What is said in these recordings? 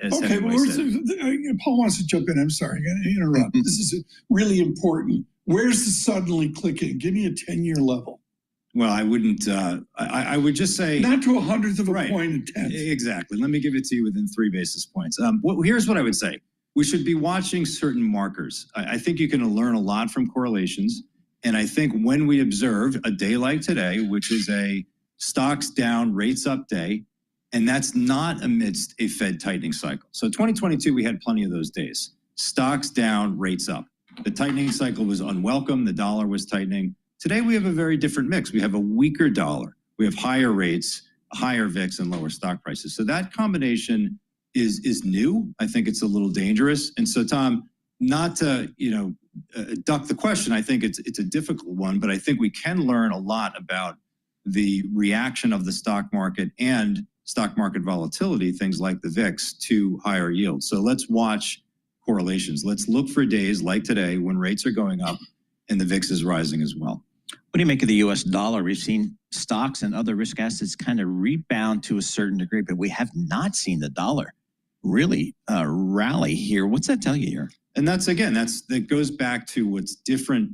Okay, well, Paul wants to jump in. I'm sorry, I'm going to interrupt. This is really important. Where's the suddenly clicking? Give me a 10-year level. Well, I wouldn't, I would just say... Not to 1/100 of a point in 10. Exactly. Let me give it to you within 3 basis points. Here's what I would say. We should be watching certain markers. I think you can learn a lot from correlations. And I think when we observe a day like today, which is a stocks down, rates up day, and that's not amidst a Fed tightening cycle. So 2022, we had plenty of those days. Stocks down, rates up. The tightening cycle was unwelcome. The dollar was tightening. Today, we have a very different mix. We have a weaker dollar. We have higher rates, higher VIX, and lower stock prices. So that combination is new. I think it's a little dangerous. And so, Tom, not to duck the question, I think it's a difficult one, but I think we can learn a lot about the reaction of the stock market and stock market volatility, things like the VIX, to higher yields. So let's watch correlations. Let's look for days like today when rates are going up and the VIX is rising as well. What do you make of the U.S. dollar? We've seen stocks and other risk assets kind of rebound to a certain degree, but we have not seen the dollar really rally here. What's that tell you here? And that goes back to what's different,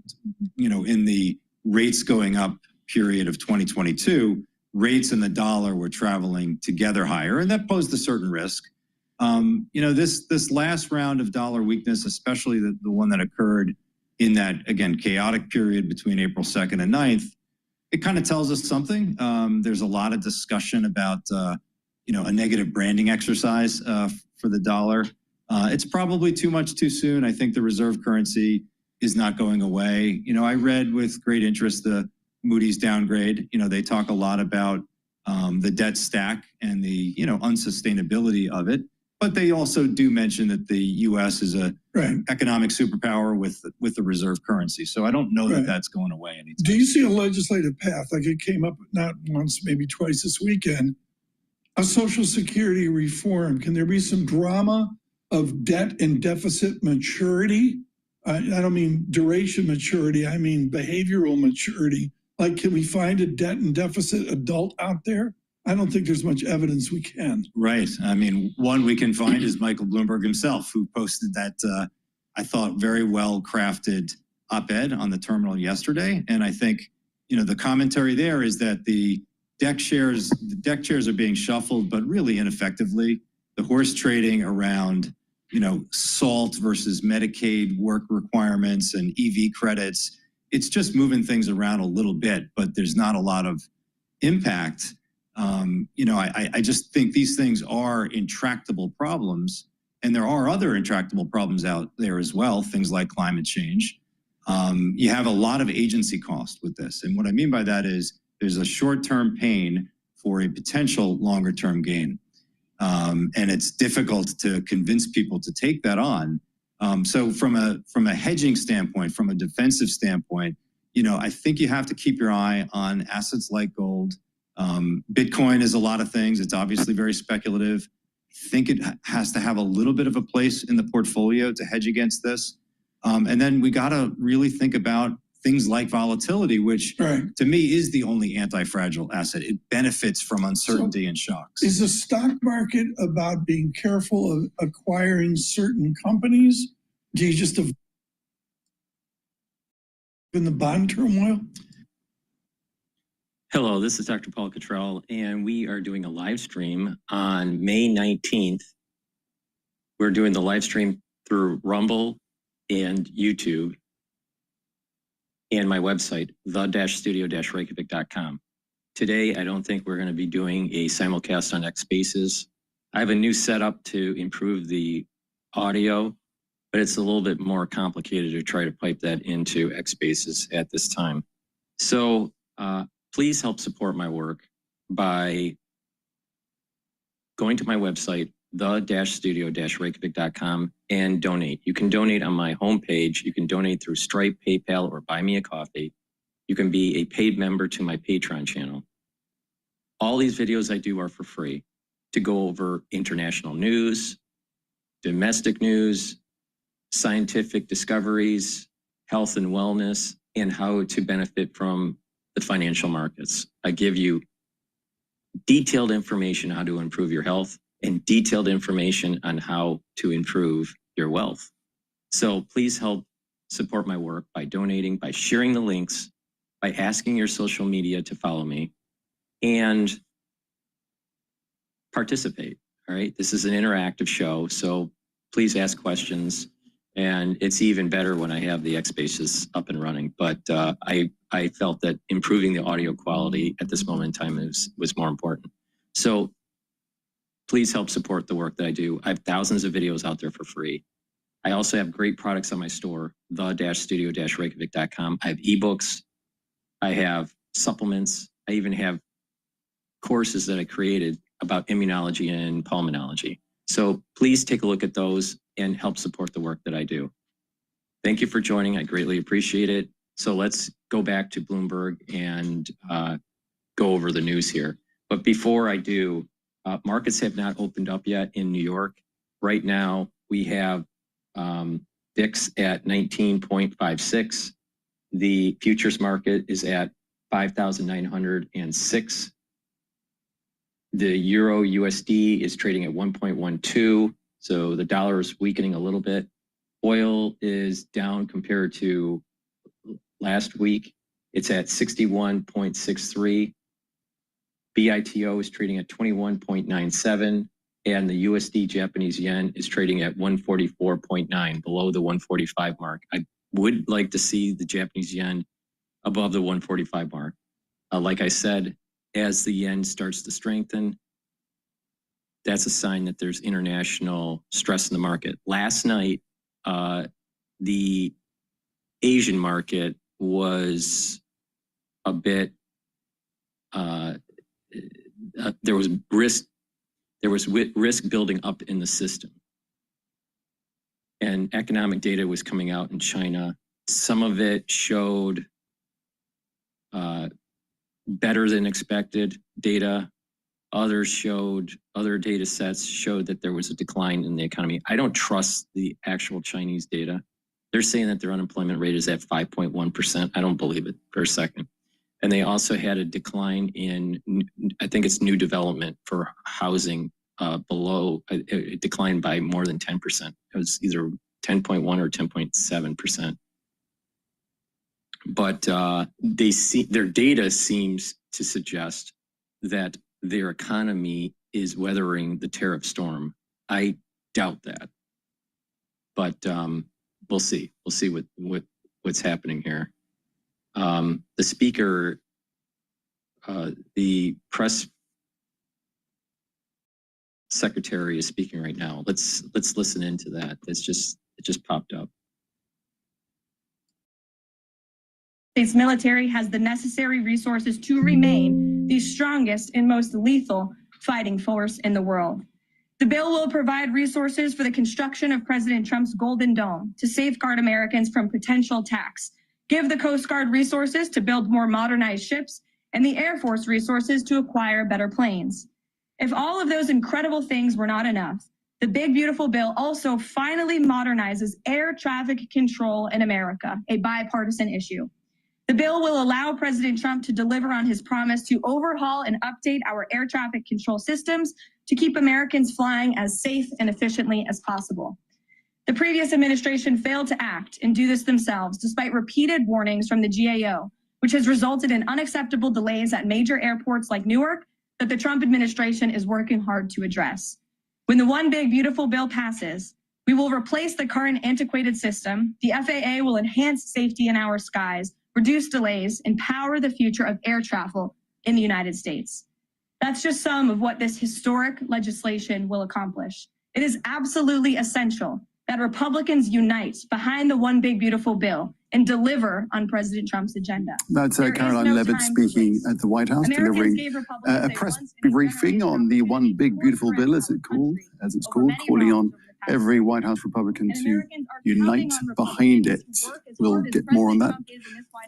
in the rates going up period of 2022, rates and the dollar were traveling together higher, and that posed a certain risk. This last round of dollar weakness, especially the one that occurred in that, again, chaotic period between April 2nd and 9th, it kind of tells us something. There's a lot of discussion about, a negative branding exercise for the dollar. It's probably too much too soon. I think the reserve currency is not going away. I read with great interest the Moody's downgrade. They talk a lot about the debt stack and the, unsustainability of it. But they also do mention that the U.S. is a economic superpower with the reserve currency. So I don't know that that's going away anytime. Do you see a legislative path, like it came up not once, maybe twice this weekend, a Social Security reform? Can there be some drama of debt and deficit maturity? I don't mean duration maturity. I mean behavioral maturity. Like, can we find a debt and deficit adult out there? I don't think there's much evidence we can. Right. I mean, one we can find is Michael Bloomberg himself, who posted that, I thought, very well-crafted op-ed on the terminal yesterday. And I think, the commentary there is that the deck chairs are being shuffled, but really ineffectively. The horse trading around, SALT versus Medicaid work requirements and EV credits, it's just moving things around a little bit, but there's not a lot of impact. I just think these things are intractable problems, and there are other intractable problems out there as well, things like climate change. You have a lot of agency cost with this. And what I mean by that is there's a short-term pain for a potential longer-term gain. And it's difficult to convince people to take that on. So from a hedging standpoint, from a defensive standpoint, I think you have to keep your eye on assets like gold. Bitcoin is a lot of things. It's obviously very speculative. I think it has to have a little bit of a place in the portfolio to hedge against this. And then we got to really think about things like volatility, which to me is the only anti-fragile asset. It benefits from uncertainty and shocks. Is the stock market about being careful of acquiring certain companies? Do you just in the bond turmoil? Hello, this is Dr. Paul Cottrell, and we are doing a live stream on May 19th. We're doing the live stream through Rumble and YouTube and my website, the-studio-reykjavik.com. Today, I don't think we're going to be doing a simulcast on X Spaces. I have a new setup to improve the audio, but it's a little bit more complicated to try to pipe that into X Spaces at this time. So please help support my work by going to my website, the-studio-reykjavik.com, and donate. You can donate on my homepage. You can donate through Stripe, PayPal, or Buy Me a Coffee. You can be a paid member to my Patreon channel. All these videos I do are for free to go over international news, domestic news, scientific discoveries, health and wellness, and how to benefit from the financial markets. I give you detailed information on how to improve your health, and detailed information on how to improve your wealth. So please help support my work by donating, by sharing the links, by asking your social media to follow me, and participate. All right. This is an interactive show, so please ask questions. And it's even better when I have the X Spaces up and running. But I felt that improving the audio quality at this moment in time was more important. So please help support the work that I do. I have thousands of videos out there for free. I also have great products on my store, the-studio-reykjavik.com. I have ebooks. I have supplements. I even have courses that I created about immunology and pulmonology. So please take a look at those and help support the work that I do. Thank you for joining. I greatly appreciate it. So let's go back to Bloomberg and go over the news here. But before I do, markets have not opened up yet in New York. Right now, we have VIX at 19.56. The futures market is at 5,906. The Euro USD is trading at 1.12. So the dollar is weakening a little bit. Oil is down compared to last week. It's at 61.63. BITO is trading at 21.97. And the USD Japanese yen is trading at 144.9, below the 145 mark. I would like to see the Japanese yen above the 145 mark. Like I said, as the yen starts to strengthen, that's a sign that there's international stress in the market. Last night, the Asian market was a bit, there was risk building up in the system. And economic data was coming out in China. Some of it showed better than expected data. Other data sets showed that there was a decline in the economy. I don't trust the actual Chinese data. They're saying that their unemployment rate is at 5.1%. I don't believe it for a second. And they also had a decline in, I think it's new development for housing below, it declined by more than 10%. It was either 10.1 or 10.7%. But their data seems to suggest that their economy is weathering the tariff storm. I doubt that, but we'll see. We'll see what's happening here. The speaker, the press secretary is speaking right now. Let's listen into that. It just popped up. States military has the necessary resources to remain the strongest and most lethal fighting force in the world. The bill will provide resources for the construction of President Trump's Golden Dome to safeguard Americans from potential attacks, give the Coast Guard resources to build more modernized ships, and the Air Force resources to acquire better planes. If all of those incredible things were not enough, the big, beautiful bill also finally modernizes air traffic control in America, a bipartisan issue. The bill will allow President Trump to deliver on his promise to overhaul and update our air traffic control systems to keep Americans flying as safe and efficiently as possible. The previous administration failed to act and do this themselves, despite repeated warnings from the GAO, which has resulted in unacceptable delays at major airports like Newark that the Trump administration is working hard to address. When the One Big Beautiful bill passes, we will replace the current antiquated system. The FAA will enhance safety in our skies, reduce delays, and power the future of air travel in the United States. That's just some of what this historic legislation will accomplish. It is absolutely essential that Republicans unite behind the One Big Beautiful bill and deliver on President Trump's agenda. That's Caroline Levitt speaking at the White House, delivering a press briefing on the One Big Beautiful bill, as it's called, calling on every White House Republican to unite behind it. We'll get more on that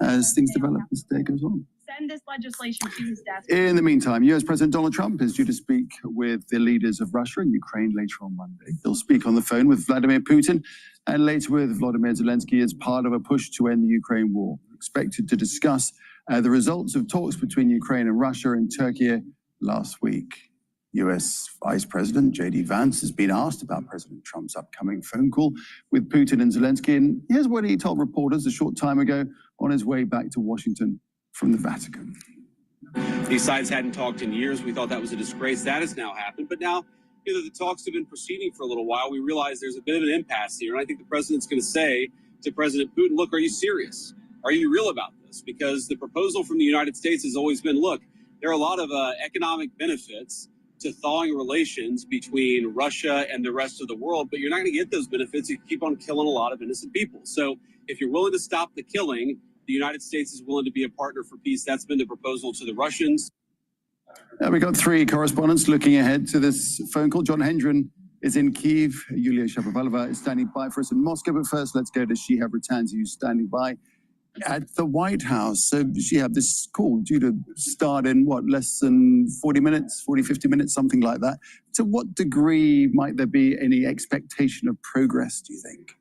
as things develop as the day goes on. Send this legislation to his desk. In the meantime, US President Donald Trump is due to speak with the leaders of Russia and Ukraine later on Monday. He'll speak on the phone with Vladimir Putin and later with Volodymyr Zelensky as part of a push to end the Ukraine war. Expected to discuss the results of talks between Ukraine and Russia in Turkey last week. US Vice President J.D. Vance has been asked about President Trump's upcoming phone call with Putin and Zelensky. And here's what he told reporters a short time ago on his way back to Washington from the Vatican. These sides hadn't talked in years. We thought that was a disgrace. That has now happened. But now, the talks have been proceeding for a little while. We realize there's a bit of an impasse here. And I think the president's going to say to President Putin, look, are you serious? Are you real about this? Because the proposal from the United States has always been, look, there are a lot of economic benefits to thawing relations between Russia and the rest of the world, but you're not going to get those benefits if you keep on killing a lot of innocent people. So if you're willing to stop the killing, the United States is willing to be a partner for peace. That's been the proposal to the Russians. We got three correspondents looking ahead to this phone call. John Hendren is in Kyiv. Yulia Shapovalova is standing by for us in Moscow. But first, let's go to Shihab Rattansi, who's standing by at the White House. So Shihab, this call due to start in, less than 40 minutes, 50 minutes, something like that. To what degree might there be any expectation of progress, do you think?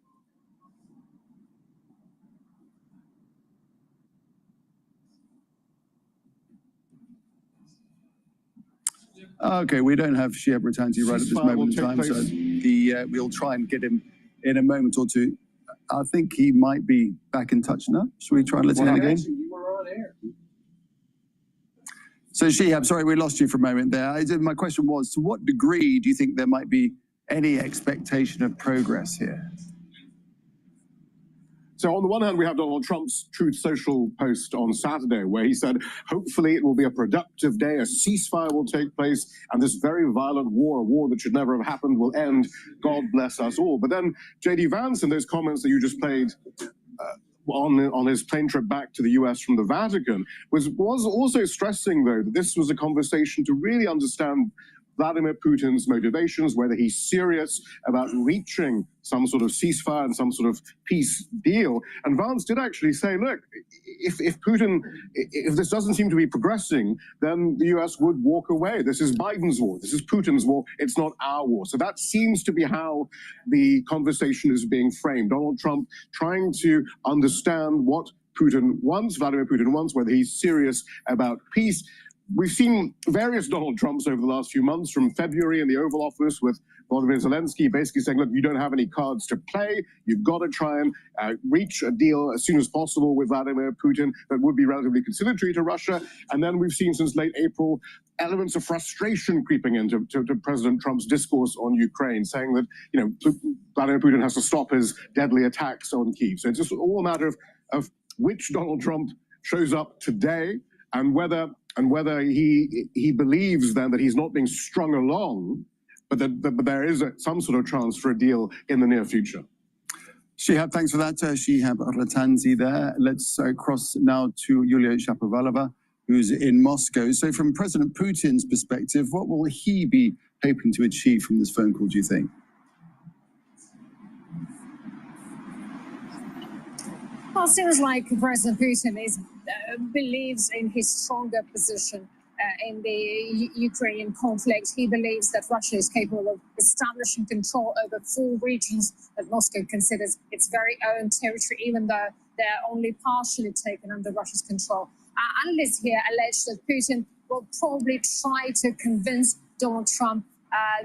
Okay, we don't have Shihab Rattansi right at this moment in time, so we'll try and get him in a moment or two. I think he might be back in touch now. Should we try and let him in again? You were on air. So Shihab, sorry, we lost you for a moment there. My question was, to what degree do you think there might be any expectation of progress here? So on the one hand, we have Donald Trump's Truth Social post on Saturday, where he said, hopefully it will be a productive day, a ceasefire will take place, and this very violent war, a war that should never have happened, will end. God bless us all. But then J.D. Vance, in those comments that you just played on his plane trip back to the US from the Vatican, was also stressing, though, that this was a conversation to really understand Vladimir Putin's motivations, whether he's serious about reaching some sort of ceasefire and some sort of peace deal. And Vance did actually say, look, if this doesn't seem to be progressing, then the US would walk away. This is Biden's war. This is Putin's war. It's not our war. So that seems to be how the conversation is being framed. Donald Trump trying to understand what Putin wants, Vladimir Putin wants, whether he's serious about peace. We've seen various Donald Trumps over the last few months, from February in the Oval Office with Volodymyr Zelensky basically saying, look, you don't have any cards to play. You've got to try and reach a deal as soon as possible with Vladimir Putin that would be relatively conciliatory to Russia. And then we've seen since late April elements of frustration creeping into President Trump's discourse on Ukraine, saying that, Vladimir Putin has to stop his deadly attacks on Kyiv. So it's just all a matter of which Donald Trump shows up today and whether he believes then that he's not being strung along, but that there is some sort of chance for a deal in the near future. Shihab, thanks for that. Shihab Rattansi there. Let's cross now to Yulia Shapovalova, who's in Moscow. So from President Putin's perspective, what will he be hoping to achieve from this phone call, do you think? Well, it seems like President Putin believes in his stronger position in the Ukrainian conflict. He believes that Russia is capable of establishing control over 4 regions that Moscow considers its very own territory, even though they're only partially taken under Russia's control. Analysts here allege that Putin will probably try to convince Donald Trump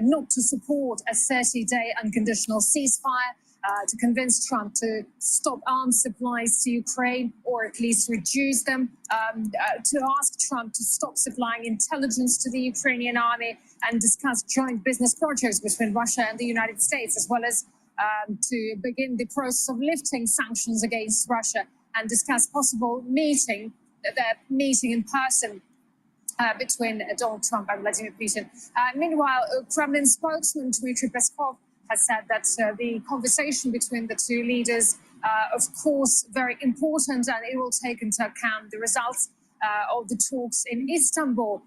not to support a 30-day unconditional ceasefire, to convince Trump to stop arms supplies to Ukraine, or at least reduce them, to ask Trump to stop supplying intelligence to the Ukrainian army, and discuss joint business projects between Russia and the United States, as well as to begin the process of lifting sanctions against Russia, and discuss possible meeting in person between Donald Trump and Vladimir Putin. Meanwhile, Kremlin spokesman Dmitry Peskov has said that the conversation between the two leaders, of course, very important, and it will take into account the results of the talks in Istanbul,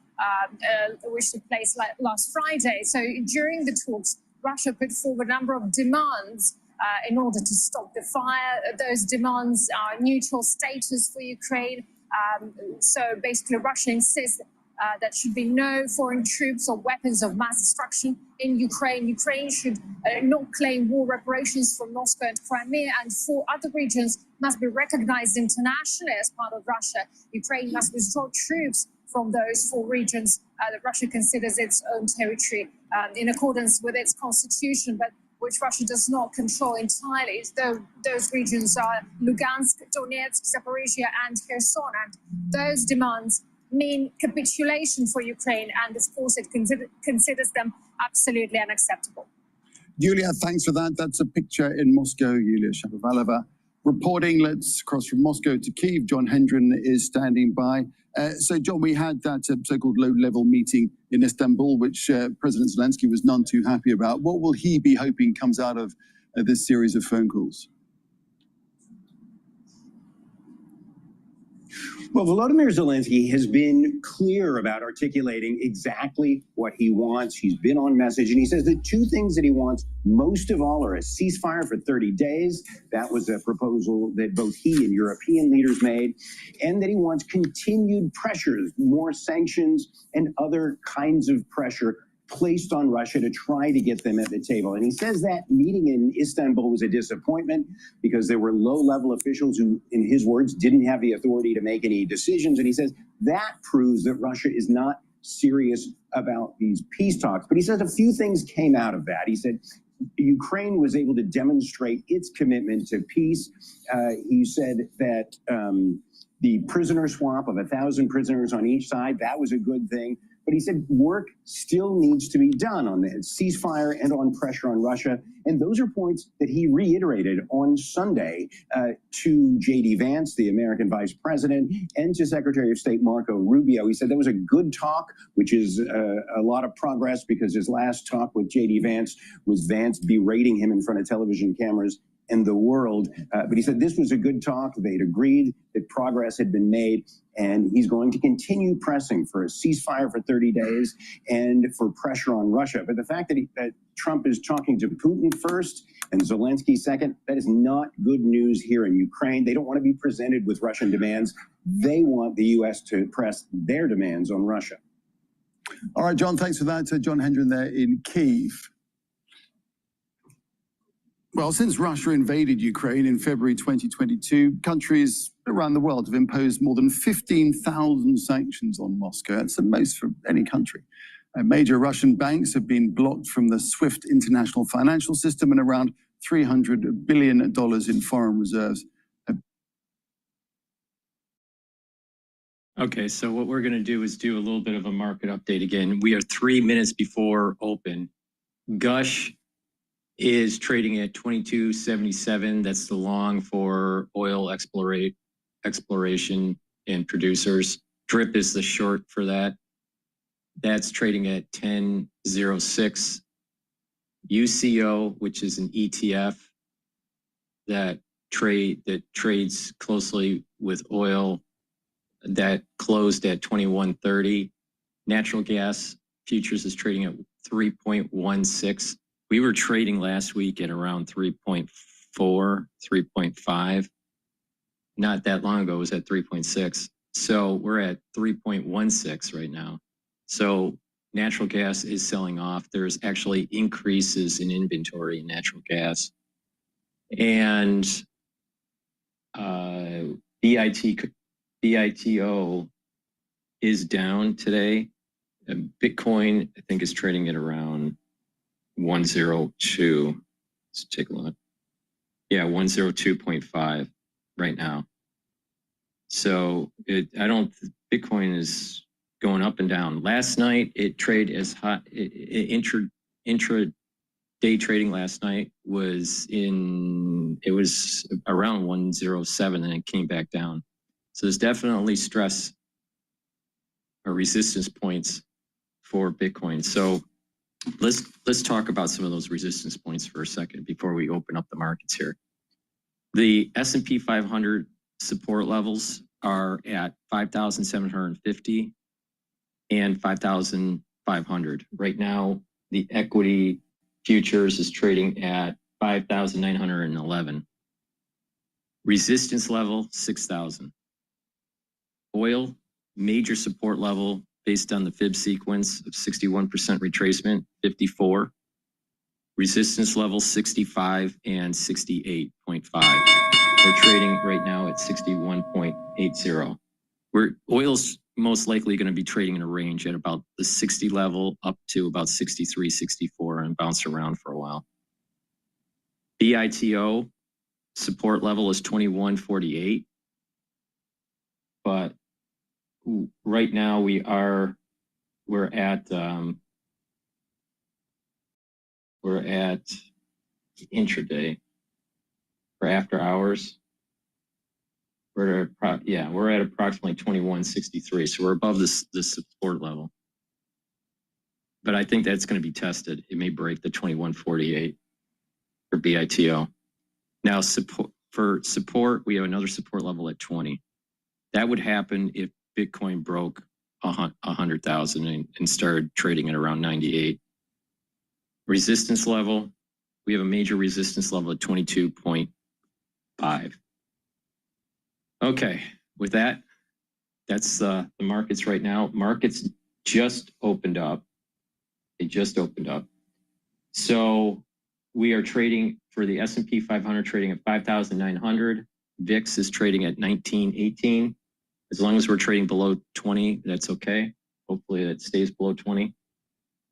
which took place last Friday. So during the talks, Russia put forward a number of demands in order to stop the fire. Those demands are neutral status for Ukraine. So basically, Russia insists that should be no foreign troops or weapons of mass destruction in Ukraine. Ukraine should not claim war reparations from Moscow and Crimea, and 4 other regions must be recognized internationally as part of Russia. Ukraine must withdraw troops from those 4 regions that Russia considers its own territory in accordance with its constitution, but which Russia does not control entirely. Those regions are Lugansk, Donetsk, Zaporizhia, and Kherson. And those demands mean capitulation for Ukraine, and of course it considers them absolutely unacceptable. Yulia, thanks for that. That's a picture in Moscow. Yulia Shapovalova reporting. Let's cross from Moscow to Kyiv. John Hendren is standing by. So, John, we had that so-called low-level meeting in Istanbul, which President Zelensky was none too happy about. What will he be hoping comes out of this series of phone calls? Well, Volodymyr Zelensky has been clear about articulating exactly what he wants. He's been on message, and he says the 2 things that he wants most of all are a ceasefire for 30 days. That was a proposal that both he and European leaders made, and that he wants continued pressures, more sanctions, and other kinds of pressure placed on Russia to try to get them at the table. And he says that meeting in Istanbul was a disappointment because there were low-level officials who, in his words, didn't have the authority to make any decisions. And he says that proves that Russia is not serious about these peace talks. But he says a few things came out of that. He said Ukraine was able to demonstrate its commitment to peace. He said that the prisoner swap of 1,000 prisoners on each side, that was a good thing. But he said work still needs to be done on the ceasefire and on pressure on Russia. And those are points that he reiterated on Sunday to J.D. Vance, the American vice president, and to Secretary of State Marco Rubio. He said that was a good talk, which is a lot of progress because his last talk with J.D. Vance was Vance berating him in front of television cameras and the world. But he said this was a good talk. They'd agreed that progress had been made, and he's going to continue pressing for a ceasefire for 30 days and for pressure on Russia. But the fact that Trump is talking to Putin first and Zelensky second, that is not good news here in Ukraine. They don't want to be presented with Russian demands. They want the U.S. to press their demands on Russia. All right, John, thanks for that. John Hendren there in Kyiv. Well, since Russia invaded Ukraine in February 2022, countries around the world have imposed more than 15,000 sanctions on Moscow. That's the most for any country. Major Russian banks have been blocked from the SWIFT international financial system, and around $300 billion in foreign reserves. Okay, so what we're going to do is do a little bit of a market update again. We are 3 minutes before open. Gush is trading at 22.77. That's the long for oil exploration and producers. DRIP is the short for that. That's trading at 10.06. UCO, which is an ETF that trades closely with oil, that closed at 21.30. Natural gas futures is trading at 3.16. We were trading last week at around 3.4, 3.5. Not that long ago, it was at 3.6. So we're at 3.16 right now. So natural gas is selling off. There's actually increases in inventory in natural gas. And BITO is down today. Bitcoin, I think, is trading at around 102. Let's take a look. Yeah, 102.5 right now. So Bitcoin is going up and down. Last night it traded as hot. Intra day trading last night was around 107 and it came back down. So there's definitely stress or resistance points for Bitcoin. So let's talk about some of those resistance points for a second before we open up the markets here. The S&P 500 support levels are at 5,750 and 5,500. Right now, the equity futures is trading at 5,911. Resistance level, 6,000. Oil, major support level based on the Fib sequence of 61% retracement, 54. Resistance level, 65 and 68.5. We're trading right now at 61.80. Oil's most likely going to be trading in a range at about the 60 level up to about 63, 64 and bounce around for a while. BITO support level is 2148. But right now we're at intraday for after hours. We're at approximately 2163. So we're above this support level. But I think that's going to be tested. It may break the 2148 for BITO. Now for support, we have another support level at 20. That would happen if Bitcoin broke 100,000 and started trading at around 98. Resistance level, we have a major resistance level at 22.5. Okay, with that, that's the markets right now. Markets just opened up. They just opened up. So we are trading for the S&P 500 trading at 5,900. VIX is trading at 1918. As long as we're trading below 20, that's okay. Hopefully it stays below 20.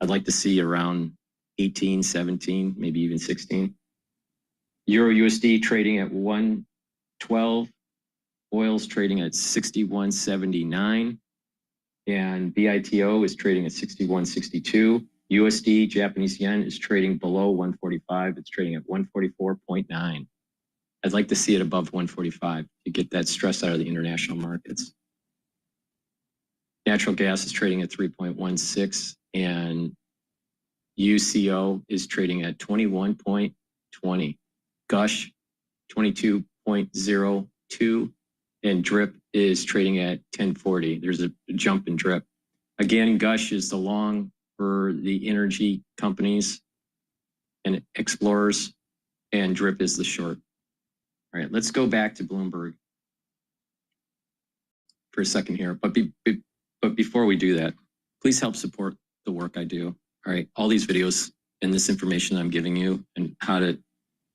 I'd like to see around 18, 17, maybe even 16. Euro USD trading at 112. Oil's trading at 61.79. And BITO is trading at 61.62. USD, Japanese yen, is trading below 145. It's trading at 144.9. I'd like to see it above 145 to get that stress out of the international markets. Natural gas is trading at 3.16 and UCO is trading at 21.20. Gush, 22.02. And DRIP is trading at 1040. There's a jump in DRIP. Again, Gush is the long for the energy companies and explorers, and DRIP is the short. All right, let's go back to Bloomberg for a second here. But before we do that, please help support the work I do. All right, all these videos and this information I'm giving you and how to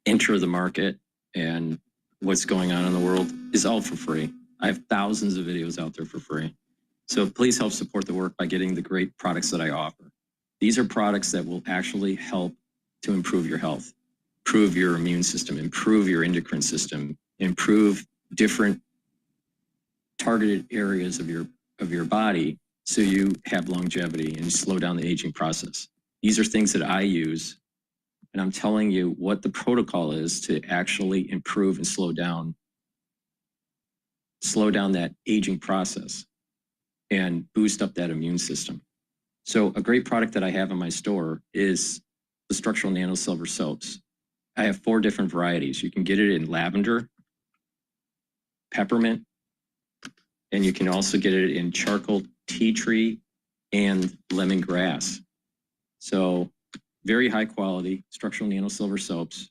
enter the market and what's going on in the world is all for free. I have thousands of videos out there for free. So please help support the work by getting the great products that I offer. These are products that will actually help to improve your health, improve your immune system, improve your endocrine system, improve different targeted areas of your body so you have longevity and slow down the aging process. These are things that I use, and I'm telling you what the protocol is to actually improve and slow down that aging process and boost up that immune system. So a great product that I have in my store is the structural nano silver soaps. I have 4 different varieties. You can get it in lavender, peppermint, and you can also get it in charcoal, tea tree, and lemongrass. So very high quality structural nano silver soaps.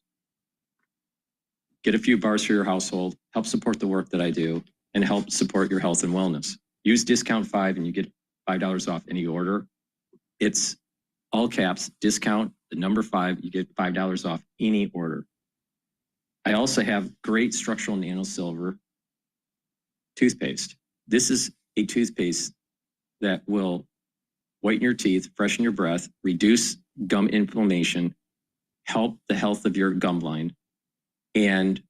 Get a few bars for your household, help support the work that I do, and help support your health and wellness. Use discount 5 and you get $5 off any order. It's all caps, discount, the number 5, you get $5 off any order. I also have great structural nano silver toothpaste. This is a toothpaste that will whiten your teeth, freshen your breath, reduce gum inflammation, help the health of your gum line. And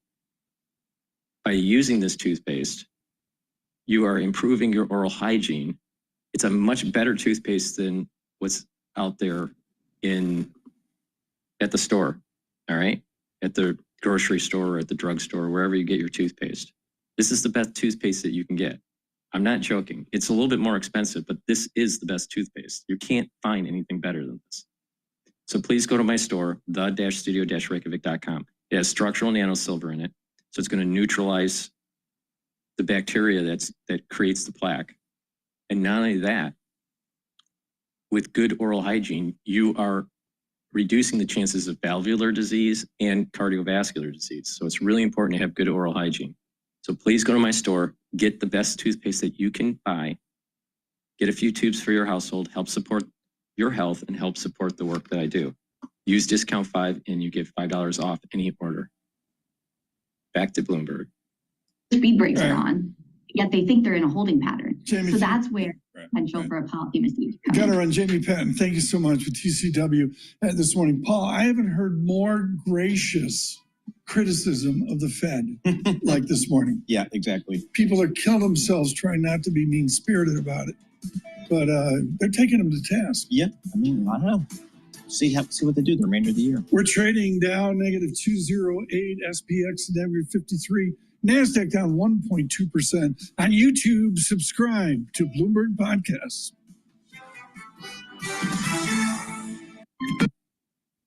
by using this toothpaste, you are improving your oral hygiene. It's a much better toothpaste than what's out there at the store, all right? At the grocery store or at the drugstore, wherever you get your toothpaste. This is the best toothpaste that you can get. I'm not joking. It's a little bit more expensive, but this is the best toothpaste. You can't find anything better than this. So please go to my store, the-studio-reykjavik.com. It has structural nano silver in it. So it's going to neutralize the bacteria that creates the plaque. And not only that, with good oral hygiene, you are reducing the chances of valvular disease and cardiovascular disease. So it's really important to have good oral hygiene. So please go to my store, get the best toothpaste that you can buy, get a few tubes for your household, help support your health and help support the work that I do. Use discount 5 and you get $5 off any order. Back to Bloomberg. Speed brakes are on, yet they think they're in a holding pattern. Jamie, So that's where right, potential right. for a policy misuse. Got her on Jamie Patton. Thank you so much for TCW this morning. Paul, I haven't heard more gracious criticism of the Fed like this morning. Yeah, exactly. People are killing themselves trying not to be mean-spirited about it, but they're taking them to task. Yeah, I mean, I don't know. See what they do the remainder of the year. We're trading down negative 208, SPX negative 53, NASDAQ down 1.2%. On YouTube, subscribe to Bloomberg Podcasts.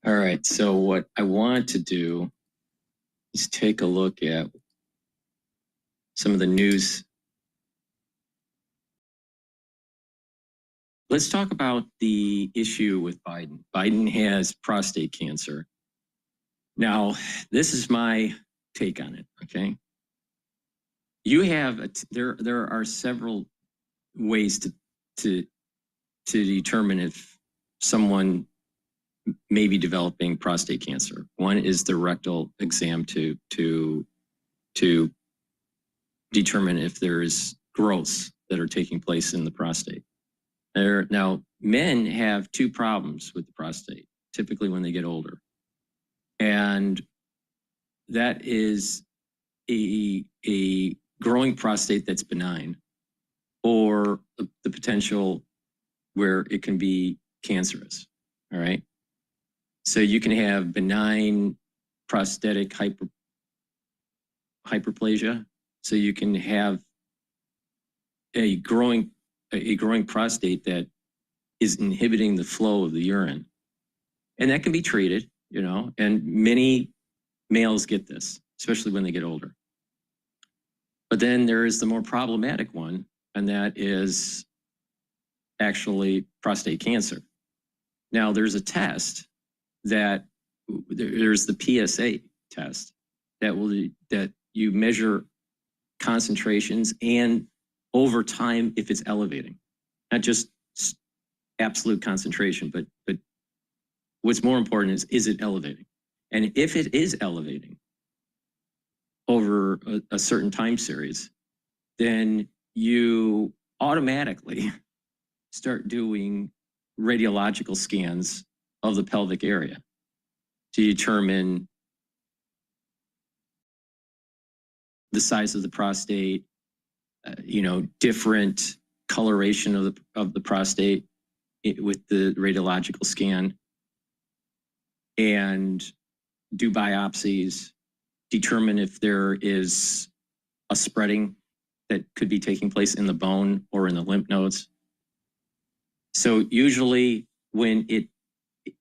All right. So what I want to do is take a look at some of the news. Let's talk about the issue with Biden. Biden has prostate cancer. Now, this is my take on it. Okay. You have there are several ways to determine if someone may be developing prostate cancer. One is the rectal exam to determine if there's growths that are taking place in the prostate. Now, men have two problems with the prostate, typically when they get older. And that is a growing prostate that's benign, or the potential where it can be cancerous. All right. So you can have benign prostatic hyperplasia. So you can have a growing prostate that is inhibiting the flow of the urine. And that can be treated, and many males get this, especially when they get older. But then there is the more problematic one, and that is actually prostate cancer. Now, there's a test there's the PSA test that you measure concentrations and over time if it's elevating, not just absolute concentration, but what's more important is it elevating? And if it is elevating over a certain time series, then you automatically start doing radiological scans of the pelvic area to determine the size of the prostate, different coloration of the prostate with the radiological scan, and do biopsies, determine if there is a spreading that could be taking place in the bone or in the lymph nodes. So usually when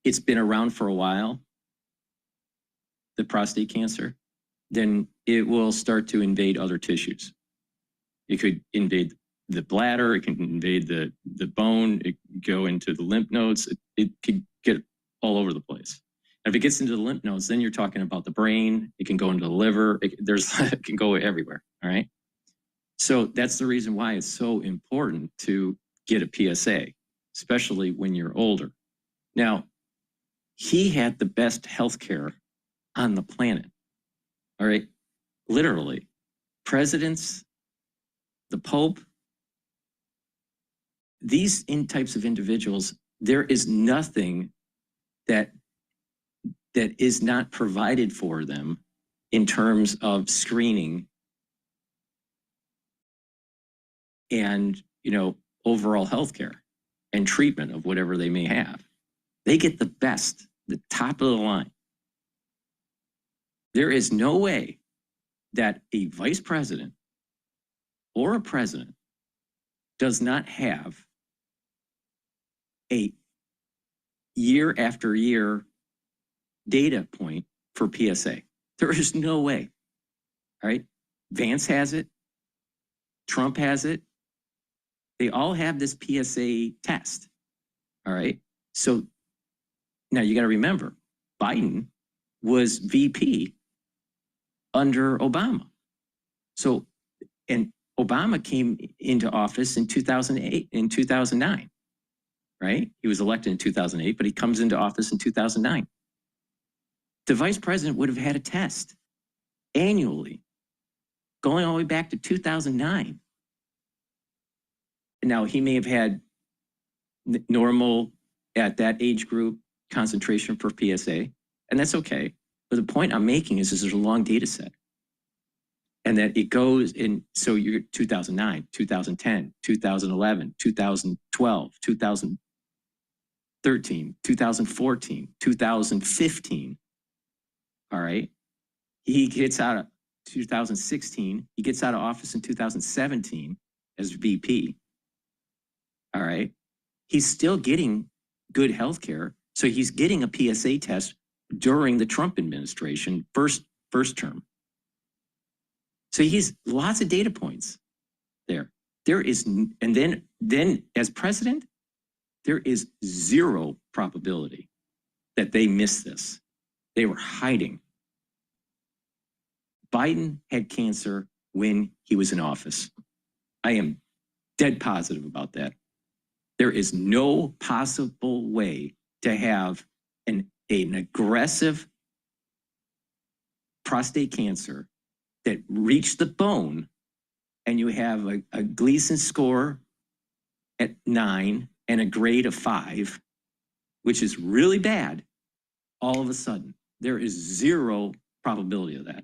it's been around for a while, the prostate cancer, then it will start to invade other tissues. It could invade the bladder, it can invade the bone, it can go into the lymph nodes, it could get all over the place. And if it gets into the lymph nodes, then you're talking about the brain, it can go into the liver, it can go everywhere, all right? So that's the reason why it's so important to get a PSA, especially when you're older. Now, he had the best healthcare on the planet, all right? Literally, presidents, the Pope, these types of individuals, there is nothing that is not provided for them in terms of screening and, overall healthcare and treatment of whatever they may have. They get the best, the top of the line. There is no way that a vice president or a president does not have a year after year data point for PSA. There is no way, all right? Vance has it. Trump has it. They all have this PSA test, all right? So now you got to remember, Biden was VP under Obama. So, and Obama came into office in 2009, right? He was elected in 2008, but he comes into office in 2009. The vice president would have had a test annually, going all the way back to 2009. Now, he may have had normal at that age group concentration for PSA, and that's okay. But the point I'm making is there's a long data set. And that it goes in, so you're 2009, 2010, 2011, 2012, 2013, 2014, 2015. All right. He gets out of 2016. He gets out of office in 2017 as VP. All right. He's still getting good health care. So he's getting a PSA test during the Trump administration, first term. So he's lots of data points there. There is, and then as president, there is zero probability that they missed this. They were hiding. Biden had cancer when he was in office. I am dead positive about that. There is no possible way to have an aggressive prostate cancer that reached the bone and you have a Gleason score at 9 and a grade of 5, which is really bad, all of a sudden. There is zero probability of that.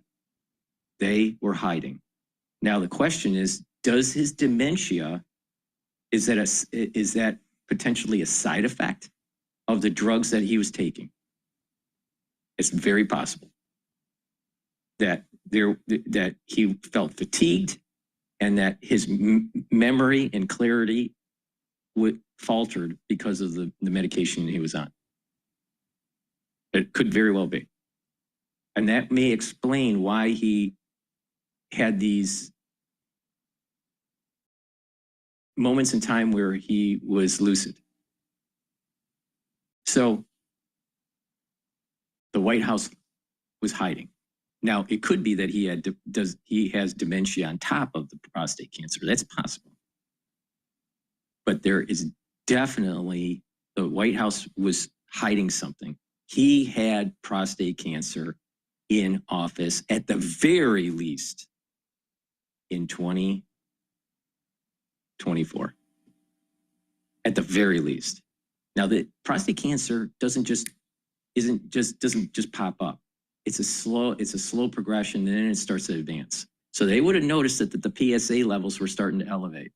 They were hiding. Now the question is, does his dementia, is that potentially a side effect of the drugs that he was taking? It's very possible that he felt fatigued and that his memory and clarity faltered because of the medication he was on. It could very well be. And that may explain why he had these moments in time where he was lucid. So the White House was hiding. Now, it could be that he has dementia on top of the prostate cancer. That's possible. But there is definitely, the White House was hiding something. He had prostate cancer in office at the very least in 2024. At the very least. Now, the prostate cancer doesn't just pop up. It's a slow progression, and then it starts to advance. So they would have noticed that the PSA levels were starting to elevate.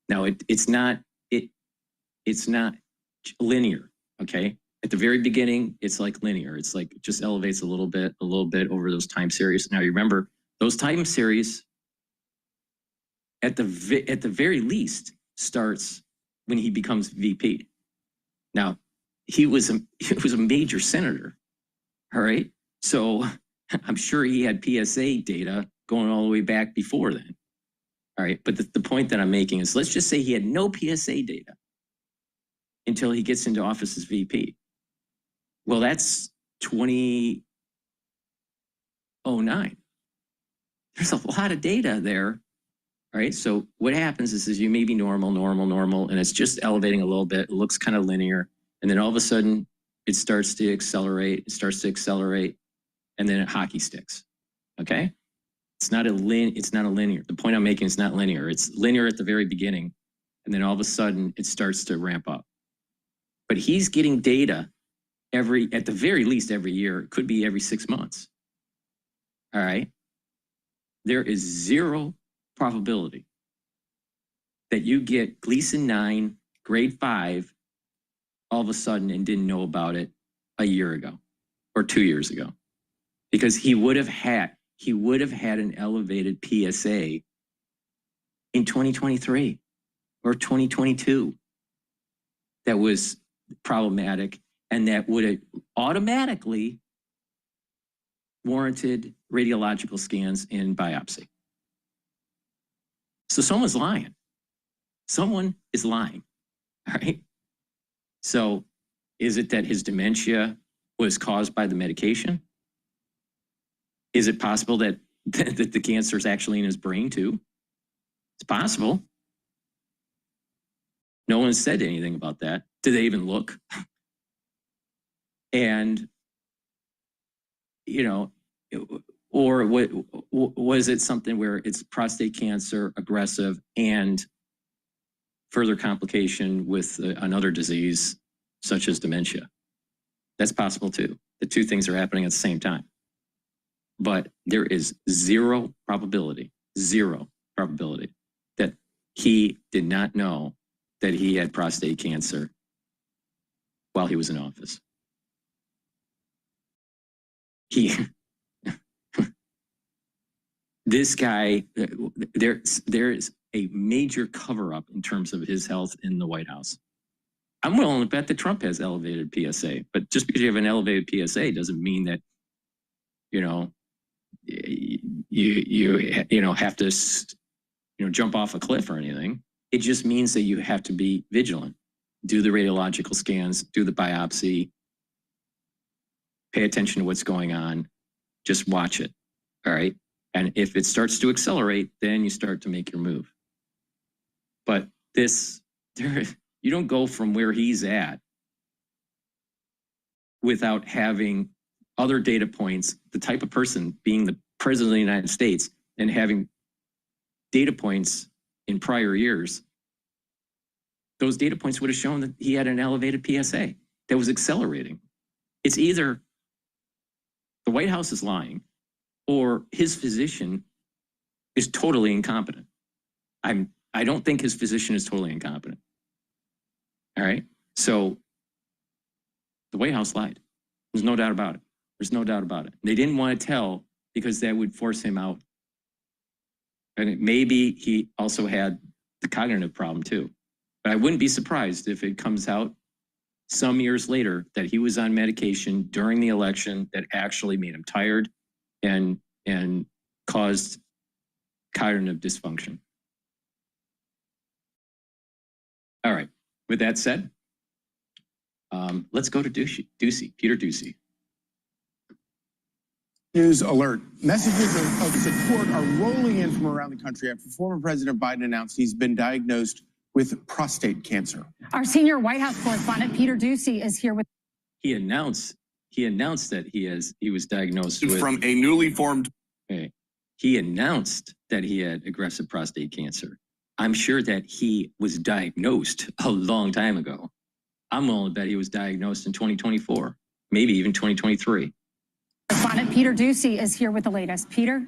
Now it's not linear. Okay, at the very beginning, it's like linear. It's like it just elevates a little bit over those time series. Now you remember those time series at the very least starts when he becomes VP. Now he was a major senator. All right. So I'm sure he had PSA data going all the way back before then. All right. But the point that I'm making is, let's just say he had no PSA data until he gets into office as VP. Well, that's 2009. There's a lot of data there. All right. So what happens is you may be normal, and it's just elevating a little bit. It looks kind of linear. And then all of a sudden, it starts to accelerate, and then it hockey sticks. Okay? It's not a linear. The point I'm making is not linear. It's linear at the very beginning, and then all of a sudden it starts to ramp up. But he's getting data at the very least every year. It could be every 6 months. All right? There is zero probability that you get Gleason 9, grade 5, all of a sudden and didn't know about it a year ago or 2 years ago, because he would have had an elevated PSA in 2023 or 2022 that was problematic, and that would have automatically warranted radiological scans and biopsy. So someone's lying. Someone is lying. All right. So is it that his dementia was caused by the medication? Is it possible that the cancer is actually in his brain too? It's possible. No one said anything about that. Did they even look? And, or what was it something where it's prostate cancer, aggressive, and further complication with another disease such as dementia. That's possible too. The two things are happening at the same time. But there is zero probability that he did not know that he had prostate cancer while he was in office. This guy, there's a major cover-up in terms of his health in the White House. I'm willing to bet that Trump has elevated PSA, but just because you have an elevated PSA doesn't mean that, you know, you know, have to, you know, jump off a cliff or anything. It just means that you have to be vigilant. Do the radiological scans, do the biopsy, pay attention to what's going on, just watch it, all right? And if it starts to accelerate, then you start to make your move. But you don't go from where he's at without having other data points, the type of person being the president of the United States and having data points in prior years. Those data points would have shown that he had an elevated PSA that was accelerating. It's either the White House is lying or his physician is totally incompetent. I don't think his physician is totally incompetent. All right. So the White House lied. There's no doubt about it. There's no doubt about it. They didn't want to tell because that would force him out. And maybe he also had the cognitive problem too. But I wouldn't be surprised if it comes out some years later that he was on medication during the election that actually made him tired and caused cognitive dysfunction. All right. With that said, let's go to Peter Doocy. News alert. Messages of support are rolling in from around the country after former President Biden announced he's been diagnosed with prostate cancer. Our senior White House correspondent, Peter Doocy, is here with. He announced that he was diagnosed with. From a newly formed. Okay. He announced that he had aggressive prostate cancer. I'm sure that he was diagnosed a long time ago. I'm willing to bet he was diagnosed in 2024, maybe even 2023. Correspondent Peter Doocy is here with the latest. Peter?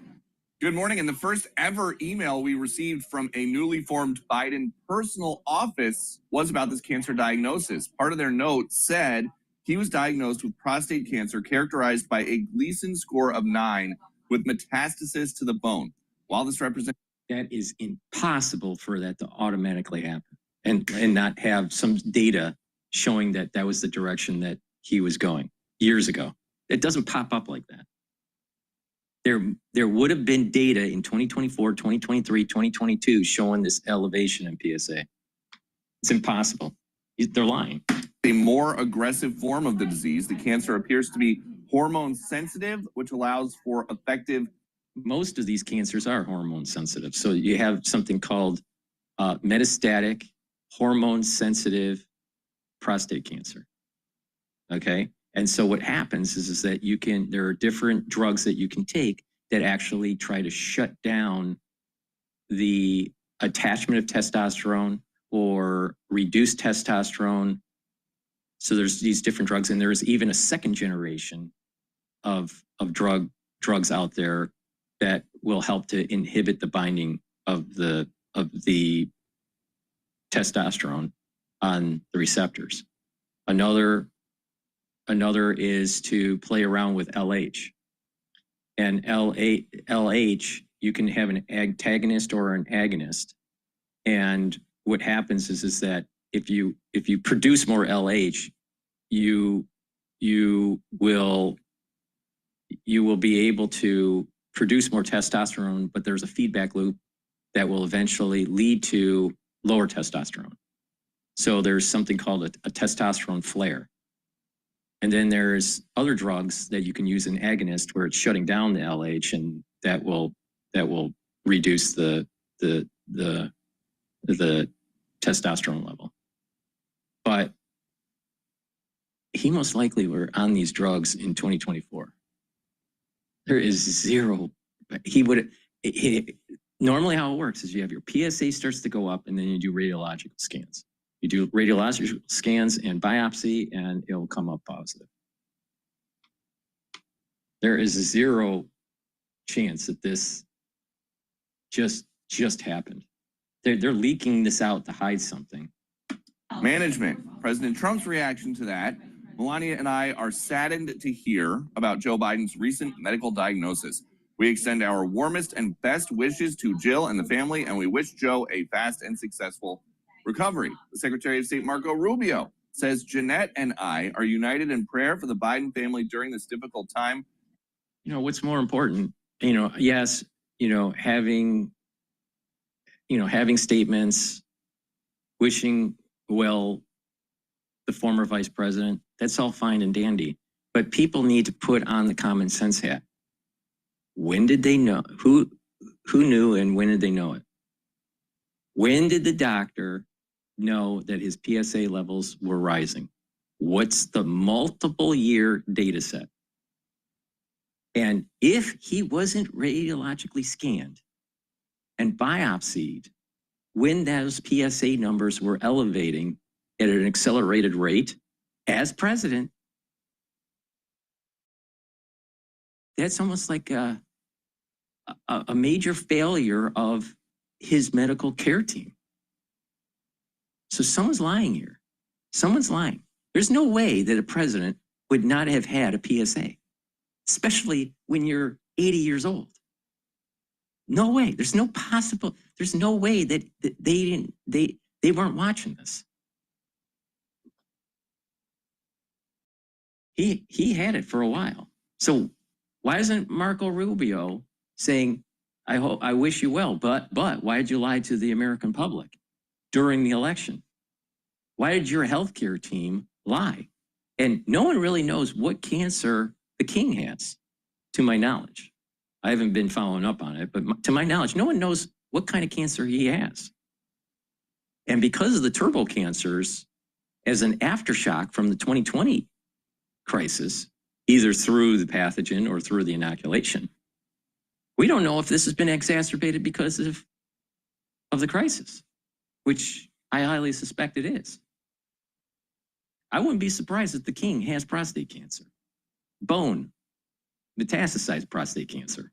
Good morning. And the first ever email we received from a newly formed Biden personal office was about this cancer diagnosis. Part of their note said he was diagnosed with prostate cancer characterized by a Gleason score of 9 with metastasis to the bone. While this represents. That is impossible for that to automatically happen and not have some data showing that that was the direction that he was going years ago. It doesn't pop up like that. There would have been data in 2024, 2023, 2022 showing this elevation in PSA. It's impossible. They're lying. A more aggressive form of the disease. The cancer appears to be hormone sensitive, which allows for effective. Most of these cancers are hormone sensitive. So you have something called metastatic hormone sensitive prostate cancer. Okay. And so what happens is that there are different drugs that you can take that actually try to shut down the attachment of testosterone or reduce testosterone. So there's these different drugs, and there's even a second generation of drugs out there that will help to inhibit the binding of the testosterone on the receptors. Another is to play around with LH. And LH, you can have an antagonist or an agonist. And what happens is that if you produce more LH, you will be able to produce more testosterone, but there's a feedback loop that will eventually lead to lower testosterone. So there's something called a testosterone flare. And then there's other drugs that you can use an agonist where it's shutting down the LH, and that will reduce the testosterone level. But he most likely were on these drugs in 2024. There is zero. Normally how it works is you have your PSA starts to go up and then you do radiological scans. You do radiological scans and biopsy and it'll come up positive. There is zero chance that this just happened. They're leaking this out to hide something. Management. President Trump's reaction to that. Melania and I are saddened to hear about Joe Biden's recent medical diagnosis. We extend our warmest and best wishes to Jill and the family, and we wish Joe a fast and successful recovery. The Secretary of State, Marco Rubio, says Jeanette and I are united in prayer for the Biden family during this difficult time. You know, what's more important, yes, having statements, wishing well the former vice president, that's all fine and dandy. But people need to put on the common sense hat. When did they know? Who knew and when did they know it? When did the doctor know that his PSA levels were rising? What's the multiple year data set? And if he wasn't radiologically scanned and biopsied when those PSA numbers were elevating at an accelerated rate as president, that's almost like a major failure of his medical care team. So someone's lying here. Someone's lying. There's no way that a president would not have had a PSA, especially when you're 80 years old. No way. There's no way that they weren't watching this. He had it for a while. So why isn't Marco Rubio saying, I wish you well, but why did you lie to the American public during the election? Why did your healthcare team lie? And no one really knows what cancer the king has, to my knowledge. I haven't been following up on it, but to my knowledge, no one knows what kind of cancer he has. And because of the turbo cancers, as an aftershock from the 2020 crisis, either through the pathogen or through the inoculation, we don't know if this has been exacerbated because of the crisis, which I highly suspect it is. I wouldn't be surprised if the king has prostate cancer, bone, metastasized prostate cancer.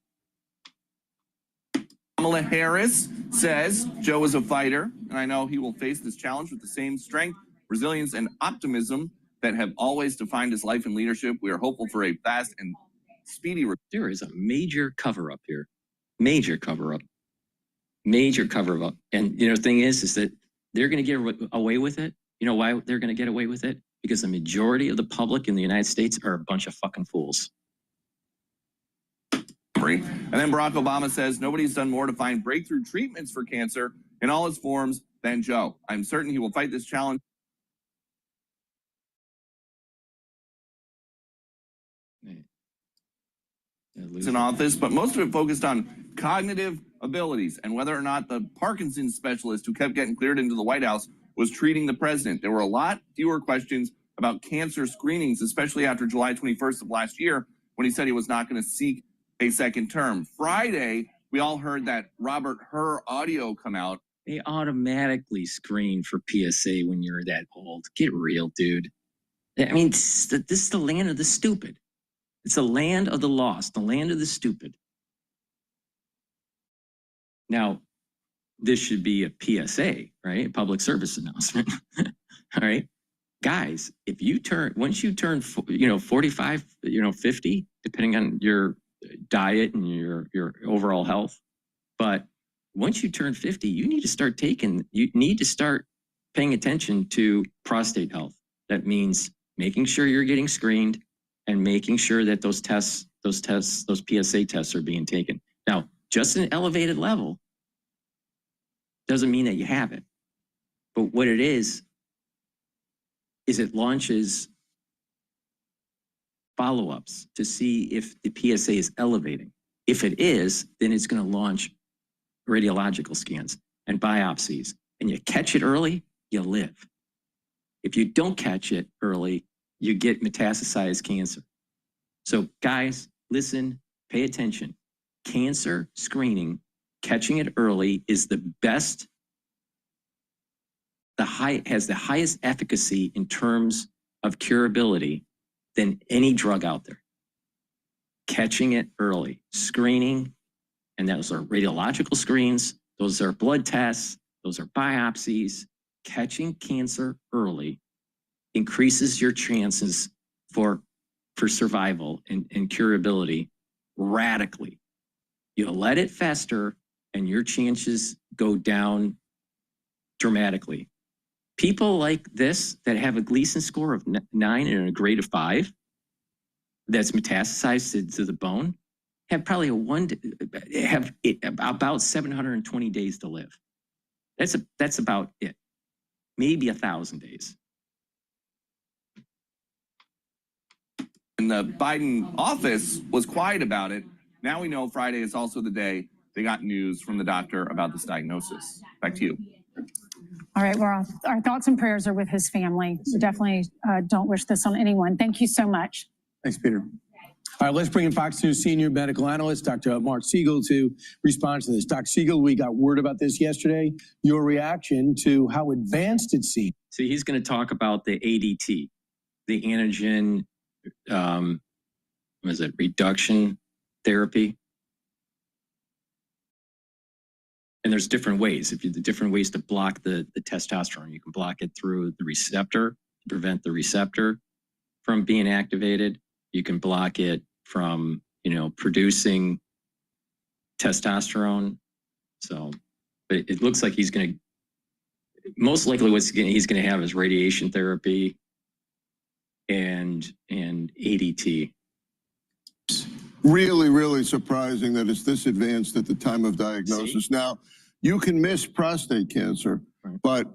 Kamala Harris says Joe is a fighter, and I know he will face this challenge with the same strength, resilience, and optimism that have always defined his life and leadership. We are hopeful for a fast and speedy recovery. There is a major cover-up here. Major cover-up. Major cover-up. And, the thing is that they're going to get away with it. You know why they're going to get away with it? Because the majority of the public in the United States are a bunch of fucking fools. And then Barack Obama says nobody's done more to find breakthrough treatments for cancer in all its forms than Joe. I'm certain he will fight this challenge. In office, but most of it focused on cognitive abilities and whether or not the Parkinson's specialist who kept getting cleared into the White House was treating the president. There were a lot fewer questions about cancer screenings, especially after July 21st of last year, when he said he was not going to seek a second term. Friday, we all heard that Robert Hur audio come out. They automatically screen for PSA when you're that old. Get real, dude. I mean, this is the land of the stupid. It's the land of the lost, the land of the stupid. Now, this should be a PSA, right? Public service announcement. All right. Guys, once you turn 45, 50, depending on your diet and your overall health. But once you turn 50, you need to start paying attention to prostate health. That means making sure you're getting screened and making sure that those PSA tests are being taken. Now, just an elevated level doesn't mean that you have it. But what it is it launches follow-ups to see if the PSA is elevating. If it is, then it's going to launch radiological scans and biopsies. And you catch it early, you live. If you don't catch it early, you get metastasized cancer. So guys, listen, pay attention. Cancer screening catching it early is the best, has the highest efficacy in terms of curability than any drug out there. Catching it early, screening, and those are radiological screens, those are blood tests, those are biopsies. Catching cancer early increases your chances for survival and curability radically. You let it fester and your chances go down dramatically. People like this that have a Gleason score of 9 and a grade of 5 that's metastasized to the bone have probably about 720 days to live. That's about it. Maybe 1,000 days. And the Biden office was quiet about it. Now we know Friday is also the day they got news from the doctor about this diagnosis. Back to you. All right, well, our thoughts and prayers are with his family. So definitely don't wish this on anyone. Thank you so much. Thanks, Peter. All right, let's bring in Fox News senior medical analyst, Dr. Mark Siegel, to respond to this. Dr. Siegel, we got word about this yesterday. Your reaction to how advanced it seems. So he's going to talk about the ADT, the antigen, reduction therapy. And there's different ways. The different ways to block the testosterone. You can block it through the receptor to prevent the receptor from being activated. You can block it from, producing testosterone. So, but it looks like he's going to, most likely he's going to have is radiation therapy and ADT. Really, really surprising that it's this advanced at the time of diagnosis. Now, you can miss prostate cancer, but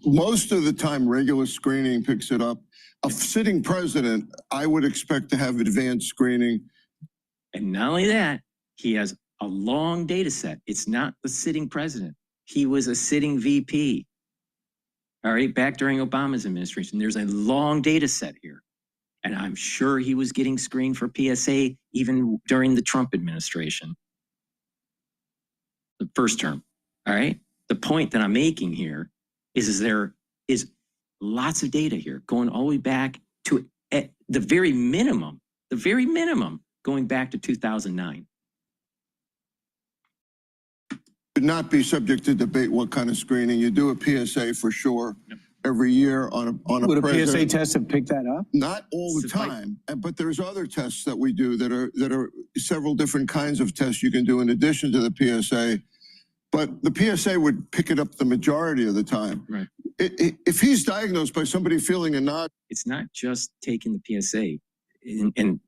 most of the time regular screening picks it up. A sitting president, I would expect to have advanced screening. And not only that, he has a long data set. It's not the sitting president. He was a sitting VP. All right, back during Obama's administration, there's a long data set here. And I'm sure he was getting screened for PSA even during the Trump administration. The first term, all right? The point that I'm making here is there is lots of data here going all the way back to at the very minimum, going back to 2009. Would not be subject to debate what kind of screening. You do a PSA for sure. Yep. Every year on a Would a PSA test have picked that up? Not all the time, but there's other tests that we do that are several different kinds of tests you can do in addition to the PSA. But the PSA would pick it up the majority of the time. Right. If he's diagnosed by somebody feeling a nod, it's not just taking the PSA and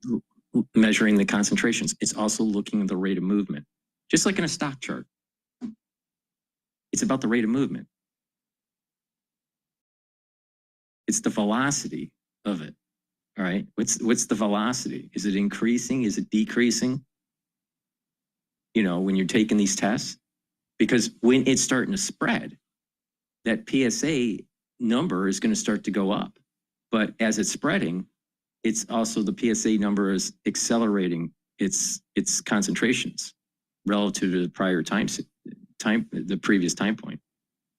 measuring the concentrations. It's also looking at the rate of movement, just like in a stock chart. It's about the rate of movement. It's the velocity of it, all right? What's the velocity? Is it increasing? Is it decreasing? When you're taking these tests? Because when it's starting to spread, that PSA number is going to start to go up. But as it's spreading, it's also the PSA number is accelerating its concentrations relative to the prior the previous time point.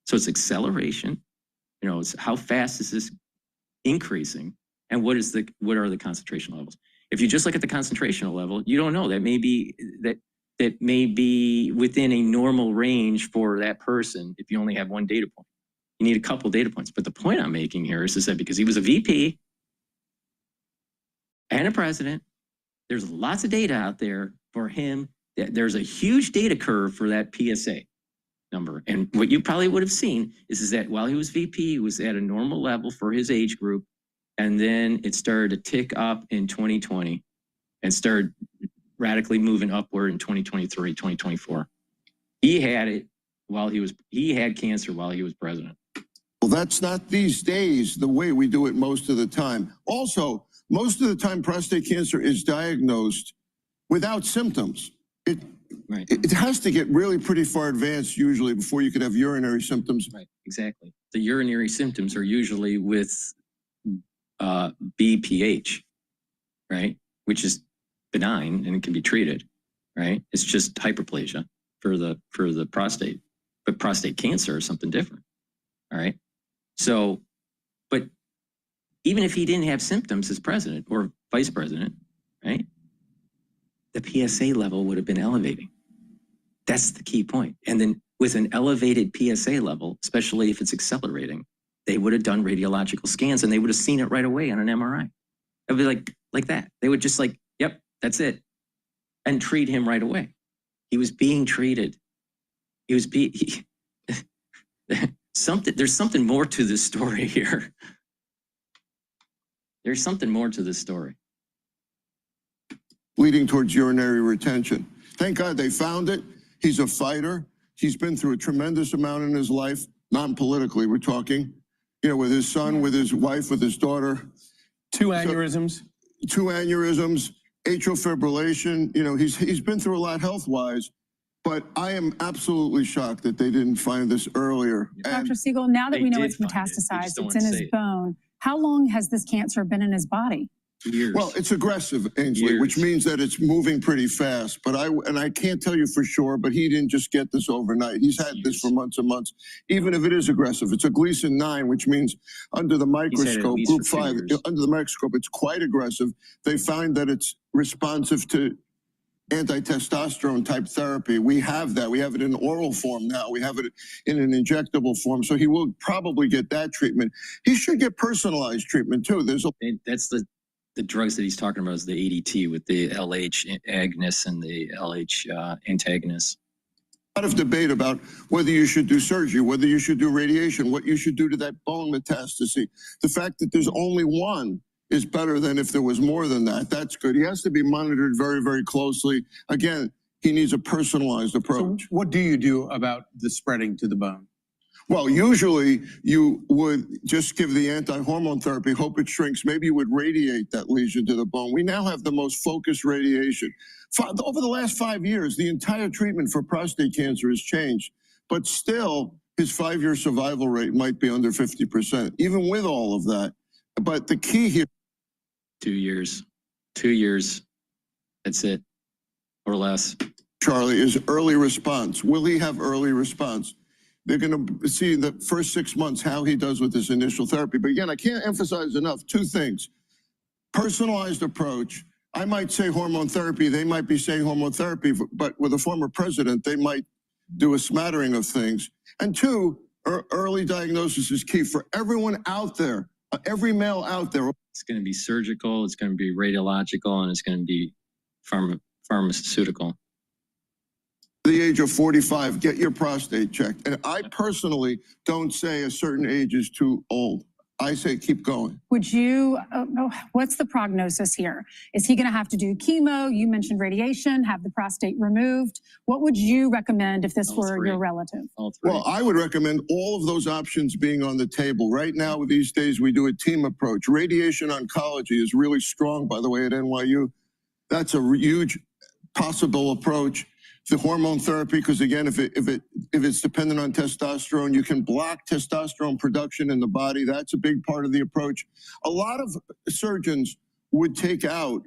So it's acceleration. It's how fast is this increasing, and what are the concentration levels? If you just look at the concentration level, you don't know. That may be within a normal range for that person if you only have one data point. You need a couple data points. But the point I'm making here is that because he was a VP and a president, there's lots of data out there for him. There's a huge data curve for that PSA number. And what you probably would have seen is that while he was VP, he was at a normal level for his age group. And then it started to tick up in 2020 and started radically moving upward in 2023, 2024. He had cancer while he was president. well, that's not these days the way we do it most of the time. Also, most of the time prostate cancer is diagnosed without symptoms. It has to get really pretty far advanced usually before you could have urinary symptoms. Right, exactly. The urinary symptoms are usually with BPH, right? Which is benign and it can be treated, right? It's just hyperplasia. for the prostate, but prostate cancer is something different. All right. So, but even if he didn't have symptoms as president or vice president, right, the PSA level would have been elevating. That's the key point. And then with an elevated PSA level, especially if it's accelerating, they would have done radiological scans and they would have seen it right away on an MRI. It would be like that. They would just like, yep, that's it. And treat him right away. He was being treated. There's something more to this story here. There's something more to this story. Leading towards urinary retention. Thank God they found it. He's a fighter. He's been through a tremendous amount in his life, non-politically, we're talking, you know, with his son, with his wife, with his daughter. 2 aneurysms. 2 aneurysms, atrial fibrillation. You know, he's been through a lot health-wise, but I am absolutely shocked that they didn't find this earlier. Dr. Siegel, now that we know it's metastasized, it's in his bone, how long has this cancer been in his body? Years. Well, it's aggressive, Ainsley, which means that it's moving pretty fast. But I can't tell you for sure, but he didn't just get this overnight. He's had this for months and months. Even if it is aggressive, it's a Gleason 9, which means under the microscope, group 5, under the microscope, it's quite aggressive. They find that it's responsive to anti-testosterone type therapy. We have that. We have it in oral form now. We have it in an injectable form. So he will probably get that treatment. He should get personalized treatment too. That's the drugs that he's talking about is the ADT with the LH agonists and the LH antagonists. A lot of debate about whether you should do surgery, whether you should do radiation, what you should do to that bone metastasis. The fact that there's only one is better than if there was more than that. That's good. He has to be monitored very, very closely. Again, he needs a personalized approach. So what do you do about the spreading to the bone? Well, usually you would just give the anti-hormone therapy, hope it shrinks. Maybe you would radiate that lesion to the bone. We now have the most focused radiation. Over the last 5 years, the entire treatment for prostate cancer has changed, but still his 5-year survival rate might be under 50%, even with all of that. But the key here. 2 years, 2 years, that's it, or less. Charlie, is early response. Will he have early response? They're going to see the first 6 months how he does with this initial therapy. But again, I can't emphasize enough 2 things. Personalized approach. I might say hormone therapy. They might be saying hormone therapy, but with a former president, they might do a smattering of things. And 2, early diagnosis is key for everyone out there, every male out there. It's going to be surgical, it's going to be radiological, and it's going to be pharmaceutical. The age of 45, get your prostate checked. And I personally don't say a certain age is too old. I say keep going. Would you, what's the prognosis here? Is he going to have to do chemo? You mentioned radiation, have the prostate removed. What would you recommend if this were your relative? Well, I would recommend all of those options being on the table. Right now, these days, we do a team approach. Radiation oncology is really strong, by the way, at NYU. That's a huge possible approach. The hormone therapy, because again, if it's dependent on testosterone, you can block testosterone production in the body. That's a big part of the approach. A lot of surgeons would take out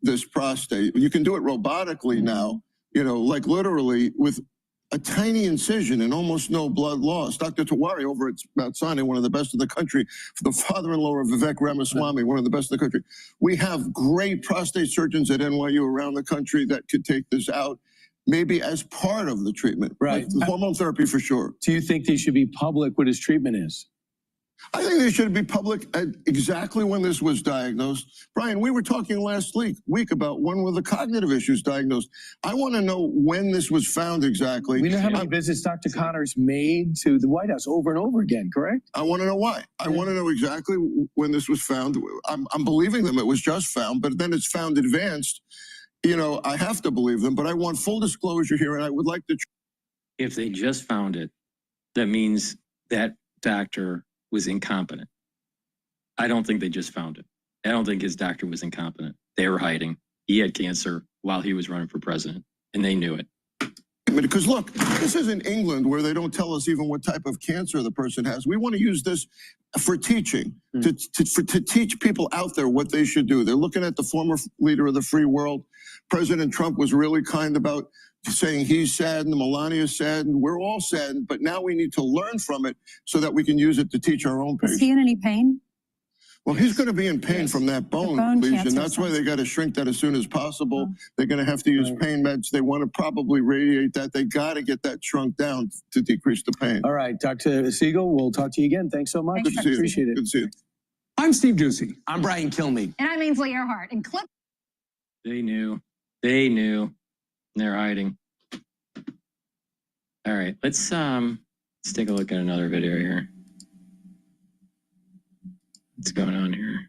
this prostate. You can do it robotically now, you know, like literally with a tiny incision and almost no blood loss. Dr. Tiwari over at Mount Sinai, one of the best in the country, the father-in-law of Vivek Ramaswamy, one of the best in the country. We have great prostate surgeons at NYU around the country that could take this out. Maybe as part of the treatment. Right. Like hormone therapy for sure. Do you think they should be public what his treatment is? I think they should be public at exactly when this was diagnosed. Brian, we were talking last week about when were the cognitive issues diagnosed. I want to know when this was found exactly. We know how many visits Dr. Connor's made to the White House over and over again, correct? I want to know why. I want to know exactly when this was found. I'm believing them it was just found, but then it's found advanced. You know, I have to believe them, but I want full disclosure here, and I would like to. If they just found it, that means that doctor was incompetent. I don't think they just found it. I don't think his doctor was incompetent. They were hiding. He had cancer while he was running for president, and they knew it. limited. Because look, this isn't England where they don't tell us even what type of cancer the person has. We want to use this for teaching, to teach people out there what they should do. They're looking at the former leader of the free world. President Trump was really kind about saying he's saddened, Melania's saddened, we're all saddened, but now we need to learn from it so that we can use it to teach our own patients. Is he in any pain? Well, he's going to be in pain from that bone lesion. That's why they got to shrink that as soon as possible. They're going to have to use pain meds. They want to probably radiate that. They got to get that shrunk down to decrease the pain. All right, Dr. Siegel, we'll talk to you again. Thanks so much. Good to see you. Appreciate it. Good to see you. I'm Steve Ducey. I'm Brian Kilmeade. And I'm Ainsley Earhart. And clip. They knew. They knew. They're hiding. All right, let's take a look at another video here. What's going on here?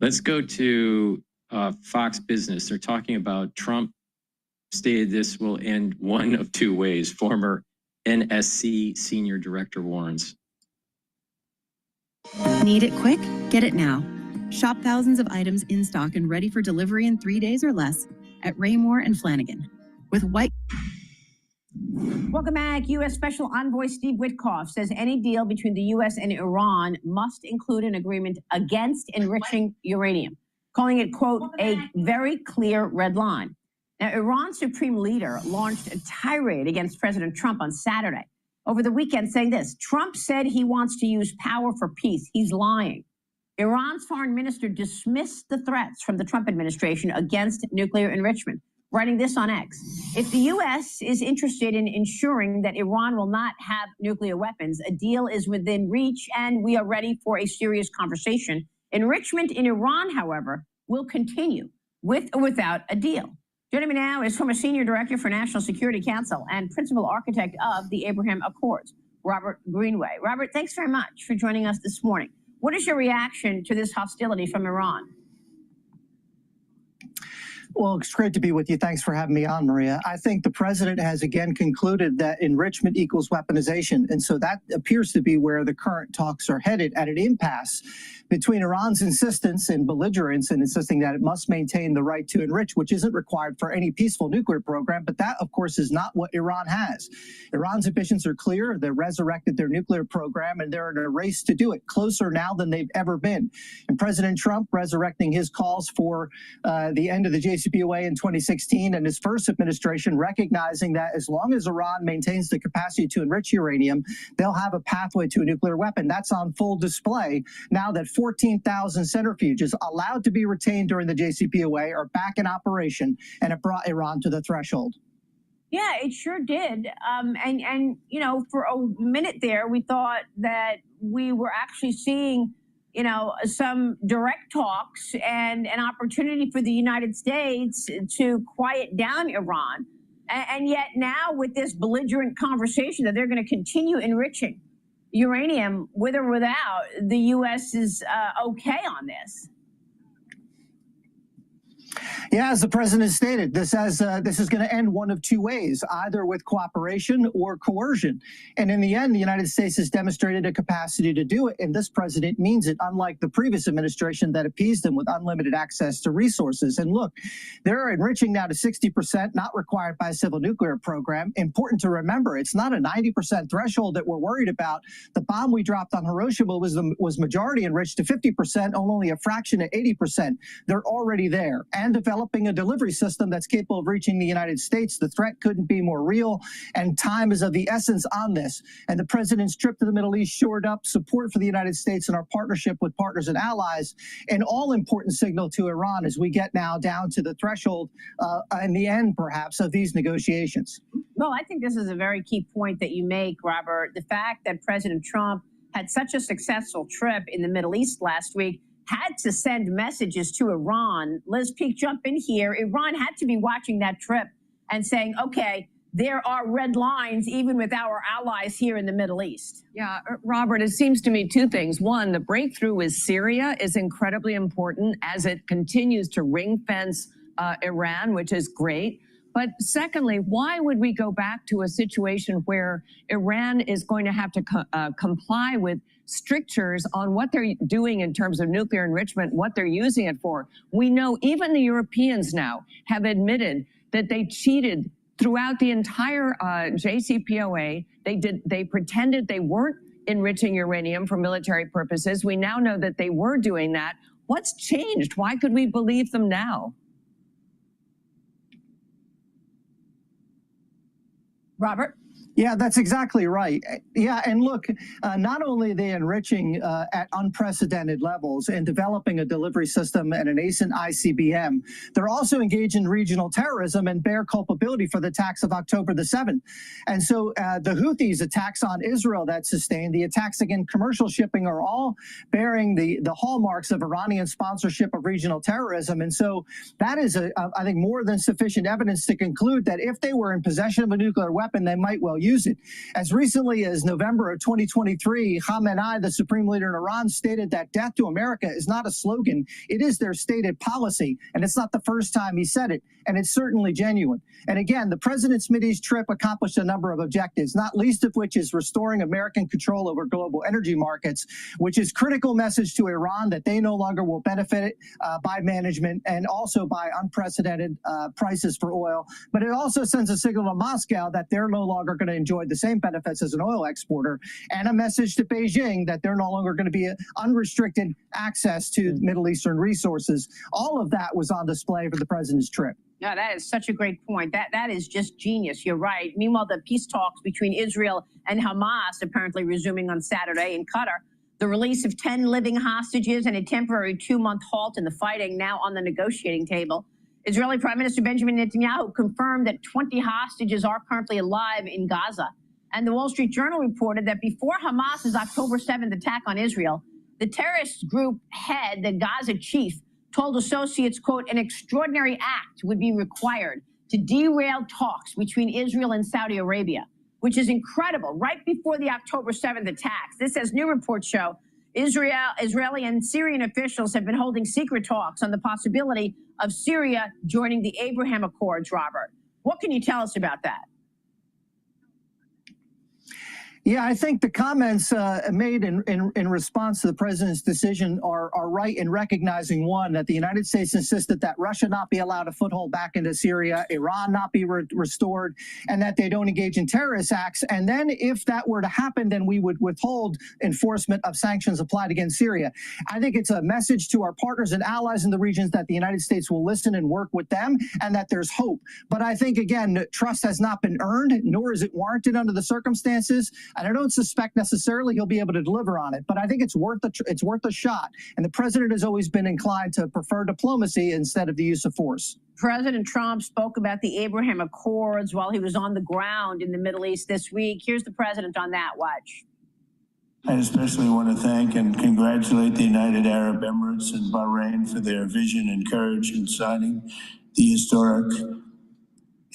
Let's go to Fox Business. They're talking about Trump stated this will end one of two ways. Former NSC senior director warns. Need it quick? Get it now. Shop thousands of items in stock and ready for delivery in 3 days or less at Raymore and Flanagan. With white. Welcome back. U.S. Special Envoy Steve Witkoff says any deal between the U.S. and Iran must include an agreement against enriching uranium, calling it, quote, a very clear red line. Now, Iran's supreme leader launched a tirade against President Trump on Saturday over the weekend, saying this: Trump said he wants to use power for peace. He's lying. Iran's foreign minister dismissed the threats from the Trump administration against nuclear enrichment, writing this on X. If the U.S. is interested in ensuring that Iran will not have nuclear weapons, a deal is within reach, and we are ready for a serious conversation. Enrichment in Iran, however, will continue with or without a deal. Joining me now is former Senior Director for National Security Council and Principal Architect of the Abraham Accords, Robert Greenway. Robert, thanks very much for joining us this morning. What is your reaction to this hostility from Iran? Well, it's great to be with you. Thanks for having me on, Maria. I think the president has again concluded that enrichment equals weaponization. And so that appears to be where the current talks are headed, at an impasse between Iran's insistence and belligerence and insisting that it must maintain the right to enrich, which isn't required for any peaceful nuclear program. But that, of course, is not what Iran has. Iran's ambitions are clear. They resurrected their nuclear program, and they're in a race to do it, closer now than they've ever been. And President Trump resurrecting his calls for the end of the JCPOA in 2016, and his first administration recognizing that as long as Iran maintains the capacity to enrich uranium, they'll have a pathway to a nuclear weapon. That's on full display now that 14,000 centrifuges allowed to be retained during the JCPOA are back in operation, and it brought Iran to the threshold. Yeah, it sure did. And you know, for a minute there, we thought that we were actually seeing, you know, some direct talks and an opportunity for the United States to quiet down Iran. And yet now with this belligerent conversation that they're going to continue enriching uranium with or without, the U.S. is okay on this. Yeah, as the president stated, this is going to end one of two ways, either with cooperation or coercion. And in the end, the United States has demonstrated a capacity to do it. And this president means it, unlike the previous administration that appeased them with unlimited access to resources. And look, they're enriching now to 60%, not required by a civil nuclear program. Important to remember, it's not a 90% threshold that we're worried about. The bomb we dropped on Hiroshima was majority enriched to 50%, only a fraction at 80%. They're already there. And developing a delivery system that's capable of reaching the United States. The threat couldn't be more real, and time is of the essence on this. And the president's trip to the Middle East shored up support for the United States and our partnership with partners and allies, an all-important signal to Iran as we get now down to the threshold in the end, perhaps, of these negotiations. Well, I think this is a very key point that you make, Robert. The fact that President Trump had such a successful trip in the Middle East last week had to send messages to Iran. Liz Peek, jump in here. Iran had to be watching that trip and saying, okay, there are red lines even with our allies here in the Middle East. Yeah, Robert, it seems to me two things. One, the breakthrough with Syria is incredibly important as it continues to ring fence Iran, which is great. But secondly, why would we go back to a situation where Iran is going to have to comply with strictures on what they're doing in terms of nuclear enrichment, what they're using it for? We know even the Europeans now have admitted that they cheated throughout the entire JCPOA. They pretended they weren't enriching uranium for military purposes. We now know that they were doing that. What's changed? Why could we believe them now? Robert? Yeah, that's exactly right. Yeah, and look, not only are they enriching at unprecedented levels and developing a delivery system and a nascent ICBM, they're also engaged in regional terrorism and bear culpability for the attacks of October the 7th. And so the Houthis' attacks on Israel that sustained, the attacks against commercial shipping are all bearing the hallmarks of Iranian sponsorship of regional terrorism. And so that is, I think, more than sufficient evidence to conclude that if they were in possession of a nuclear weapon, they might well use it. As recently as November of 2023, Khamenei, the supreme leader in Iran, stated that death to America is not a slogan. It is their stated policy. And it's not the first time he said it. And it's certainly genuine. And again, the president's Mideast trip accomplished a number of objectives, not least of which is restoring American control over global energy markets, which is critical message to Iran that they no longer will benefit by management and also by unprecedented prices for oil. But it also sends a signal to Moscow that they're no longer going to enjoy the same benefits as an oil exporter, and a message to Beijing that they're no longer going to be unrestricted access to Middle Eastern resources. All of that was on display for the president's trip. No, that is such a great point. That is just genius. You're right. Meanwhile, the peace talks between Israel and Hamas apparently resuming on Saturday in Qatar. The release of 10 living hostages and a temporary 2-month halt in the fighting now on the negotiating table. Israeli Prime Minister Benjamin Netanyahu confirmed that 20 hostages are currently alive in Gaza. And the Wall Street Journal reported that before Hamas's October 7th attack on Israel, the terrorist group head, the Gaza chief, told associates, quote, an extraordinary act would be required to derail talks between Israel and Saudi Arabia, which is incredible. Right before the October 7th attacks, this, as new reports show, Israeli and Syrian officials have been holding secret talks on the possibility of Syria joining the Abraham Accords, Robert. What can you tell us about that? Yeah, I think the comments made in response to the president's decision are right in recognizing, one, that the United States insisted that Russia not be allowed a foothold back into Syria, Iran not be restored, and that they don't engage in terrorist acts. And then if that were to happen, then we would withhold enforcement of sanctions applied against Syria. I think it's a message to our partners and allies in the regions that the United States will listen and work with them, and that there's hope. But I think, again, trust has not been earned, nor is it warranted under the circumstances. And I don't suspect necessarily he'll be able to deliver on it, but I think it's worth a shot. And the president has always been inclined to prefer diplomacy instead of the use of force. President Trump spoke about the Abraham Accords while he was on the ground in the Middle East this week. Here's the president on that. Watch. I especially want to thank and congratulate the United Arab Emirates and Bahrain for their vision and courage in signing the historic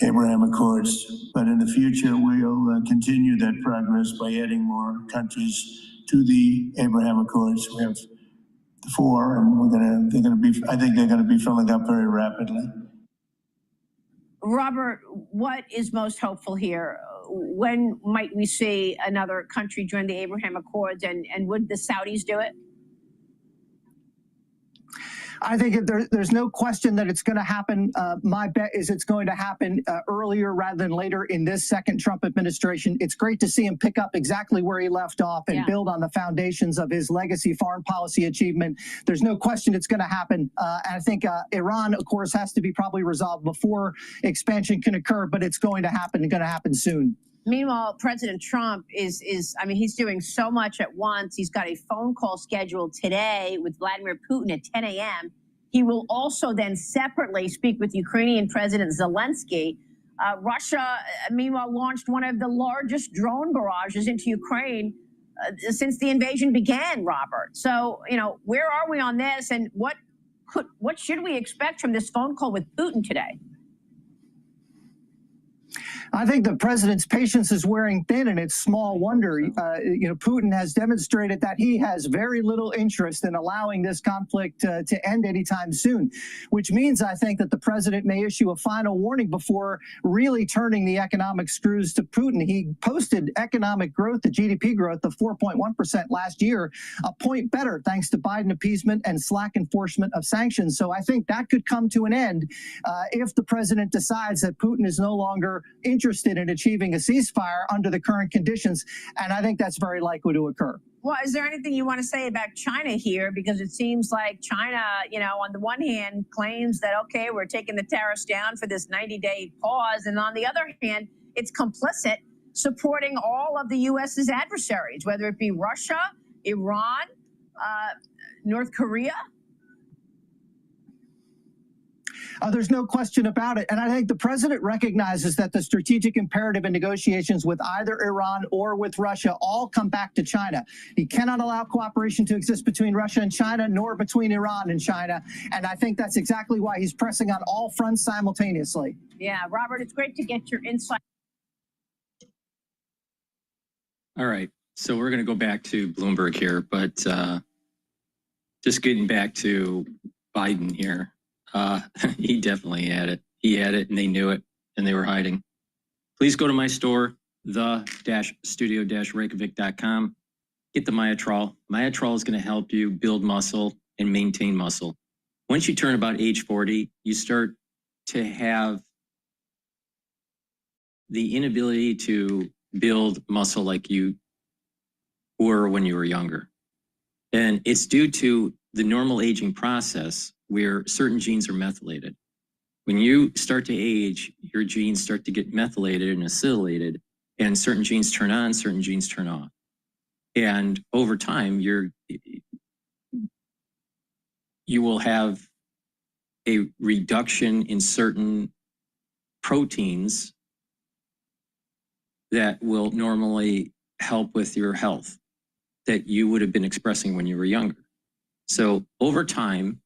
Abraham Accords. But in the future, we'll continue that progress by adding more countries to the Abraham Accords. We have 4, and I think they're going to be filling up very rapidly. Robert, what is most hopeful here? When might we see another country join the Abraham Accords, and would the Saudis do it? I think there's no question that it's going to happen. My bet is it's going to happen earlier rather than later in this second Trump administration. It's great to see him pick up exactly where he left off and build on the foundations of his legacy foreign policy achievement. There's no question it's going to happen. And I think Iran, of course, has to be probably resolved before expansion can occur, but it's going to happen soon. Meanwhile, President Trump I mean, he's doing so much at once. He's got a phone call scheduled today with Vladimir Putin at 10 a.m. He will also then separately speak with Ukrainian President Zelensky. Russia, meanwhile, launched one of the largest drone barrages into Ukraine since the invasion began, Robert. So, where are we on this, and what should we expect from this phone call with Putin today? I think the president's patience is wearing thin, and it's small wonder. Putin has demonstrated that he has very little interest in allowing this conflict to end anytime soon, which means I think that the president may issue a final warning before really turning the economic screws to Putin. He posted economic growth, the GDP growth of 4.1% last year, a point better thanks to Biden appeasement and slack enforcement of sanctions. So I think that could come to an end if the president decides that Putin is no longer interested in achieving a ceasefire under the current conditions, and I think that's very likely to occur. Well, is there anything you want to say about China here? Because it seems like China, on the one hand claims that, okay, we're taking the tariffs down for this 90-day pause. And on the other hand, it's complicit supporting all of the U.S.'s adversaries, whether it be Russia, Iran, North Korea. There's no question about it. And I think the president recognizes that the strategic imperative in negotiations with either Iran or with Russia all come back to China. He cannot allow cooperation to exist between Russia and China, nor between Iran and China. And I think that's exactly why he's pressing on all fronts simultaneously. Yeah, Robert, it's great to get your insight. All right. So we're going to go back to Bloomberg here, but just getting back to Biden here. He definitely had it. He had it and they knew it and they were hiding. Please go to my store, the-studio-reykjavik.com. Get the Myotrol. Myotrol is going to help you build muscle and maintain muscle. Once you turn about age 40, you start to have the inability to build muscle like you were when you were younger. And it's due to the normal aging process where certain genes are methylated. When you start to age, your genes start to get methylated and acylated, and certain genes turn on, certain genes turn off. And over time, you will have a reduction in certain proteins that will normally help with your health that you would have been expressing when you were younger. So over time,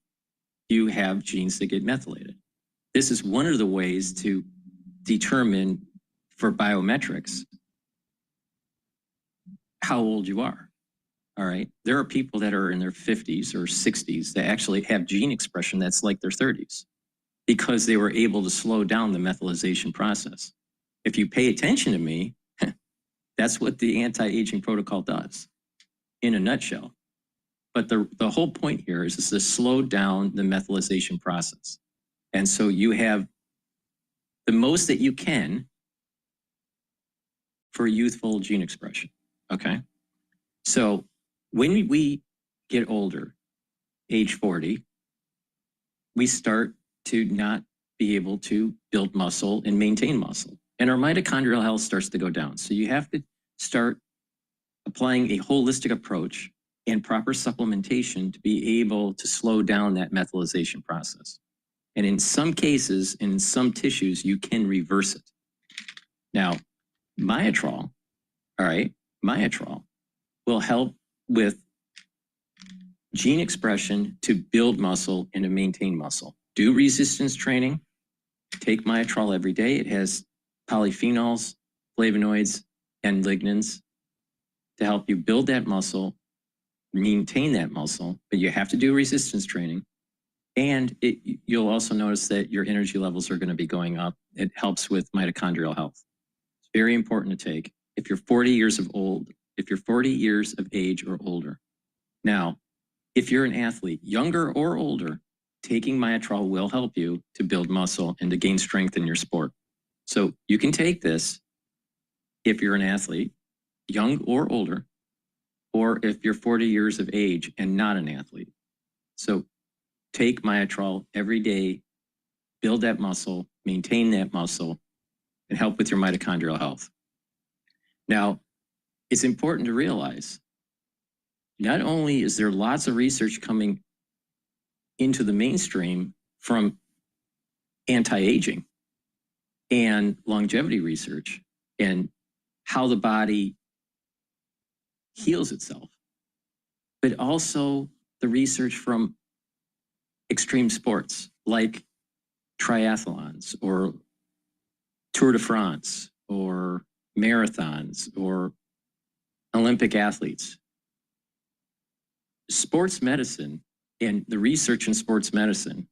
you have genes that get methylated. This is one of the ways to determine for biometrics how old you are. All right. There are people that are in their 50s or 60s that actually have gene expression that's like their 30s because they were able to slow down the methylation process. If you pay attention to me, that's what the anti-aging protocol does in a nutshell. But the whole point here is to slow down the methylation process. And so you have the most that you can for youthful gene expression, okay? So when we get older, age 40, we start to not be able to build muscle and maintain muscle. And our mitochondrial health starts to go down. So you have to start applying a holistic approach and proper supplementation to be able to slow down that methylation process. And in some cases, and in some tissues, you can reverse it. Now, Myotrol, all right, Myotrol will help with gene expression to build muscle and to maintain muscle. Do resistance training, take Myotrol every day. It has polyphenols, flavonoids, and lignans to help you build that muscle, maintain that muscle, but you have to do resistance training. And you'll also notice that your energy levels are going to be going up. It helps with mitochondrial health. It's very important to take if you're 40 years of age or older. Now, if you're an athlete, younger or older, taking Myotrol will help you to build muscle and to gain strength in your sport. So you can take this if you're an athlete, young or older, or if you're 40 years of age and not an athlete. So take Myotrol every day, build that muscle, maintain that muscle, and help with your mitochondrial health. Now, it's important to realize, not only is there lots of research coming into the mainstream from anti-aging and longevity research and how the body heals itself, but also the research from extreme sports like triathlons or Tour de France or marathons or Olympic athletes. Sports medicine and the research in sports medicine,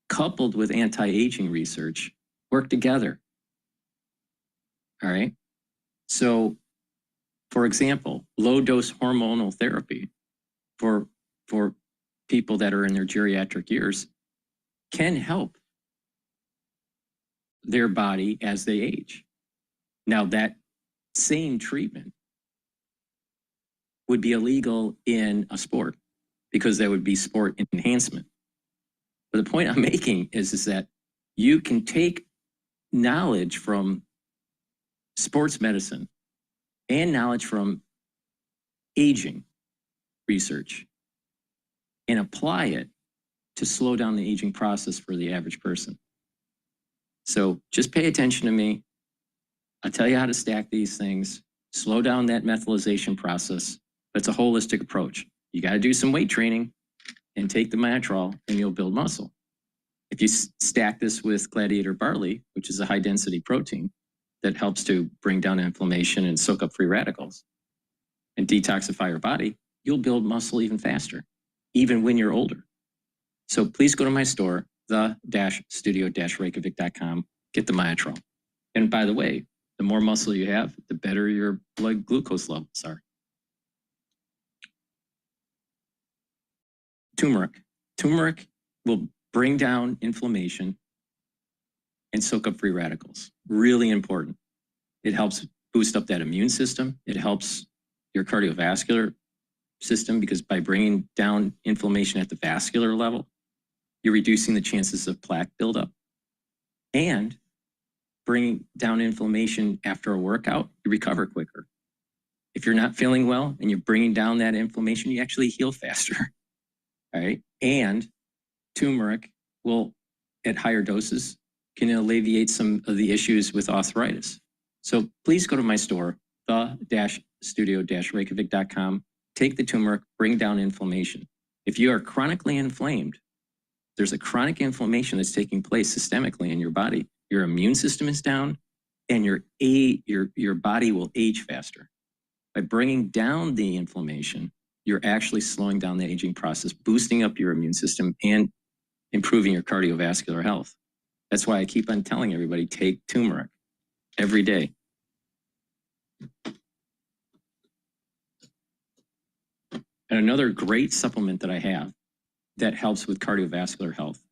coupled with anti-aging research, work together. All right. So, for example, low-dose hormonal therapy for people that are in their geriatric years can help their body as they age. Now, that same treatment would be illegal in a sport because that would be sport enhancement. But the point I'm making is that you can take knowledge from sports medicine and knowledge from aging research and apply it to slow down the aging process for the average person. So just pay attention to me. I'll tell you how to stack these things, slow down that methylation process. That's a holistic approach. You got to do some weight training and take the Cottrell and you'll build muscle. If you stack this with gladiator barley, which is a high density protein that helps to bring down inflammation and soak up free radicals and detoxify your body, you'll build muscle even faster, even when you're older. So please go to my store, the-studio-reykjavik.com, get the Cottrell. And by the way, the more muscle you have, the better your blood glucose levels are. Turmeric. Turmeric will bring down inflammation and soak up free radicals. Really important. It helps boost up that immune system. It helps your cardiovascular system because by bringing down inflammation at the vascular level, you're reducing the chances of plaque buildup. And bringing down inflammation after a workout, you recover quicker. If you're not feeling well and you're bringing down that inflammation, you actually heal faster. All right. And turmeric will, at higher doses, can alleviate some of the issues with arthritis. So please go to my store, the-studio-reykjavik.com, take the turmeric, bring down inflammation. If you are chronically inflamed, there's a chronic inflammation that's taking place systemically in your body. Your immune system is down and your body will age faster. By bringing down the inflammation, you're actually slowing down the aging process, boosting up your immune system and improving your cardiovascular health. That's why I keep on telling everybody, take turmeric every day. And another great supplement that I have that helps with cardiovascular health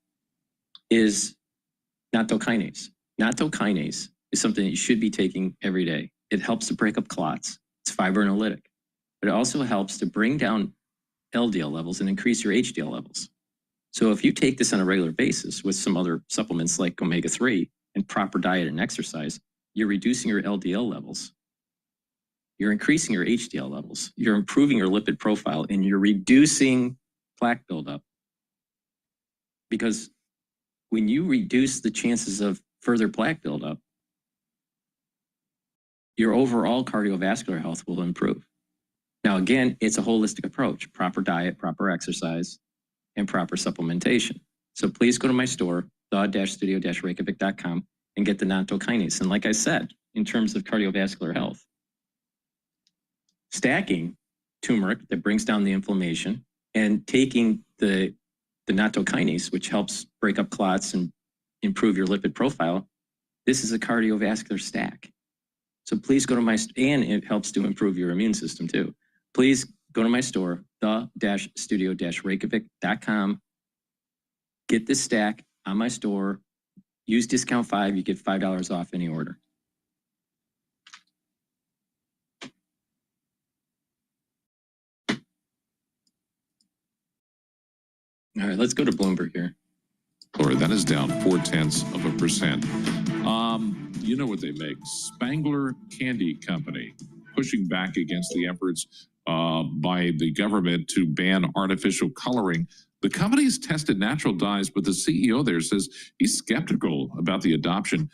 is nattokinase. Nattokinase is something that you should be taking every day. It helps to break up clots. It's fibrinolytic. But it also helps to bring down LDL levels and increase your HDL levels. So if you take this on a regular basis with some other supplements like omega-3 and proper diet and exercise, you're reducing your LDL levels. You're increasing your HDL levels. You're improving your lipid profile and you're reducing plaque buildup. Because when you reduce the chances of further plaque buildup, your overall cardiovascular health will improve. Now, again, it's a holistic approach, proper diet, proper exercise, and proper supplementation. So please go to my store, the-studio-reykjavik.com, and get the nattokinase. And like I said, in terms of cardiovascular health, stacking turmeric that brings down the inflammation and taking the nattokinase, which helps break up clots and improve your lipid profile, this is a cardiovascular stack. So please go to my, and it helps to improve your immune system too. Please go to my store, the-studio-reykjavik.com. Get this stack on my store. Use discount 5, you get $5 off any order. All right, let's go to Bloomberg here. Or that is down 0.4%. You know what they make? Spangler Candy Company pushing back against the efforts by the government to ban artificial coloring. The company has tested natural dyes, but the CEO there says he's skeptical about the adoption.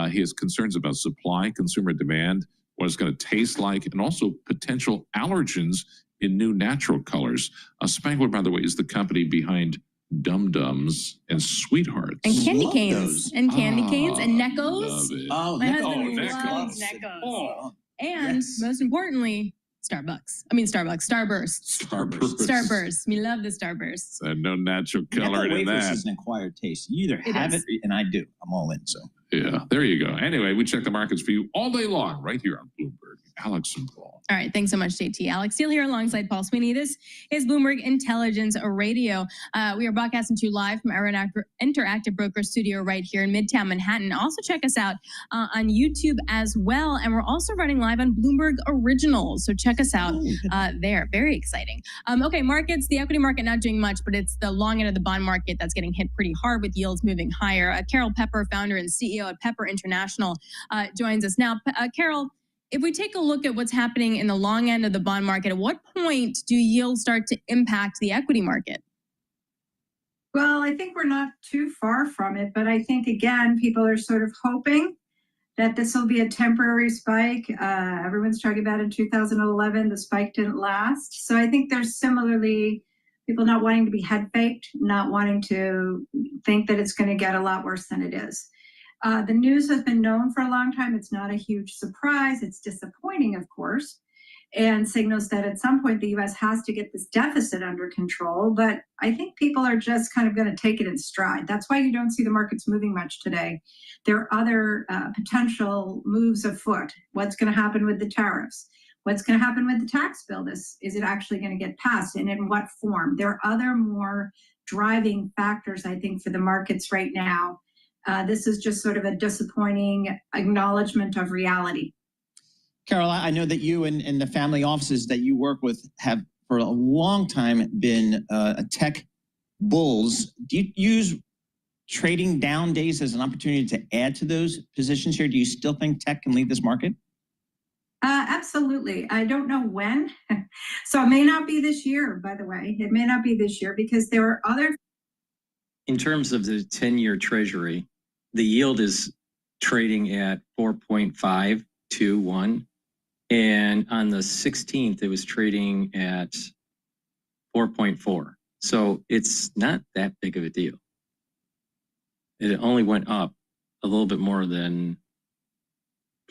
He has concerns about supply, consumer demand, what it's going to taste like, and also potential allergens in new natural colors. Spangler, by the way, is the company behind dum-dums, and sweethearts. And candy Love canes. those. And candy canes and Love Neckos. it. Oh, My Necco. husband Neckos. loves Neckos. Oh, And yes. most importantly, Starbucks. I mean, Starburst. Starburst. Starburst. We love the Starburst. No natural color Necco in wafers that. is an acquired taste. You either It have is. it, and I do. I'm all in. So Yeah, there you go. Anyway, we check the markets for you all day long right here on Bloomberg. Alex and Paul. All right. Thanks so much, JT. Alex Steele here alongside Paul Sweeney. This is Bloomberg Intelligence Radio. We are broadcasting to you live from our interactive broker studio right here in Midtown Manhattan. Also check us out on YouTube as well. And we're also running live on Bloomberg Originals. So check us out there. Very exciting. Okay, markets. The equity market not doing much, but it's the long end of the bond market that's getting hit pretty hard with yields moving higher. Carol Pepper, founder and CEO at Pepper International, joins us now. Carol, if we take a look at what's happening in the long end of the bond market, at what point do yields start to impact the equity market? Well, I think we're not too far from it, but I think, again, people are sort of hoping that this will be a temporary spike. Everyone's talking about in 2011, the spike didn't last. So I think there's similarly people not wanting to be head faked, not wanting to think that it's going to get a lot worse than it is. The news has been known for a long time. It's not a huge surprise. It's disappointing, of course, and signals that at some point the U.S. has to get this deficit under control. But I think people are just kind of going to take it in stride. That's why you don't see the markets moving much today. There are other potential moves afoot. What's going to happen with the tariffs? What's going to happen with the tax bill? Is it actually going to get passed, and in what form? There are other more driving factors, I think, for the markets right now. This is just sort of a disappointing acknowledgement of reality. Carol, I know that you and the family offices that you work with have for a long time been tech bulls. Do you use trading down days as an opportunity to add to those positions here? Do you still think tech can lead this market? Absolutely. I don't know when. So it may not be this year, by the way. It may not be this year because there are other. In terms of the 10-year treasury, the yield is trading at 4.521. And on the 16th, it was trading at 4.4. So it's not that big of a deal. It only went up a little bit more than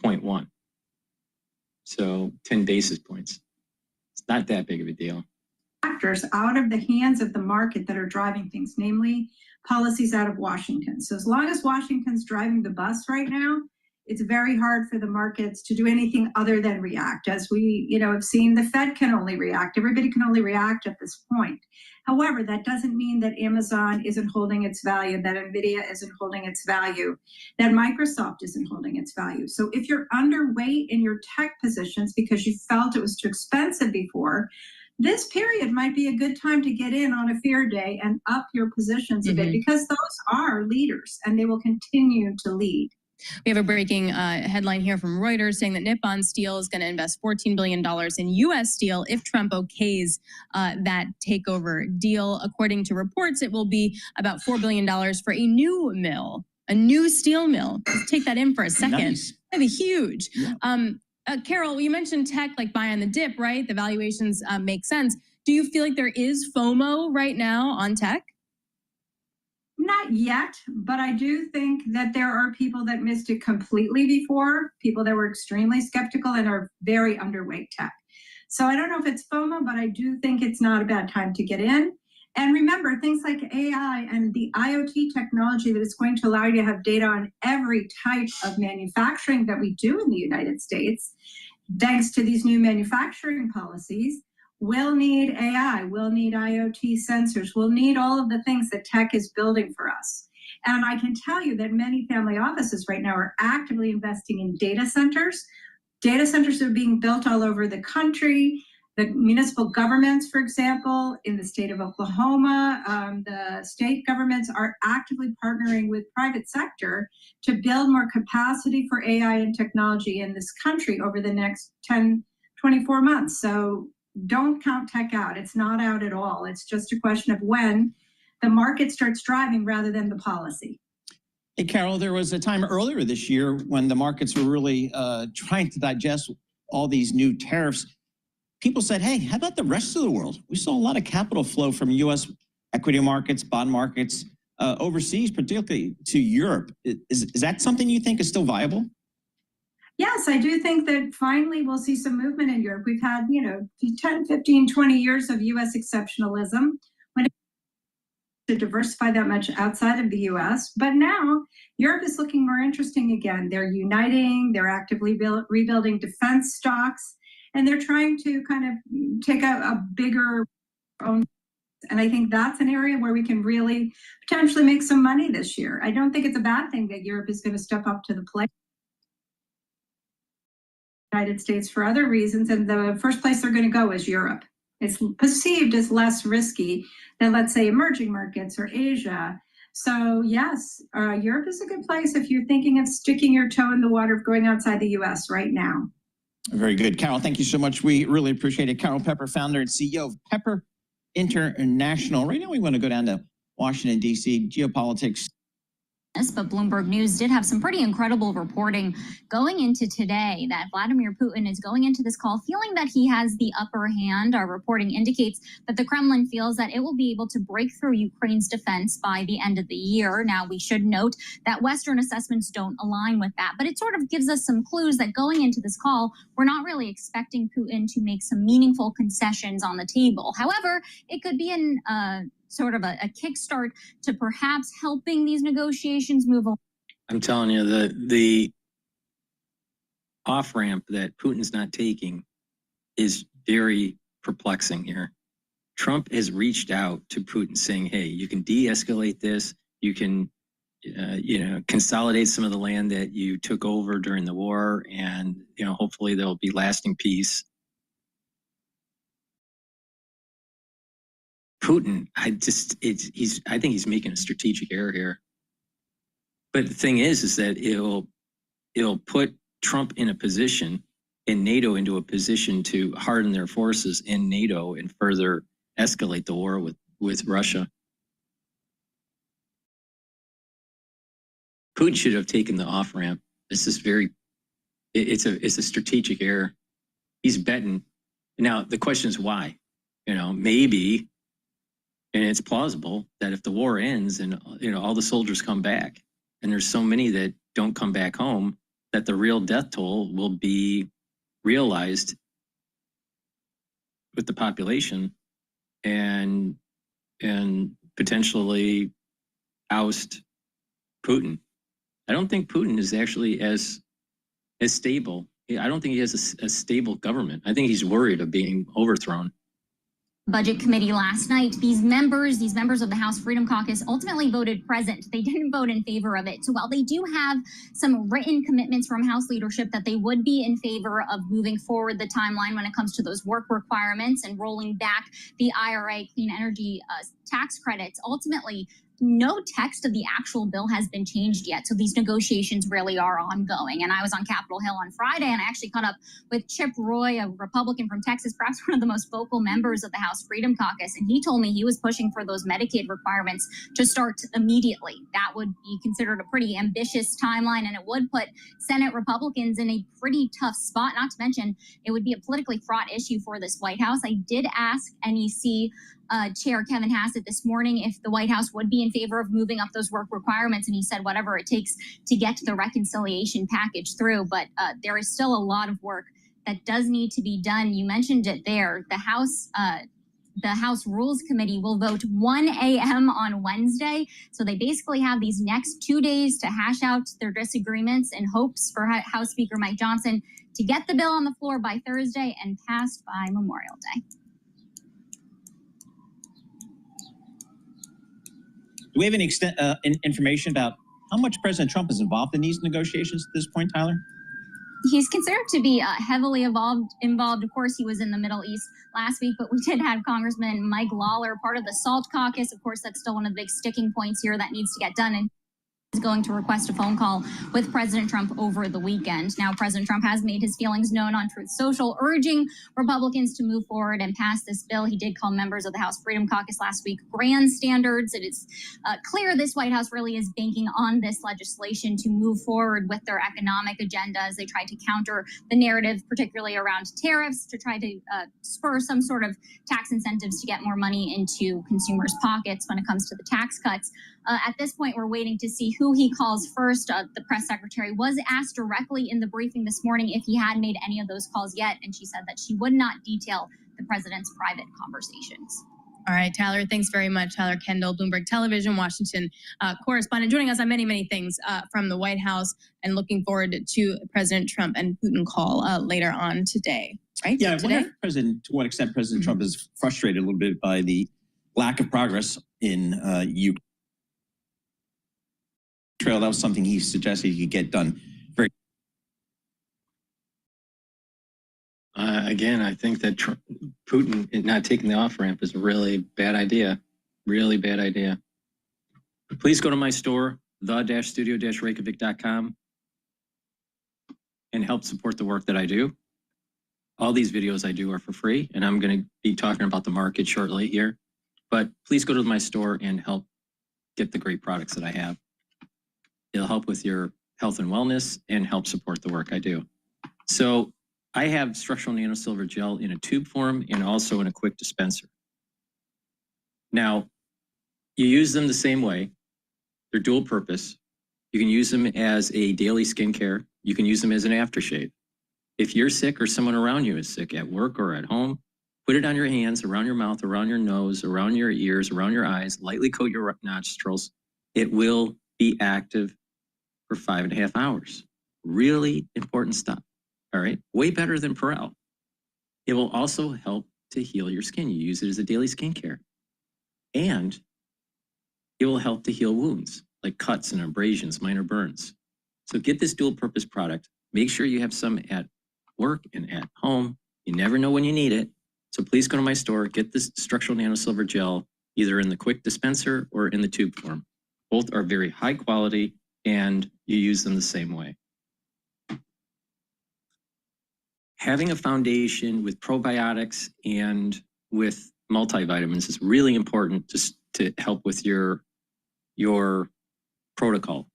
0.1. So 10 basis points. It's not that big of a deal. Factors out of the hands of the market that are driving things, namely policies out of Washington. So as long as Washington's driving the bus right now, it's very hard for the markets to do anything other than react. As we, have seen, the Fed can only react. Everybody can only react at this point. However, that doesn't mean that Amazon isn't holding its value, that Nvidia isn't holding its value, that Microsoft isn't holding its value. So if you're underweight in your tech positions because you felt it was too expensive before, this period might be a good time to get in on a fair day and up your positions a bit, because those are leaders and they will continue to lead. We have a breaking headline here from Reuters saying that Nippon Steel is going to invest $14 billion in U.S. steel if Trump okays that takeover deal. According to reports, it will be about $4 billion for a new mill, a new steel mill. Let's take that in for a second. Nice. That'd be huge. Yeah. Carol, you mentioned tech, like buy on the dip, right? The valuations make sense. Do you feel like there is FOMO right now on tech? Not yet, but I do think that there are people that missed it completely before, people that were extremely skeptical and are very underweight tech. So I don't know if it's FOMO, but I do think it's not a bad time to get in. And remember, things like AI and the IoT technology that is going to allow you to have data on every type of manufacturing that we do in the United States, thanks to these new manufacturing policies, will need AI, will need IoT sensors, will need all of the things that tech is building for us. And I can tell you that many family offices right now are actively investing in data centers. Data centers are being built all over the country. The municipal governments, for example, in the state of Oklahoma, the state governments are actively partnering with private sector to build more capacity for AI and technology in this country over the next 10, 24 months. So don't count tech out. It's not out at all. It's just a question of when the market starts driving rather than the policy. Hey, Carol, there was a time earlier this year when the markets were really trying to digest all these new tariffs. People said, hey, how about the rest of the world? We saw a lot of capital flow from U.S. equity markets, bond markets overseas, particularly to Europe. Is that something you think is still viable? Yes, I do think that finally we'll see some movement in Europe. We've had, 10, 15, 20 years of U.S. exceptionalism when it to diversify that much outside of the U.S. But now Europe is looking more interesting again. They're uniting, they're actively rebuilding defense stocks, and they're trying to kind of take a bigger own. And I think that's an area where we can really potentially make some money this year. I don't think it's a bad thing that Europe is going to step up to the plate. United States for other reasons, and the first place they're going to go is Europe. It's perceived as less risky than, let's say, emerging markets or Asia. So yes, Europe is a good place if you're thinking of sticking your toe in the water of going outside the U.S. right now. Very good. Carol, thank you so much. We really appreciate it. Carol Pepper, founder and CEO of Pepper International. Right now we want to go down to Washington, D.C., geopolitics. But Bloomberg News did have some pretty incredible reporting going into today that Vladimir Putin is going into this call feeling that he has the upper hand. Our reporting indicates that the Kremlin feels that it will be able to break through Ukraine's defense by the end of the year. Now, we should note that Western assessments don't align with that, but it sort of gives us some clues that going into this call, we're not really expecting Putin to make some meaningful concessions on the table. However, it could be sort of a kickstart to perhaps helping these negotiations move along. I'm telling you, the off-ramp that Putin's not taking is very perplexing here. Trump has reached out to Putin saying, hey, you can de-escalate this. You can, consolidate some of the land that you took over during the war, and, hopefully there'll be lasting peace. Putin, I think he's making a strategic error here. But the thing is that it'll put Trump in a position and NATO into a position to harden their forces in NATO and further escalate the war with Russia. Putin should have taken the off ramp. This is it's a strategic error. He's betting. Now the question is why? Maybe. And it's plausible that if the war ends and all the soldiers come back, and there's so many that don't come back home, that the real death toll will be realized with the population, and potentially oust Putin. I don't think Putin is actually as stable. I don't think he has a stable government. I think he's worried of being overthrown. Budget committee last night, these members of the House Freedom Caucus ultimately voted present. They didn't vote in favor of it. So while they do have some written commitments from House leadership that they would be in favor of moving forward the timeline when it comes to those work requirements and rolling back the IRA clean energy tax credits, ultimately no text of the actual bill has been changed yet. So these negotiations really are ongoing. And I was on Capitol Hill on Friday, and I actually caught up with Chip Roy, a Republican from Texas, perhaps one of the most vocal members of the House Freedom Caucus. And he told me he was pushing for those Medicaid requirements to start immediately. That would be considered a pretty ambitious timeline, and it would put Senate Republicans in a pretty tough spot, not to mention it would be a politically fraught issue for this White House. I did ask NEC Chair Kevin Hassett this morning if the White House would be in favor of moving up those work requirements, and he said whatever it takes to get the reconciliation package through. But there is still a lot of work that does need to be done. You mentioned it there. The House Rules Committee will vote 1 a.m. on Wednesday. So they basically have these next 2 days to hash out their disagreements in hopes for House Speaker Mike Johnson to get the bill on the floor by Thursday and passed by Memorial Day. Do we have any information about how much President Trump is involved in these negotiations at this point, Tyler? He's considered to be heavily involved. Of course, he was in the Middle East last week, but we did have Congressman Mike Lawler, part of the SALT caucus. Of course, that's still one of the big sticking points here that needs to get done. And is going to request a phone call with President Trump over the weekend. Now, President Trump has made his feelings known on Truth Social, urging Republicans to move forward and pass this bill. He did call members of the House Freedom Caucus last week grandstanders. It is clear this White House really is banking on this legislation to move forward with their economic agenda as they try to counter the narrative, particularly around tariffs, to try to spur some sort of tax incentives to get more money into consumers' pockets when it comes to the tax cuts. At this point, we're waiting to see who he calls first. The press secretary was asked directly in the briefing this morning if he had made any of those calls yet, and she said that she would not detail the president's private conversations. All right, Tyler, thanks very much. Tyler Kendall, Bloomberg Television, Washington correspondent, joining us on many, many things from the White House, and looking forward to President Trump and Putin call later on today. Right? Yeah, today? I wonder if to what extent President Trump is frustrated a little bit by the lack of progress in Ukraine. That was something he suggested he could get done very. Again, I think that Putin not taking the off-ramp is a really bad idea. Really bad idea. Please go to my store, the-studio-reykjavik.com, and help support the work that I do. All these videos I do are for free, and I'm going to be talking about the market shortly here. But please go to my store and help get the great products that I have. It'll help with your health and wellness and help support the work I do. So I have structural nanosilver gel in a tube form and also in a quick dispenser. Now, you use them the same way. They're dual purpose. You can use them as a daily skincare. You can use them as an aftershave. If you're sick or someone around you is sick at work or at home, put it on your hands, around your mouth, around your nose, around your ears, around your eyes, lightly coat your nostrils. It will be active for 5.5 hours. Really important stuff. All right. Way better than Perel. It will also help to heal your skin. You use it as a daily skincare. And it will help to heal wounds like cuts and abrasions, minor burns. So get this dual purpose product. Make sure you have some at work and at home. You never know when you need it. So please go to my store, get this structural nanosilver gel, either in the quick dispenser or in the tube form. Both are very high quality, and you use them the same way. Having a foundation with probiotics and with multivitamins is really important to help with your protocol,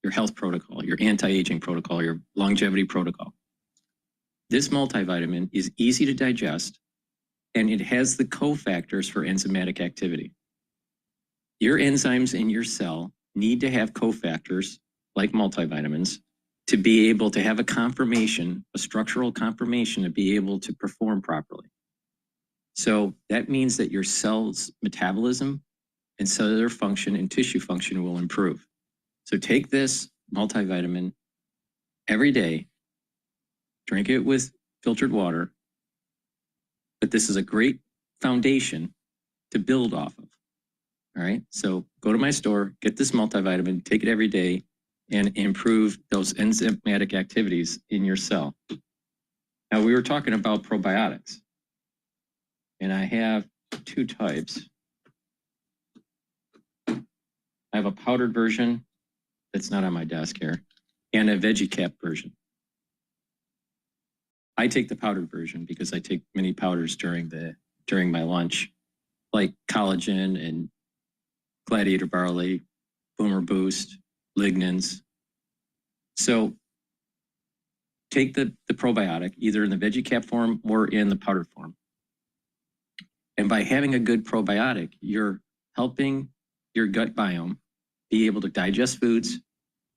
your health protocol, your anti-aging protocol, your longevity protocol. This multivitamin is easy to digest, and it has the cofactors for enzymatic activity. Your enzymes in your cell need to have cofactors like multivitamins to be able to have a confirmation, a structural confirmation to be able to perform properly. So that means that your cell's metabolism and cellular function and tissue function will improve. So take this multivitamin every day, drink it with filtered water, but this is a great foundation to build off of. All right, so go to my store, get this multivitamin, take it every day, and improve those enzymatic activities in your cell. Now, we were talking about probiotics, and I have two types. I have a powdered version that's not on my desk here, and a veggie cap version. I take the powdered version because I take many powders during my lunch, like collagen and gladiator barley, boomer boost, lignans. So take the probiotic either in the veggie cap form or in the powdered form. And by having a good probiotic, you're helping your gut biome be able to digest foods.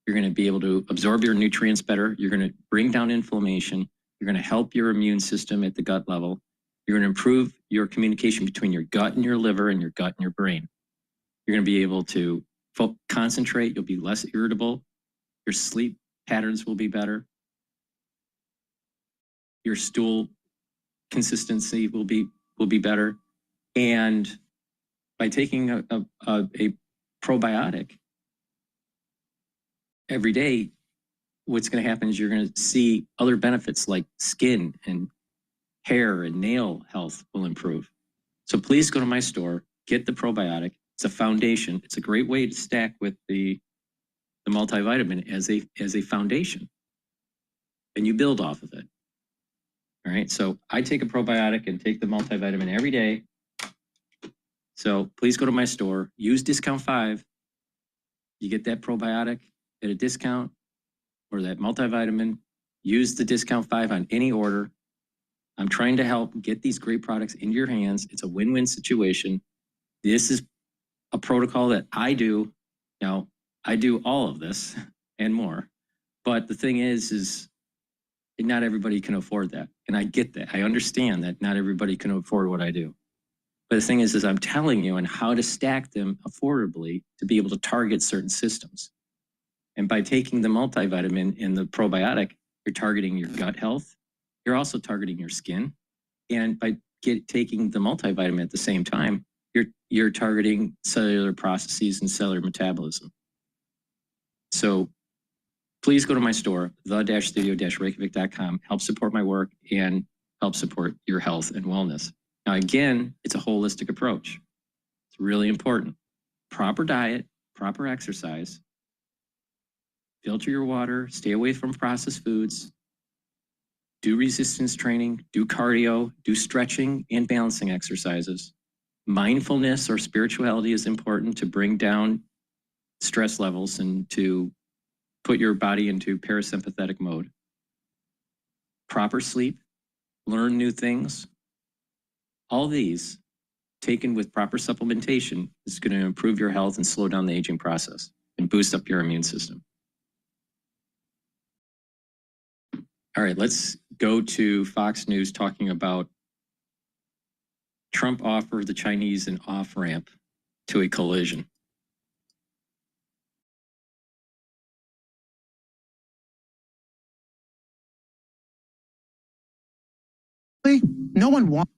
You're going to be able to absorb your nutrients better. You're going to bring down inflammation. You're going to help your immune system at the gut level. You're going to improve your communication between your gut and your liver and your gut and your brain. You're going to be able to concentrate. You'll be less irritable. Your sleep patterns will be better. Your stool consistency will be better. And by taking a probiotic every day, what's going to happen is you're going to see other benefits like skin and hair and nail health will improve. So please go to my store, get the probiotic. It's a foundation. It's a great way to stack with the multivitamin as a foundation. And you build off of it. All right. So I take a probiotic and take the multivitamin every day. So please go to my store, use discount 5. You get that probiotic at a discount or that multivitamin. Use the discount 5 on any order. I'm trying to help get these great products into your hands. It's a win-win situation. This is a protocol that I do. Now, I do all of this and more. But the thing is not everybody can afford that. And I get that. I understand that not everybody can afford what I do. But the thing is I'm telling you on how to stack them affordably to be able to target certain systems. And by taking the multivitamin and the probiotic, you're targeting your gut health. You're also targeting your skin. And by taking the multivitamin at the same time, you're targeting cellular processes and cellular metabolism. So please go to my store, the-studio-reykjavik.com, help support my work and help support your health and wellness. Now, again, it's a holistic approach. It's really important. Proper diet, proper exercise, filter your water, stay away from processed foods, do resistance training, do cardio, do stretching and balancing exercises. Mindfulness or spirituality is important to bring down stress levels and to put your body into parasympathetic mode. Proper sleep, learn new things. All these, taken with proper supplementation, is going to improve your health and slow down the aging process and boost up your immune system. All right, let's go to Fox News talking about Trump offered the Chinese an off-ramp to a collision. No one wants.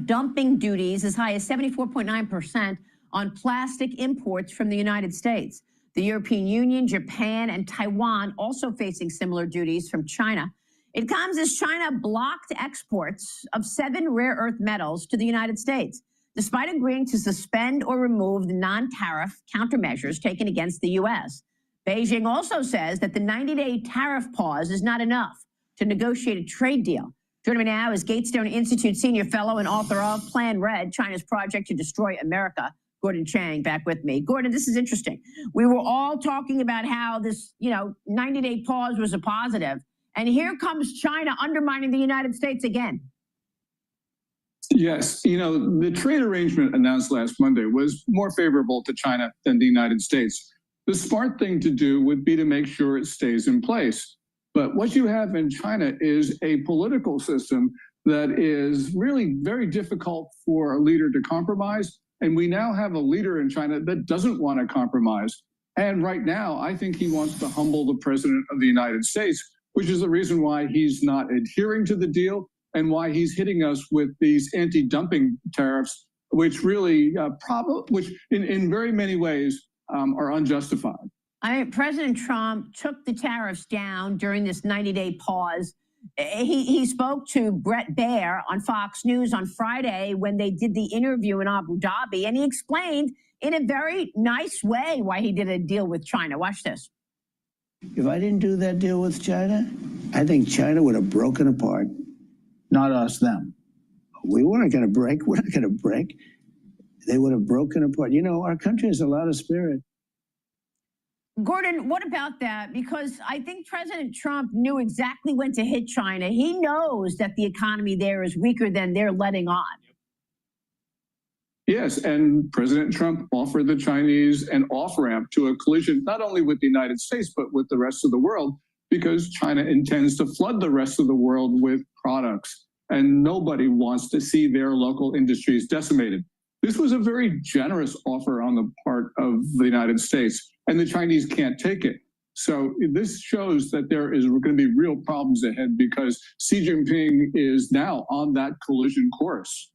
Dumping duties as high as 74.9% on plastic imports from the United States. The European Union, Japan, and Taiwan also facing similar duties from China. It comes as China blocked exports of 7 rare earth metals to the United States, despite agreeing to suspend or remove the non-tariff countermeasures taken against the U.S. Beijing also says that the 90-day tariff pause is not enough to negotiate a trade deal. Joining me now is Gatestone Institute Senior Fellow and author of Plan Red, China's Project to Destroy America, Gordon Chang, back with me. Gordon, this is interesting. We were all talking about how this, 90-day pause was a positive, and here comes China undermining the United States again. Yes, the trade arrangement announced last Monday was more favorable to China than the United States. The smart thing to do would be to make sure it stays in place. But what you have in China is a political system that is really very difficult for a leader to compromise. And we now have a leader in China that doesn't want to compromise. And right now, I think he wants to humble the president of the United States, which is the reason why he's not adhering to the deal and why he's hitting us with these anti-dumping tariffs, which really, which in very many ways are unjustified. President Trump took the tariffs down during this 90-day pause. He spoke to Bret Baier on Fox News on Friday when they did the interview in Abu Dhabi, and he explained in a very nice way why he did a deal with China. Watch this. If I didn't do that deal with China, I think China would have broken apart. Not us, them. We weren't going to break. We're not going to break. They would have broken apart. Our country has a lot of spirit. Gordon, what about that? Because I think President Trump knew exactly when to hit China. He knows that the economy there is weaker than they're letting on. Yes, and President Trump offered the Chinese an off-ramp to a collision, not only with the United States, but with the rest of the world, because China intends to flood the rest of the world with products, and nobody wants to see their local industries decimated. This was a very generous offer on the part of the United States, and the Chinese can't take it. So this shows that there is going to be real problems ahead because Xi Jinping is now on that collision course.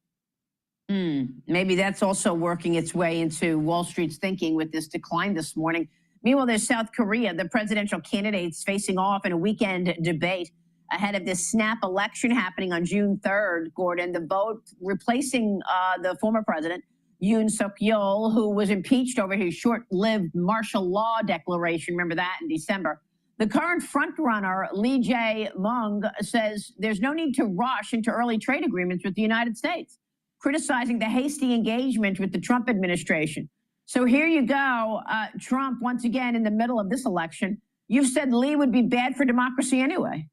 Maybe that's also working its way into Wall Street's thinking with this decline this morning. Meanwhile, there's South Korea. The presidential candidates facing off in a weekend debate ahead of this snap election happening on June 3rd, Gordon. The vote replacing the former president, Yoon Suk-yeol, who was impeached over his short-lived martial law declaration. Remember that in December. The current frontrunner, Lee Jae-myung, says there's no need to rush into early trade agreements with the United States, criticizing the hasty engagement with the Trump administration. So here you go, Trump, once again, in the middle of this election. You've said Lee would be bad for democracy anyway.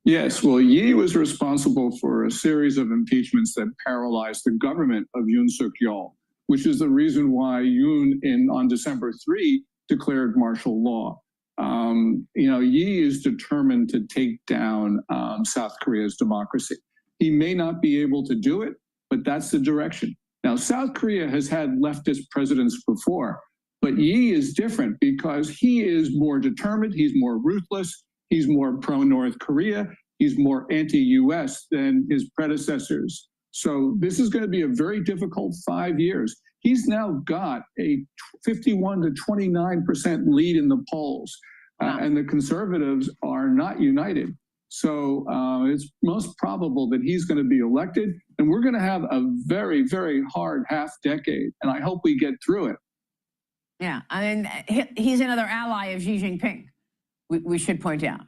Yes, well, Yi was responsible for a series of impeachments that paralyzed the government of Yoon Suk-yeol, which is the reason why Yoon, on December 3, declared martial law. Yi is determined to take down South Korea's democracy. He may not be able to do it, but that's the direction. Now, South Korea has had leftist presidents before, but Yi is different because he is more determined, he's more ruthless, he's more pro-North Korea, he's more anti-US than his predecessors. So this is going to be a very difficult 5 years. He's now got a 51 to 29% lead in the polls, and the conservatives are not united. So it's most probable that he's going to be elected, and we're going to have a very, very hard half decade, and I hope we get through it. Yeah, I mean, he's another ally of Xi Jinping, we should point out.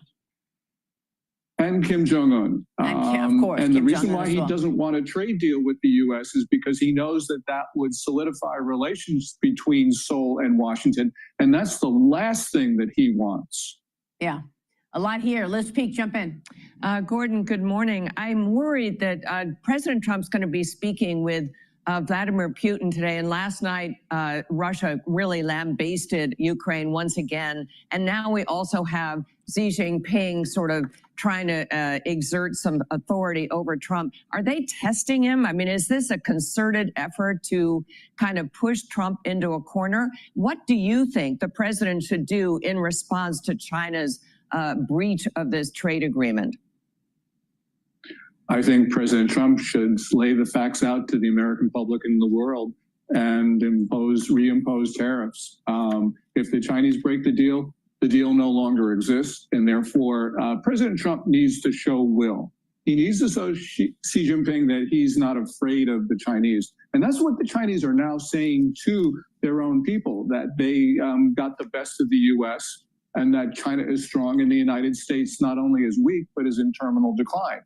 And Kim Jong-un. Of course. And the Kim reason Jong-un why as he well. doesn't want a trade deal with the U.S. is because he knows that that would solidify relations between Seoul and Washington, and that's the last thing that he wants. Yeah. A lot here. Liz Peek, jump in. Gordon, good morning. I'm worried that President Trump's going to be speaking with Vladimir Putin today. And last night, Russia really lambasted Ukraine once again. And now we also have Xi Jinping sort of trying to exert some authority over Trump. Are they testing him? I mean, is this a concerted effort to kind of push Trump into a corner? What do you think the president should do in response to China's breach of this trade agreement? I think President Trump should lay the facts out to the American public and the world and reimpose tariffs. If the Chinese break the deal no longer exists, and therefore President Trump needs to show will. He needs to show Xi Jinping that he's not afraid of the Chinese. And that's what the Chinese are now saying to their own people, that they got the best of the U.S. and that China is strong and the United States not only is weak, but is in terminal decline.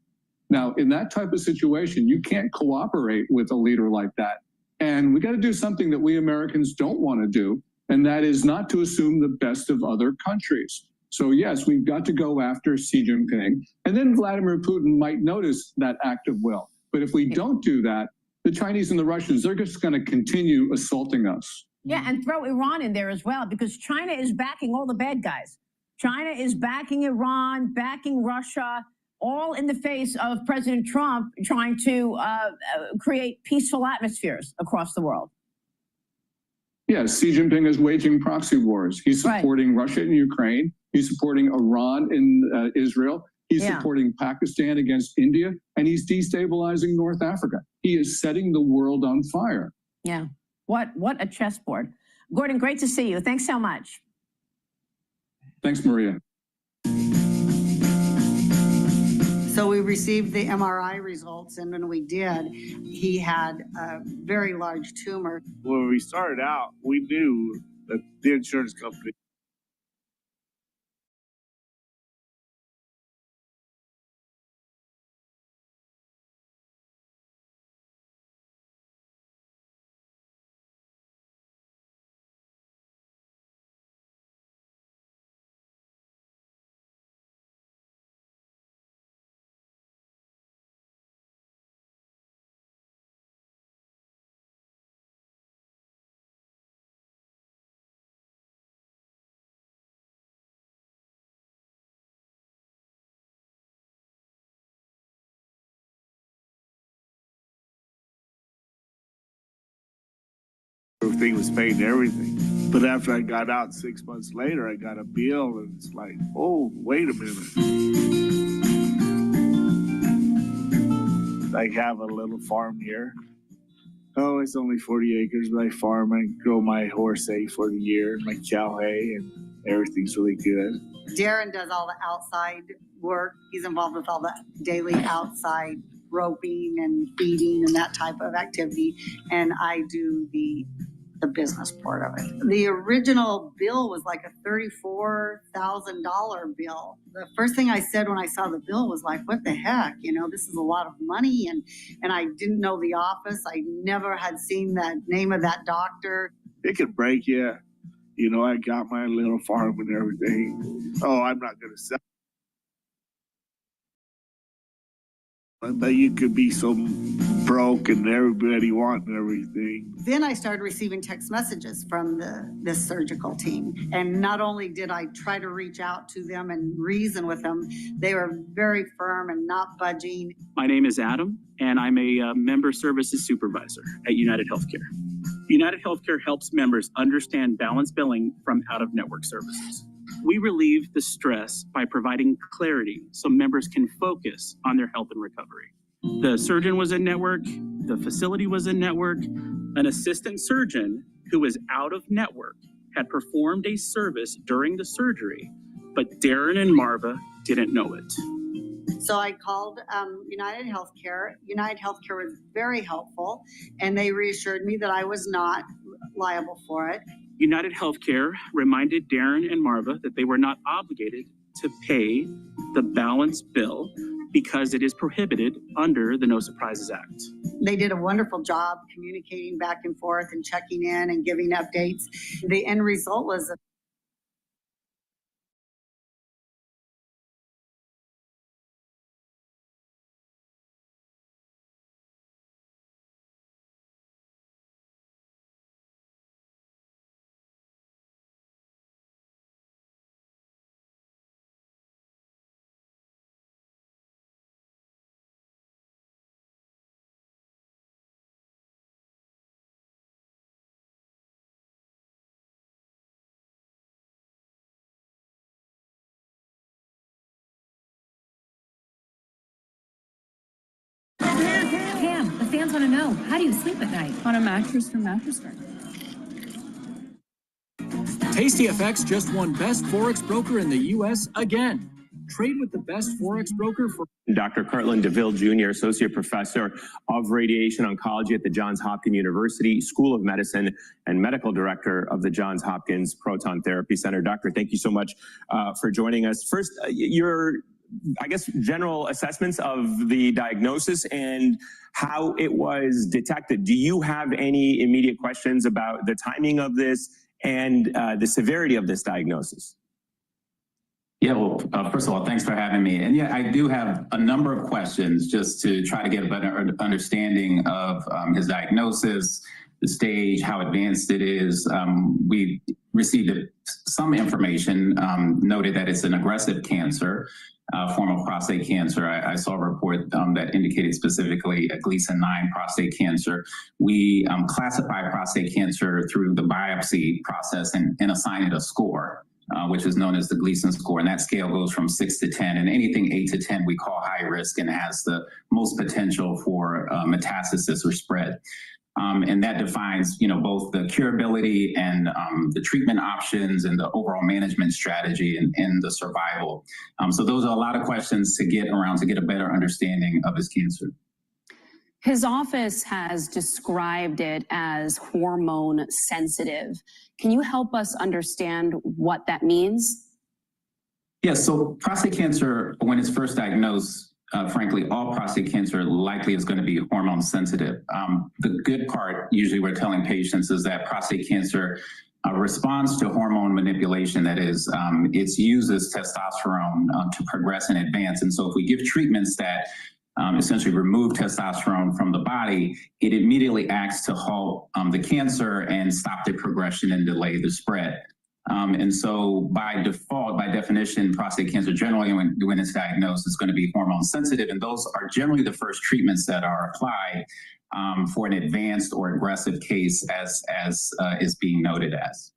Now, in that type of situation, you can't cooperate with a leader like that. And we got to do something that we Americans don't want to do, and that is not to assume the best of other countries. So yes, we've got to go after Xi Jinping, and then Vladimir Putin might notice that act of will. But if we don't do that, the Chinese and the Russians, they're just going to continue assaulting us. Yeah, and throw Iran in there as well, because China is backing all the bad guys. China is backing Iran, backing Russia, all in the face of President Trump trying to create peaceful atmospheres across the world. Yes, Xi Jinping is waging proxy wars. He's supporting Russia and Ukraine. He's supporting Iran in Israel. He's supporting Pakistan against India, and he's destabilizing North Africa. He is setting the world on fire. Yeah, what a chessboard. Gordon, great to see you. Thanks so much. Thanks, Maria. So we received the MRI results, and when we did, he had a very large tumor. When we started out, we knew that the insurance company thing was paying everything. But after I got out 6 months later, I got a bill, and it's like, oh, wait a minute. I have a little farm here. Oh, it's only 40 acres, but I farm and grow my horse hay for the year, my cow hay, and everything's really good. Darren does all the outside work. He's involved with all the daily outside roping and feeding and that type of activity. And I do the business part of it. The original bill was like a $34,000 bill. The first thing I said when I saw the bill was like, what the heck? You know, this is a lot of money. And I didn't know the office. I never had seen the name of that doctor. It could break you. You know, I got my little farm and everything. Oh, I'm not going to sell. But you could be so broke and everybody wanting everything. Then I started receiving text messages from this surgical team. And not only did I try to reach out to them and reason with them, they were very firm and not budging. My name is Adam, and I'm a member services supervisor at United Healthcare. United Healthcare helps members understand balance billing from out-of-network services. We relieve the stress by providing clarity so members can focus on their health and recovery. The surgeon was in network, the facility was in network, an assistant surgeon who was out of network had performed a service during the surgery, but Darren and Marva didn't know it. So I called United Healthcare. United Healthcare was very helpful, and they reassured me that I was not liable for it. United Healthcare reminded Darren and Marva that they were not obligated to pay the balance bill because it is prohibited under the No Surprises Act. They did a wonderful job communicating back and forth and checking in and giving updates. The end result was Pam, the fans want to know, how do you sleep at night? On a mattress from Mattress Firm. Tasty FX just won Best Forex Broker in the U.S. again. Trade with the best Forex broker for... Dr. Cottrell DeVille Jr., Associate Professor of Radiation Oncology at the Johns Hopkins University School of Medicine and Medical Director of the Johns Hopkins Proton Therapy Center. Doctor, thank you so much for joining us. First, your, I guess, general assessments of the diagnosis and how it was detected. Do you have any immediate questions about the timing of this and the severity of this diagnosis? Yeah, well, first of all, thanks for having me. And yeah, I do have a number of questions just to try to get a better understanding of his diagnosis, the stage, how advanced it is. We received some information, noted that it's an aggressive cancer, form of prostate cancer. I saw a report that indicated specifically a Gleason 9 prostate cancer. We classify prostate cancer through the biopsy process and assign it a score, which is known as the Gleason score. And that scale goes from 6 to 10, and anything 8 to 10 we call high risk and has the most potential for metastasis or spread. And that defines, you know, both the curability and the treatment options and the overall management strategy and the survival. So those are a lot of questions to get around to get a better understanding of his cancer. His office has described it as hormone sensitive. Can you help us understand what that means? Yes, so prostate cancer, when it's first diagnosed, frankly, all prostate cancer likely is going to be hormone sensitive. The good part, usually we're telling patients, is that prostate cancer responds to hormone manipulation. That is, it uses testosterone to progress and advance. And so if we give treatments that essentially remove testosterone from the body, it immediately acts to halt the cancer and stop the progression and delay the spread. And so by default, by definition, prostate cancer generally when it's diagnosed is going to be hormone sensitive. And those are generally the first treatments that are applied for an advanced or aggressive case as is being noted as.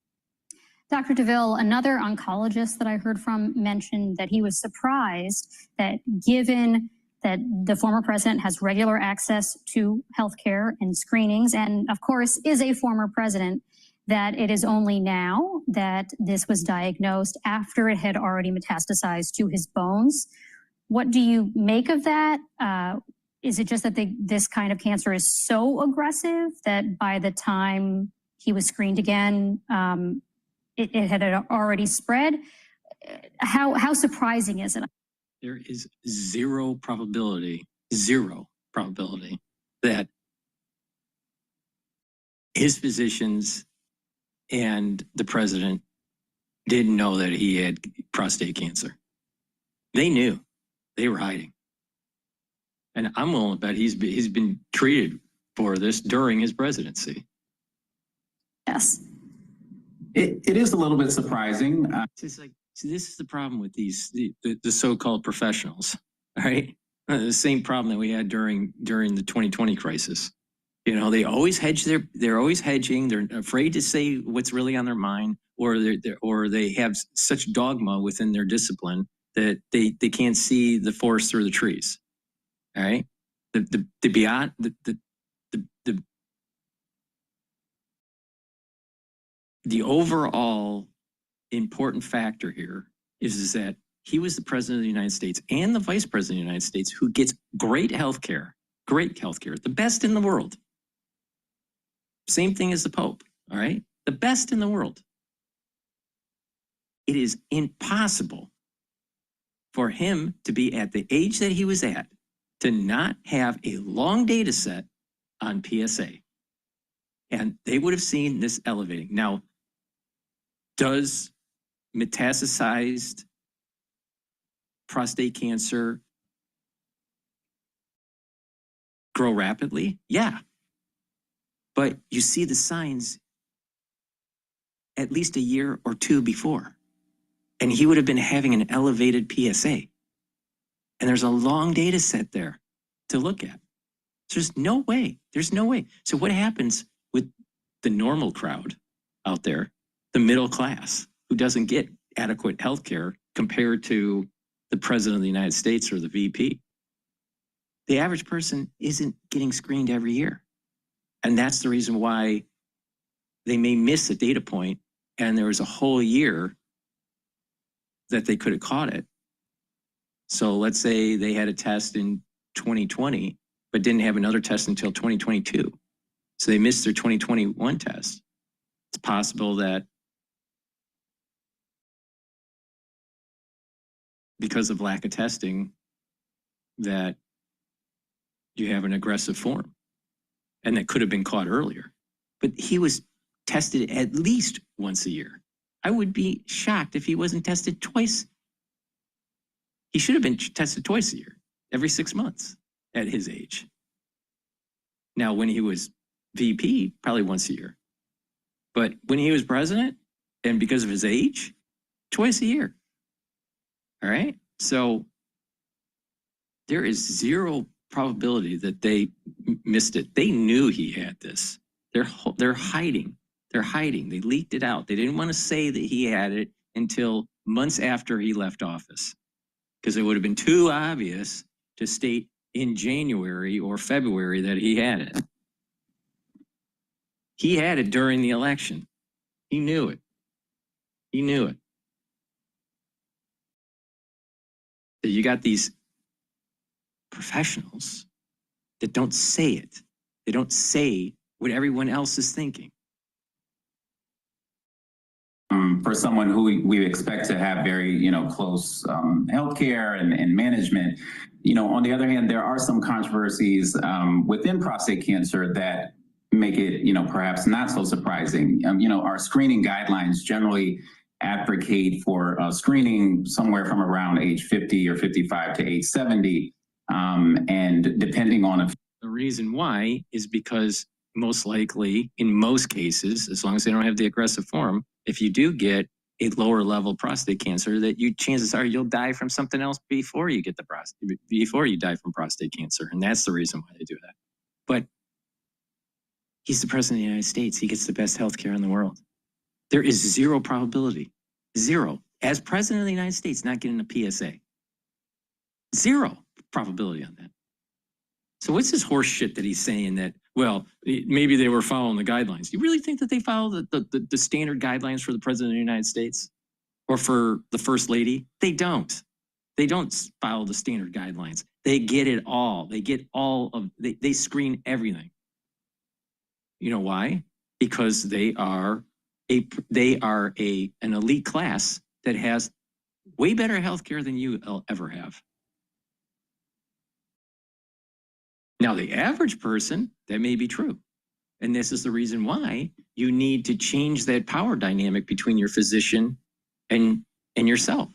Dr. DeVille, another oncologist that I heard from mentioned that he was surprised that given that the former president has regular access to health care and screenings, and of course is a former president, that it is only now that this was diagnosed after it had already metastasized to his bones. What do you make of that? Is it just that this kind of cancer is so aggressive that by the time he was screened again, it had already spread? How surprising is it? There is zero probability that his physicians and the president didn't know that he had prostate cancer. They knew. They were hiding. And I'm willing to bet he's been treated for this during his presidency. Yes. It is a little bit surprising. It's like, see, this is the problem with the so-called professionals, all right? The same problem that we had during the 2020 crisis. You know, they're always hedging. They're afraid to say what's really on their mind, or they have such dogma within their discipline that they can't see the forest through the trees. All right, the overall important factor here is that he was the president of the United States and the vice president of the United States who gets great health care, the best in the world. Same thing as the Pope, all right? The best in the world. It is impossible for him to be at the age that he was at to not have a long data set on PSA. And they would have seen this elevating. Now, does metastasized prostate cancer grow rapidly? Yeah. But you see the signs at least a year or two before. And he would have been having an elevated PSA. And there's a long data set there to look at. There's no way. So what happens with the normal crowd out there, the middle class, who doesn't get adequate health care compared to the president of the United States or the VP? The average person isn't getting screened every year. And that's the reason why they may miss a data point, and there was a whole year that they could have caught it. So let's say they had a test in 2020, but didn't have another test until 2022. So they missed their 2021 test. It's possible that because of lack of testing, that you have an aggressive form. And that could have been caught earlier. But he was tested at least once a year. I would be shocked if he wasn't tested twice. He should have been tested twice a year, every 6 months at his age. Now, when he was VP, probably once a year. But when he was president, and because of his age, twice a year. All right? So there is zero probability that they missed it. They knew he had this. They're hiding. They leaked it out. They didn't want to say that he had it until months after he left office, because it would have been too obvious to state in January or February that he had it. He had it during the election. He knew it. So you got these professionals that don't say it. They don't say what everyone else is thinking. For someone who we expect to have very, close healthcare and management, on the other hand, there are some controversies within prostate cancer that make it, perhaps not so surprising. Our screening guidelines generally advocate for screening somewhere from around age 50 or 55 to age 70. And depending on the reason why is because most likely, in most cases, as long as they don't have the aggressive form, if you do get a lower level prostate cancer, that chances are you'll die from something else before you get before you die from prostate cancer. And that's the reason why they do that. But he's the president of the United States. He gets the best health care in the world. There is zero probability, zero, as president of the United States, not getting a PSA. Zero probability on that? So what's this horse shit that he's saying that, well, maybe they were following the guidelines? You really think that they follow the standard guidelines for the President of the United States or for the First Lady? They don't. They don't follow the standard guidelines. They get it all. They get all of, they screen everything. You know why? Because they are an elite class that has way better healthcare than you will ever have. Now, the average person, that may be true. And this is the reason why you need to change that power dynamic between your physician and yourself.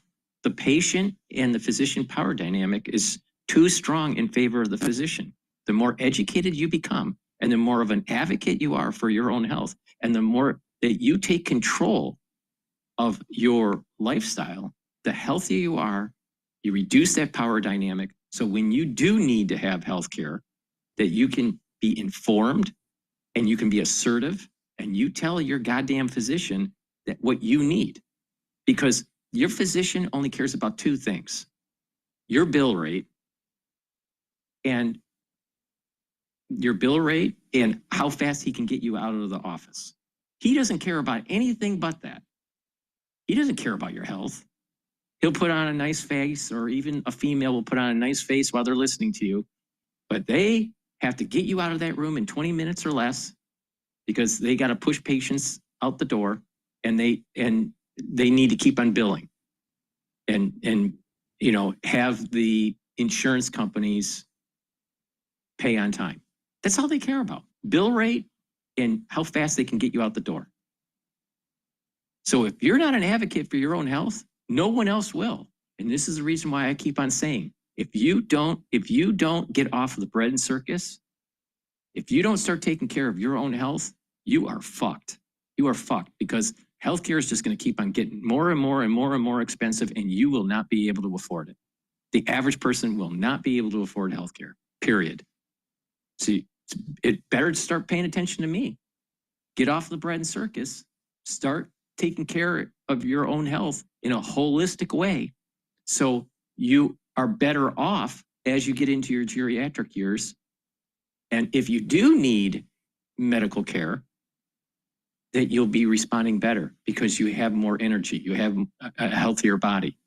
The patient and the physician power dynamic is too strong in favor of the physician. The more educated you become, and the more of an advocate you are for your own health, and the more that you take control of your lifestyle, the healthier you are. You reduce that power dynamic. So when you do need to have health care, that you can be informed and you can be assertive and you tell your goddamn physician that what you need, because your physician only cares about two things: your bill rate and how fast he can get you out of the office. He doesn't care about anything but that. He doesn't care about your health. He'll put on a nice face, or even a female will put on a nice face while they're listening to you, but they have to get you out of that room in 20 minutes or less, because they got to push patients out the door, and they need to keep on billing and you know, have the insurance companies pay on time. That's all they care about: bill rate and how fast they can get you out the door. So if you're not an advocate for your own health, no one else will. And this is the reason why I keep on saying, if you don't get off of the bread and circus, if you don't start taking care of your own health, you are fucked. You are fucked, because healthcare is just going to keep on getting more and more and more and more expensive, and you will not be able to afford it. The average person will not be able to afford healthcare, period. See, it better to start paying attention to me. Get off the bread and circus. Start taking care of your own health in a holistic way, so you are better off as you get into your geriatric years. And if you do need medical care, that you'll be responding better because you have more energy, you have a healthier body.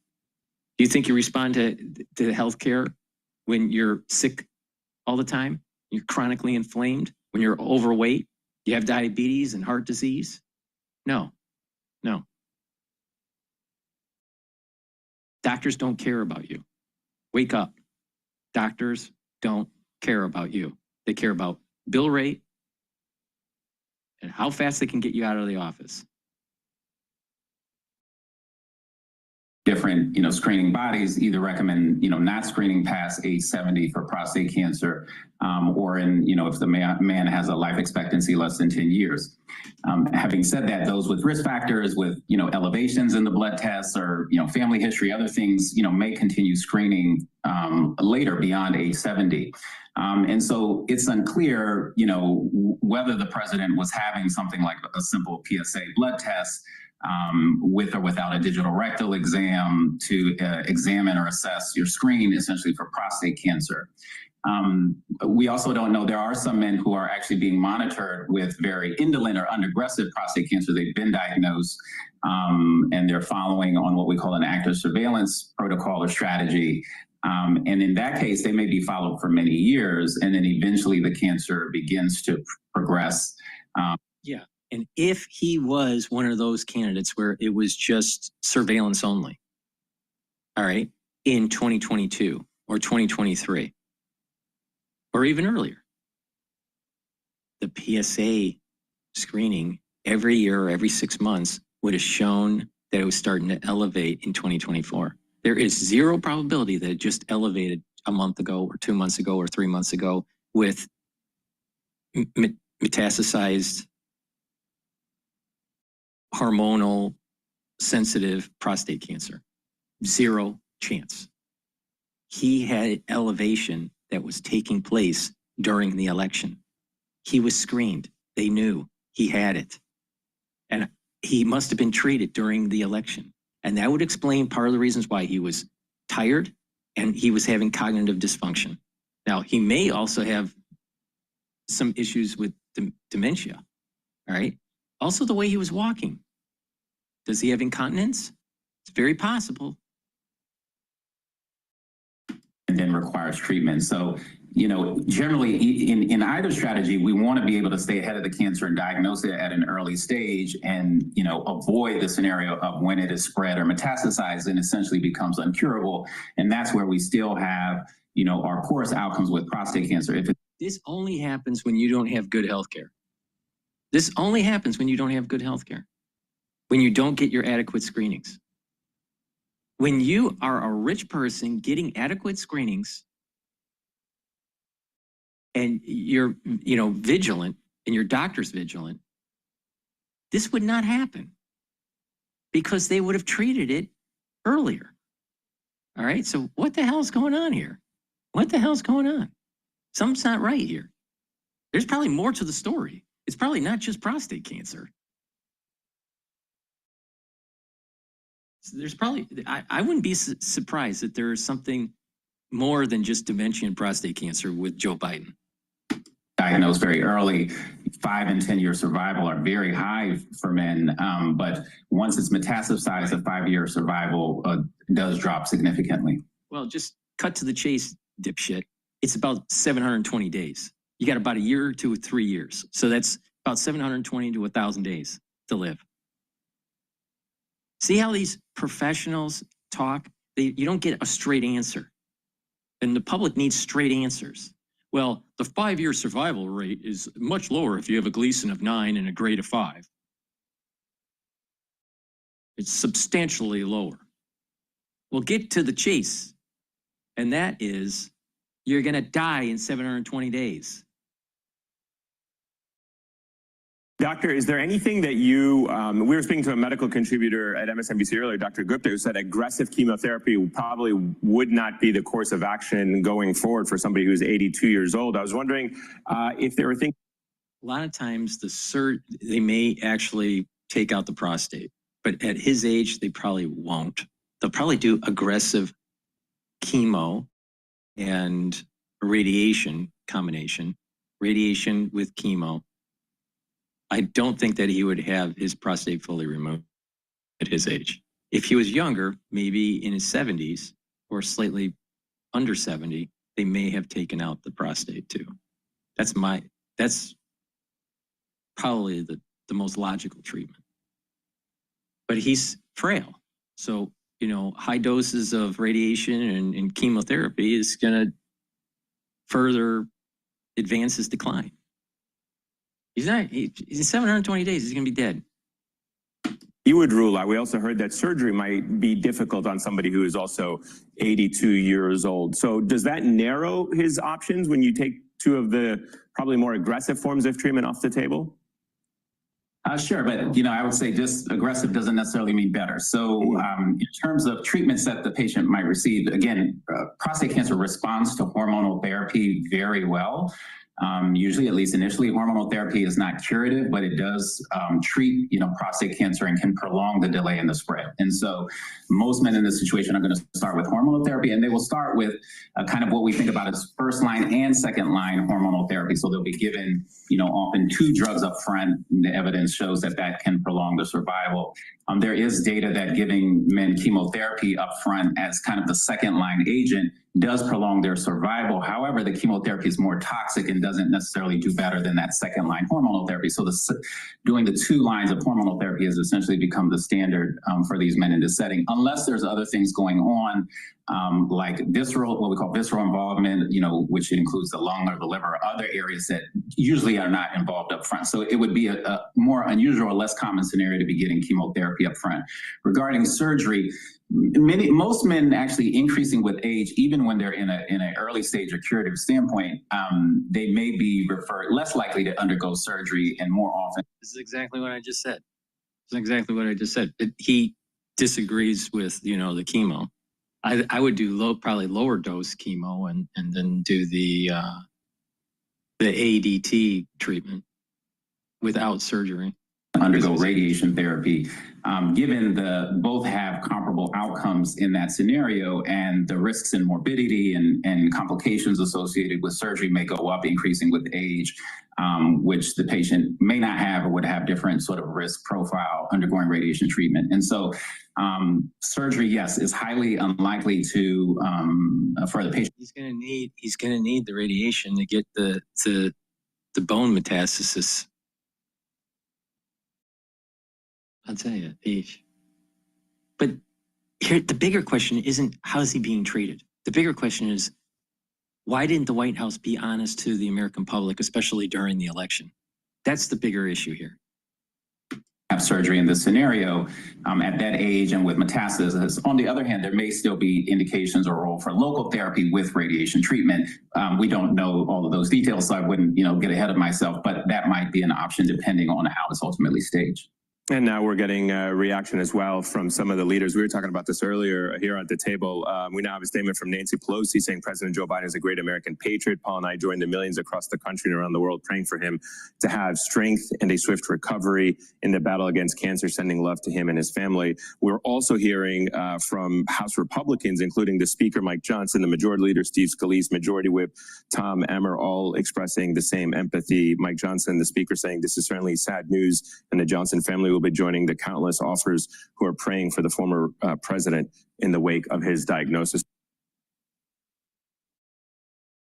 Do you think you respond to healthcare when you're sick all the time? You're chronically inflamed, when you're overweight, you have diabetes and heart disease? No. Doctors don't care about you. Wake up. Doctors don't care about you. They care about bill rate and how fast they can get you out of the office. Different, screening bodies either recommend, not screening past age 70 for prostate cancer, or if the man has a life expectancy less than 10 years. Having said that, those with risk factors, with, elevations in the blood tests, or, family history, other things, may continue screening later beyond age 70. And so it's unclear, whether the president was having something like a simple PSA blood test, with or without a digital rectal exam to examine or assess your screen, essentially for prostate cancer. We also don't know, there are some men who are actually being monitored with very indolent or unaggressive prostate cancer. They've been diagnosed, and they're following on what we call an active surveillance protocol or strategy. And in that case, they may be followed for many years, and then eventually the cancer begins to progress. Yeah. And if he was one of those candidates where it was just surveillance only, all right, in 2022 or 2023, or even earlier, the PSA screening every year or every 6 months would have shown that it was starting to elevate in 2024. There is zero probability that it just elevated a month ago or 2 months ago or 3 months ago with metastasized hormonal sensitive prostate cancer. Zero chance. He had elevation that was taking place during the election. He was screened. They knew he had it. And he must have been treated during the election. And that would explain part of the reasons why he was tired and he was having cognitive dysfunction. Now, he may also have some issues with dementia, all right? Also, the way he was walking. Does he have incontinence? It's very possible. And then requires treatment. So, generally in either strategy, we want to be able to stay ahead of the cancer and diagnose it at an early stage and, avoid the scenario of when it is spread or metastasized and essentially becomes uncurable. And that's where we still have, our poorest outcomes with prostate cancer. This only happens when you don't have good health care. This only happens when you don't have good health care. When you don't get your adequate screenings. When you are a rich person getting adequate screenings and you're, vigilant and your doctor's vigilant, this would not happen because they would have treated it earlier. All right. So what the hell is going on here? What the hell's going on? Something's not right here. There's probably more to the story. It's probably not just prostate cancer. There's probably, I wouldn't be surprised that there is something more than just dementia and prostate cancer with Joe Biden. Diagnosed very early, 5 and 10 year survival are very high for men. But once it's metastasized, the 5-year survival does drop significantly. Well, just cut to the chase, dipshit. It's about 720 days. You got about a year to 3 years. So that's about 720 to 1,000 days to live. See how these professionals talk? You don't get a straight answer. And the public needs straight answers. Well, the 5-year survival rate is much lower if you have a Gleason of 9 and a grade of 5. It's substantially lower. Well, get to the chase. And that is, you're going to die in 720 days. Doctor, is there anything that you, we were speaking to a medical contributor at MSNBC earlier, Dr. Gupta, who said aggressive chemotherapy probably would not be the course of action going forward for somebody who's 82 years old. I was wondering if there were things. A lot of times they may actually take out the prostate, but at his age, they probably won't. They'll probably do aggressive chemo and radiation combination, radiation with chemo. I don't think that he would have his prostate fully removed at his age. If he was younger, maybe in his 70s or slightly under 70, they may have taken out the prostate too. That's probably the most logical treatment. But he's frail. So, high doses of radiation and chemotherapy is going to further advance his decline. He's in 720 days, he's going to be dead. You would rule out. We also heard that surgery might be difficult on somebody who is also 82 years old. So does that narrow his options when you take two of the probably more aggressive forms of treatment off the table? Sure, but I would say just aggressive doesn't necessarily mean better. So in terms of treatments that the patient might receive, again, prostate cancer responds to hormonal therapy very well. Usually, at least initially, hormonal therapy is not curative, but it does treat, prostate cancer and can prolong the delay in the spread. And so most men in this situation are going to start with hormonal therapy, and they will start with kind of what we think about as first line and second line hormonal therapy. So they'll be given, often 2 drugs up front. The evidence shows that can prolong the survival. There is data that giving men chemotherapy up front as kind of the second line agent does prolong their survival. However, the chemotherapy is more toxic and doesn't necessarily do better than that second line hormonal therapy. So doing the 2 lines of hormonal therapy has essentially become the standard for these men in this setting, unless there's other things going on, like what we call visceral involvement, which includes the lung or the liver or other areas that usually are not involved up front. So it would be a more unusual or less common scenario to be getting chemotherapy up front. Regarding surgery, most men actually increasing with age, even when they're in an early stage or curative standpoint, they may be less likely to undergo surgery and more often. This is exactly what I just said. He disagrees with, the chemo. I would do probably lower dose chemo and then do the ADT treatment without surgery. undergo radiation therapy. Given both have comparable outcomes in that scenario, and the risks and morbidity and complications associated with surgery may go up, increasing with age, which the patient may not have or would have different sort of risk profile undergoing radiation treatment. And so surgery, yes, is highly unlikely to for the patient. He's gonna need the radiation to get the bone metastasis. I'll tell you, but here the bigger question isn't how is he being treated. The bigger question is why didn't the White House be honest to the American public, especially during the election? That's the bigger issue here. Have surgery in this scenario at that age and with metastasis. On the other hand, there may still be indications or role for local therapy with radiation treatment. We don't know all of those details, so I wouldn't, get ahead of myself, but that might be an option depending on how it's ultimately staged. And now we're getting a reaction as well from some of the leaders. We were talking about this earlier here at the table. We now have a statement from Nancy Pelosi saying President Joe Biden is a great American patriot. Paul and I joined the millions across the country and around the world praying for him to have strength and a swift recovery in the battle against cancer, sending love to him and his family. We're also hearing from House Republicans, including the Speaker, Mike Johnson, the Majority Leader, Steve Scalise, Majority Whip, Tom Emmer, all expressing the same empathy. Mike Johnson, the Speaker, saying this is certainly sad news, and the Johnson family will be joining the countless authors who are praying for the former president in the wake of his diagnosis.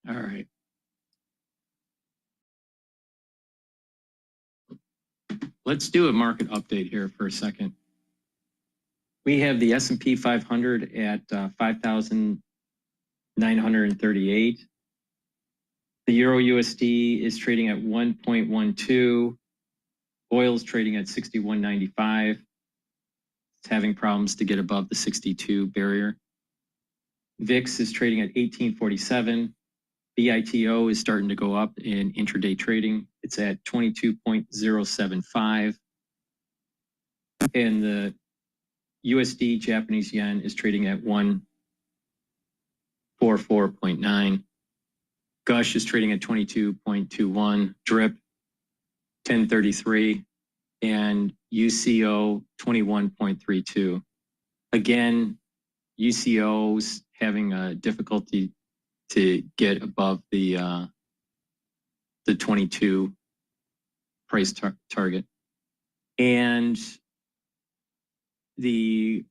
All right. Let's do a market update here for a second. We have the S&P 500 at 5,938. The Euro USD is trading at 1.12. Oil's trading at 61.95. It's having problems to get above the 62 barrier. VIX is trading at 1847. BITO is starting to go up in intraday trading. It's at 22.075. And the USD Japanese yen is trading at 144.9. Gush is trading at 22.21. DRIP 1033, and UCO 21.32. Again, UCO's having a difficulty to get above the 22 price target. And the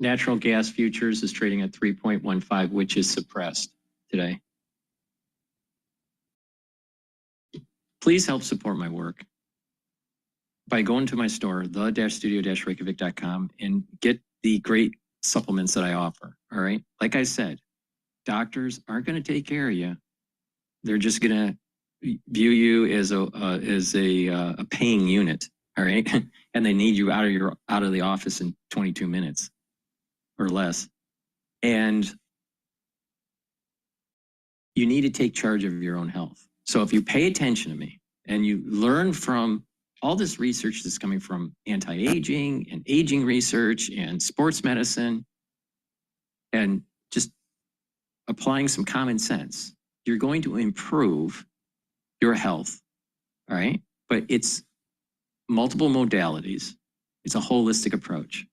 natural gas futures is trading at 3.15, which is suppressed today. Please help support my work by going to my store, the-studio-reykjavik.com, and get the great supplements that I offer. All right. Like I said, doctors aren't going to take care of you. They're just going to view you as a paying unit. All right. And they need you out of the office in 22 minutes or less. And you need to take charge of your own health. So if you pay attention to me and you learn from all this research that's coming from anti-aging and aging research and sports medicine and just applying some common sense, you're going to improve your health, all right? But it's multiple modalities. It's a holistic approach.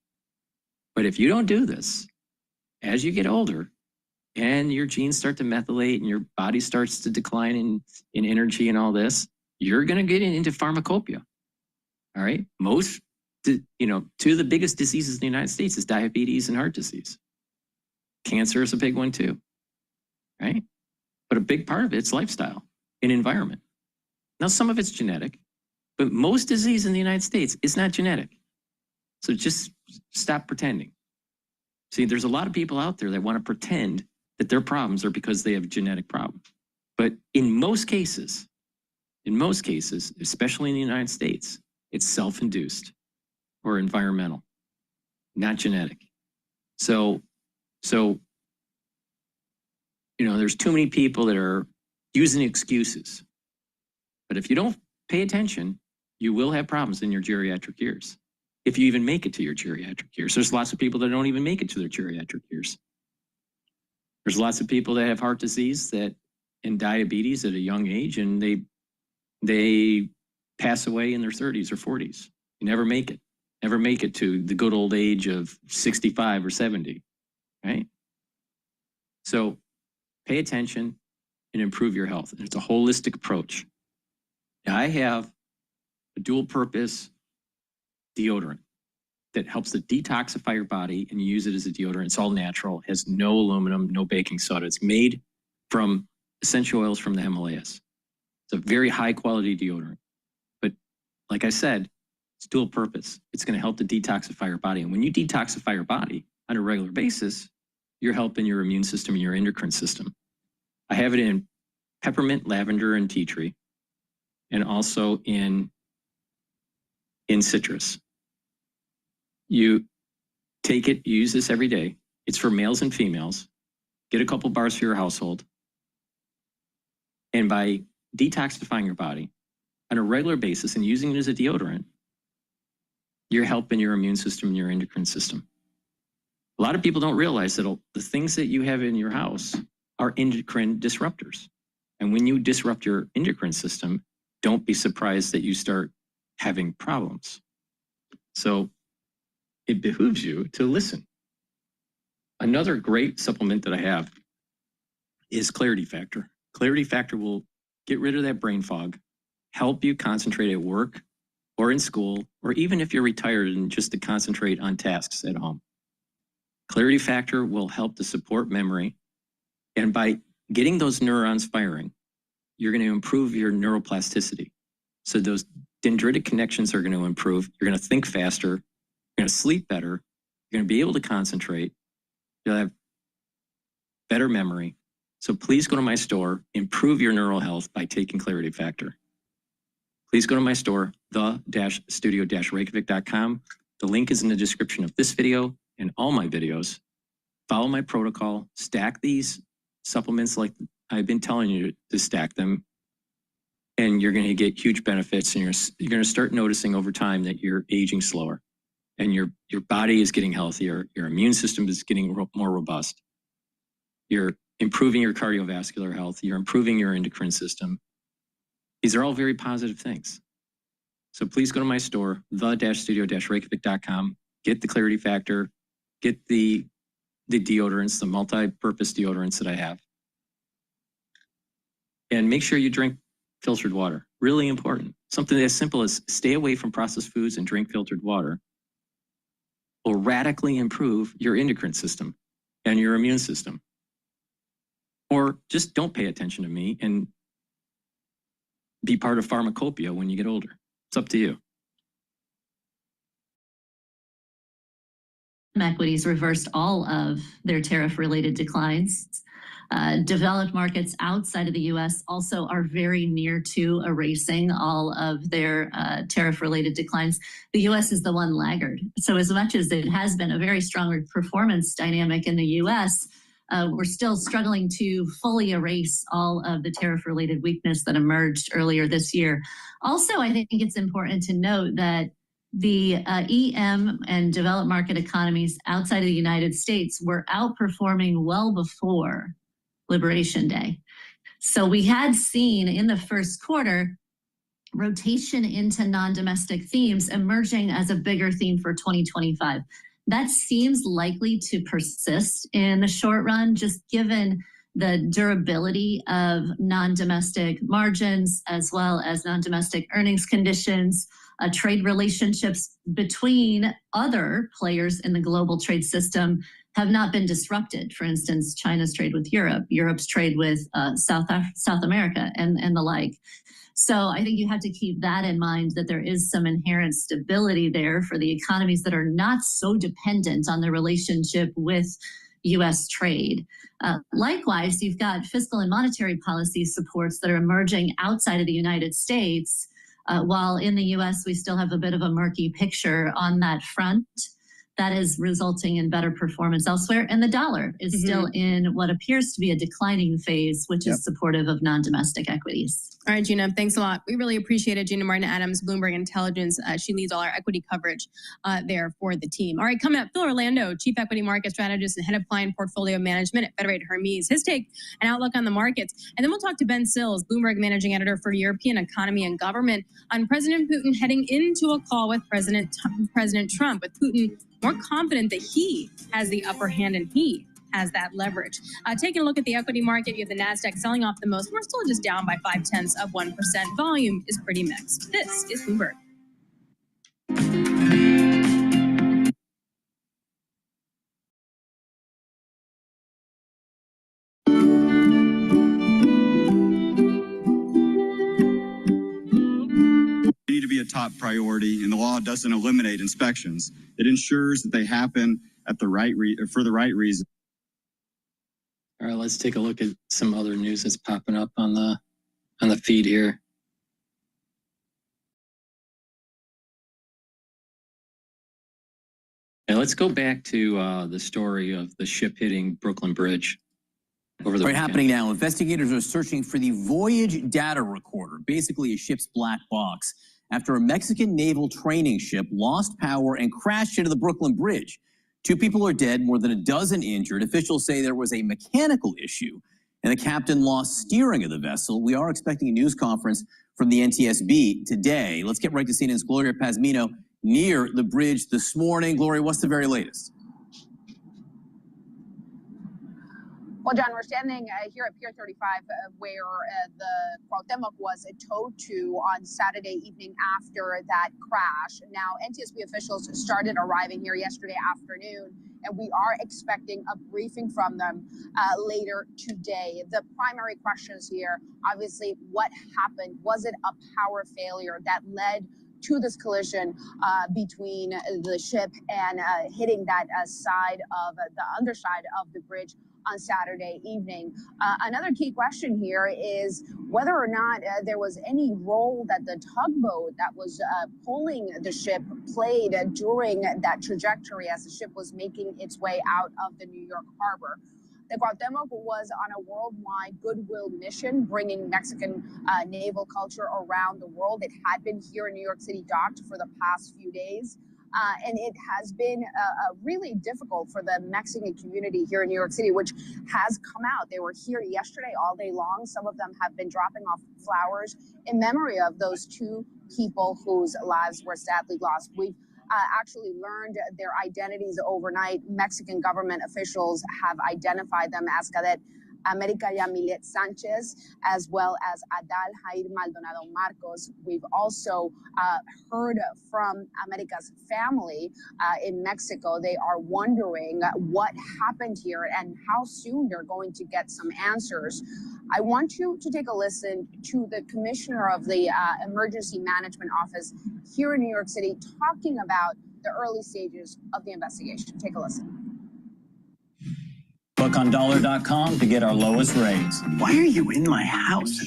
But if you don't do this, as you get older, and your genes start to methylate and your body starts to decline in energy and all this, you're going to get into pharmacopoeia. All right. Two of the biggest diseases in the United States is diabetes and heart disease. Cancer is a big one too. Right. But a big part of it's lifestyle and environment. Now, some of it's genetic, but most disease in the United States is not genetic. So just stop pretending. See, there's a lot of people out there that want to pretend that their problems are because they have genetic problems. But in most cases, especially in the United States, it's self-induced or environmental, not genetic. So there's too many people that are using excuses. But if you don't pay attention, you will have problems in your geriatric years. If you even make it to your geriatric years. There's lots of people that don't even make it to their geriatric years. There's lots of people that have heart disease and diabetes at a young age, and they pass away in their 30s or 40s. You never make it to the good old age of 65 or 70, right? So pay attention and improve your health. And it's a holistic approach. Now, I have a dual purpose deodorant that helps to detoxify your body, and you use it as a deodorant. It's all natural, has no aluminum, no baking soda. It's made from essential oils from the Himalayas. It's a very high quality deodorant. But like I said, it's dual purpose. It's going to help to detoxify your body. And when you detoxify your body on a regular basis, you're helping your immune system and your endocrine system. I have it in peppermint, lavender, and tea tree, and also in citrus. You take it, you use this every day. It's for males and females. Get a couple bars for your household. And by detoxifying your body on a regular basis and using it as a deodorant, you're helping your immune system and your endocrine system. A lot of people don't realize that the things that you have in your house are endocrine disruptors. And when you disrupt your endocrine system, don't be surprised that you start having problems. So it behooves you to listen. Another great supplement that I have is Clarity Factor. Clarity Factor will get rid of that brain fog, help you concentrate at work or in school, or even if you're retired and just to concentrate on tasks at home. Clarity Factor will help to support memory. And by getting those neurons firing, you're going to improve your neuroplasticity. So those dendritic connections are going to improve. You're going to think faster. You're going to sleep better. You're going to be able to concentrate. You'll have better memory. So please go to my store, improve your neural health by taking Clarity Factor. Please go to my store, the-studio-reykjavik.com. The link is in the description of this video and all my videos. Follow my protocol, stack these supplements like I've been telling you to stack them, and you're going to get huge benefits, and you're going to start noticing over time that you're aging slower and your body is getting healthier, your immune system is getting more robust. You're improving your cardiovascular health, you're improving your endocrine system. These are all very positive things. So please go to my store, the-studio-reykjavik.com, get the Clarity Factor, get the deodorants, the multi-purpose deodorants that I have. And make sure you drink filtered water. Really important. Something as simple as stay away from processed foods and drink filtered water will radically improve your endocrine system and your immune system. Or just don't pay attention to me and be part of pharmacopoeia when you get older. It's up to you. Equities reversed all of their tariff-related declines. Developed markets outside of the U.S. also are very near to erasing all of their tariff-related declines. The U.S. is the one laggard. So as much as it has been a very strong performance dynamic in the U.S., we're still struggling to fully erase all of the tariff-related weakness that emerged earlier this year. Also, I think it's important to note that the EM and developed market economies outside of the United States were outperforming well before Liberation Day. So we had seen in the first quarter rotation into non-domestic themes emerging as a bigger theme for 2025. That seems likely to persist in the short run, just given the durability of non-domestic margins as well as non-domestic earnings conditions, trade relationships between other players in the global trade system have not been disrupted. For instance, China's trade with Europe, Europe's trade with South America, and the like. So I think you have to keep that in mind, that there is some inherent stability there for the economies that are not so dependent on the relationship with U.S. trade. Likewise, you've got fiscal and monetary policy supports that are emerging outside of the United States, while in the U.S. we still have a bit of a murky picture on that front. that is resulting in better performance elsewhere. And the dollar is still in what appears to be a declining phase, which is supportive of non-domestic equities. All right, Gina, thanks a lot. We really appreciate it. Gina Martin Adams, Bloomberg Intelligence. She leads all our equity coverage there for the team. All right, coming up, Phil Orlando, Chief Equity Market Strategist and Head of Client Portfolio Management at Federated Hermes. His take and outlook on the markets. And then we'll talk to Ben Sills, Bloomberg Managing Editor for European Economy and Government, on President Putin heading into a call with President Trump, with Putin more confident that he has the upper hand and he has that leverage. Taking a look at the equity market, you have the NASDAQ selling off the most. We're still just down by 0.5%. Volume is pretty mixed. This is Bloomberg. Need to be a top priority, and the law doesn't eliminate inspections. It ensures that they happen at the right for the right reason. All right, let's take a look at some other news that's popping up on the feed here. And let's go back to the story of the ship hitting Brooklyn Bridge over the weekend. Happening now. Investigators are searching for the voyage data recorder, basically a ship's black box, after a Mexican naval training ship lost power and crashed into the Brooklyn Bridge. 2 people are dead, more than a dozen injured. Officials say there was a mechanical issue and the captain lost steering of the vessel. We are expecting a news conference from the NTSB today. Let's get right to CNN's Gloria Pazmino near the bridge this morning. Gloria, what's the very latest? Well, John, we're standing here at Pier 35 where the Cuauhtémoc was towed to on Saturday evening after that crash. Now, NTSB officials started arriving here yesterday afternoon, and we are expecting a briefing from them later today. The primary questions here, obviously, what happened? Was it a power failure that led to this collision between the ship and hitting that side of the underside of the bridge on Saturday evening? Another key question here is whether or not there was any role that the tugboat that was pulling the ship played during that trajectory as the ship was making its way out of the New York harbor. The Cuauhtémoc was on a worldwide goodwill mission, bringing Mexican naval culture around the world. It had been here in New York City docked for the past few days. And it has been really difficult for the Mexican community here in New York City, which has come out. They were here yesterday all day long. Some of them have been dropping off flowers in memory of those 2 people whose lives were sadly lost. We've actually learned their identities overnight. Mexican government officials have identified them as Cadet America Yamilet Sanchez, as well as Adal Jair Maldonado Marcos. We've also heard from America's family in Mexico. They are wondering what happened here and how soon they're going to get some answers. I want you to take a listen to the commissioner of the Emergency Management Office here in New York City talking about the early stages of the investigation. Take a listen. Look on dollar.com to get our lowest rates. Why are you in my house?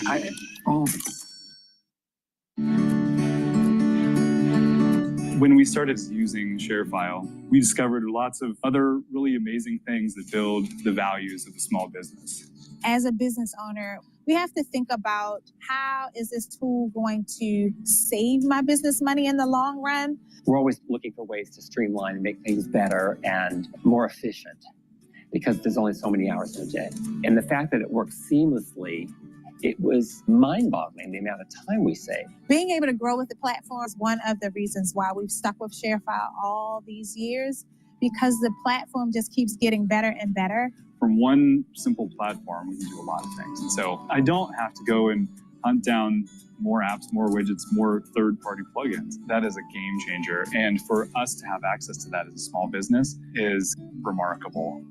When we started using ShareFile, we discovered lots of other really amazing things that build the values of a small business. As a business owner, we have to think about how is this tool going to save my business money in the long run? We're always looking for ways to streamline and make things better and more efficient, because there's only so many hours in a day. And the fact that it works seamlessly, it was mind-boggling, the amount of time we saved. Being able to grow with the platform is one of the reasons why we've stuck with ShareFile all these years, because the platform just keeps getting better and better. From one simple platform, we can do a lot of things. And so I don't have to go and hunt down more apps, more widgets, more third-party plugins. That is a game changer. And for us to have access to that as a small business is remarkable.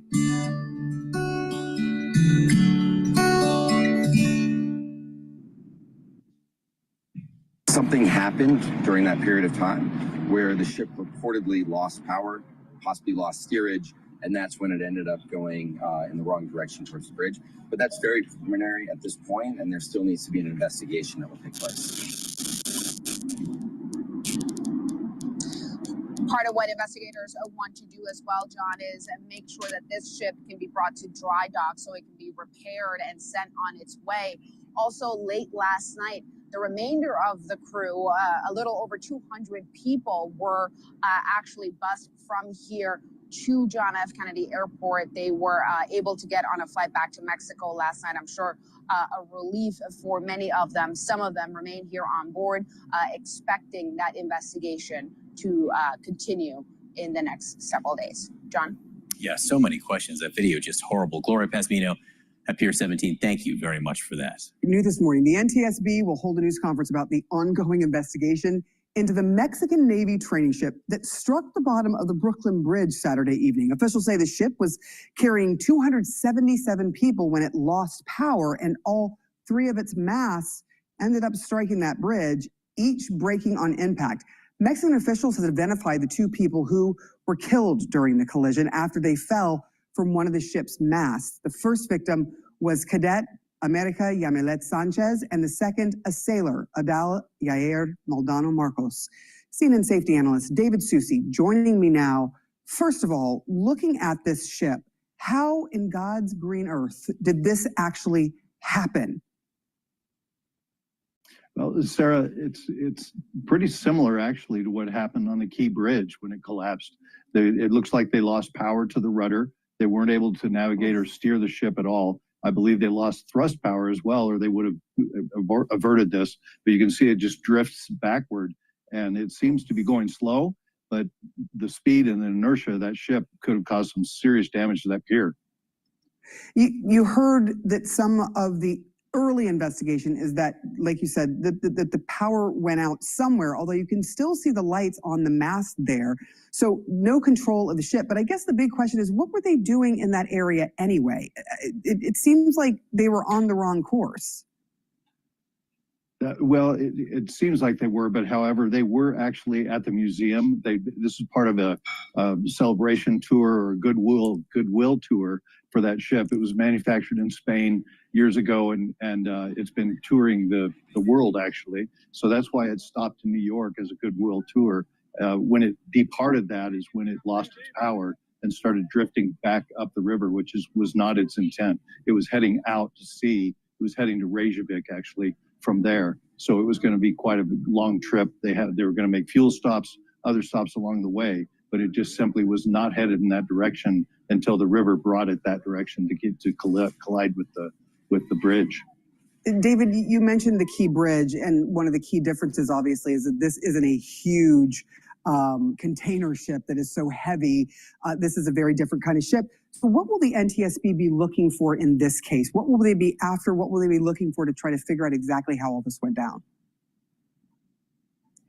Something happened during that period of time where the ship reportedly lost power, possibly lost steerage, and that's when it ended up going in the wrong direction towards the bridge. But that's very preliminary at this point, and there still needs to be an investigation that will take place. Part of what investigators want to do as well, John, is make sure that this ship can be brought to dry dock so it can be repaired and sent on its way. Also, late last night, the remainder of the crew, a little over 200 people, were actually bused from here to John F. Kennedy Airport. They were able to get on a flight back to Mexico last night. I'm sure a relief for many of them. Some of them remain here on board, expecting that investigation to continue in the next several days. John? Yeah, so many questions. That video just horrible. Gloria Pasmino at Pier 17, thank you very much for that. New this morning, the NTSB will hold a news conference about the ongoing investigation into the Mexican Navy training ship that struck the bottom of the Brooklyn Bridge Saturday evening. Officials say the ship was carrying 277 people when it lost power, and all 3 of its masts ended up striking that bridge, each breaking on impact. Mexican officials have identified the 2 people who were killed during the collision after they fell from one of the ship's masts. The first victim was Cadet America Yamilet Sanchez, and the second, a sailor, Adal Yair Maldonado Marcos. CNN safety analyst David Susi joining me now. First of all, looking at this ship, how in God's green earth did this actually happen? Well, Sarah, it's pretty similar actually to what happened on the Key Bridge when it collapsed. It looks like they lost power to the rudder. They weren't able to navigate or steer the ship at all. I believe they lost thrust power as well, or they would have averted this. But you can see it just drifts backward, and it seems to be going slow, but the speed and the inertia of that ship could have caused some serious damage to that pier. You heard that some of the early investigation is that, like you said, that the power went out somewhere, although you can still see the lights on the mast there. So no control of the ship. But I guess the big question is, what were they doing in that area anyway? It seems like they were on the wrong course. Well, it seems like they were, but however, they were actually at the museum. This is part of a celebration tour or goodwill tour for that ship. It was manufactured in Spain years ago, and it's been touring the world actually. So that's why it stopped in New York as a goodwill tour. When it departed, that is when it lost its power and started drifting back up the river, which was not its intent. It was heading out to sea. It was heading to Reykjavik actually from there. So it was going to be quite a long trip. They were going to make fuel stops, other stops along the way, but it just simply was not headed in that direction until the river brought it that direction to collide with the bridge. David, you mentioned the Key Bridge, and one of the key differences obviously is that this isn't a huge container ship that is so heavy. This is a very different kind of ship. So what will the NTSB be looking for in this case? What will they be after? What will they be looking for to try to figure out exactly how all this went down?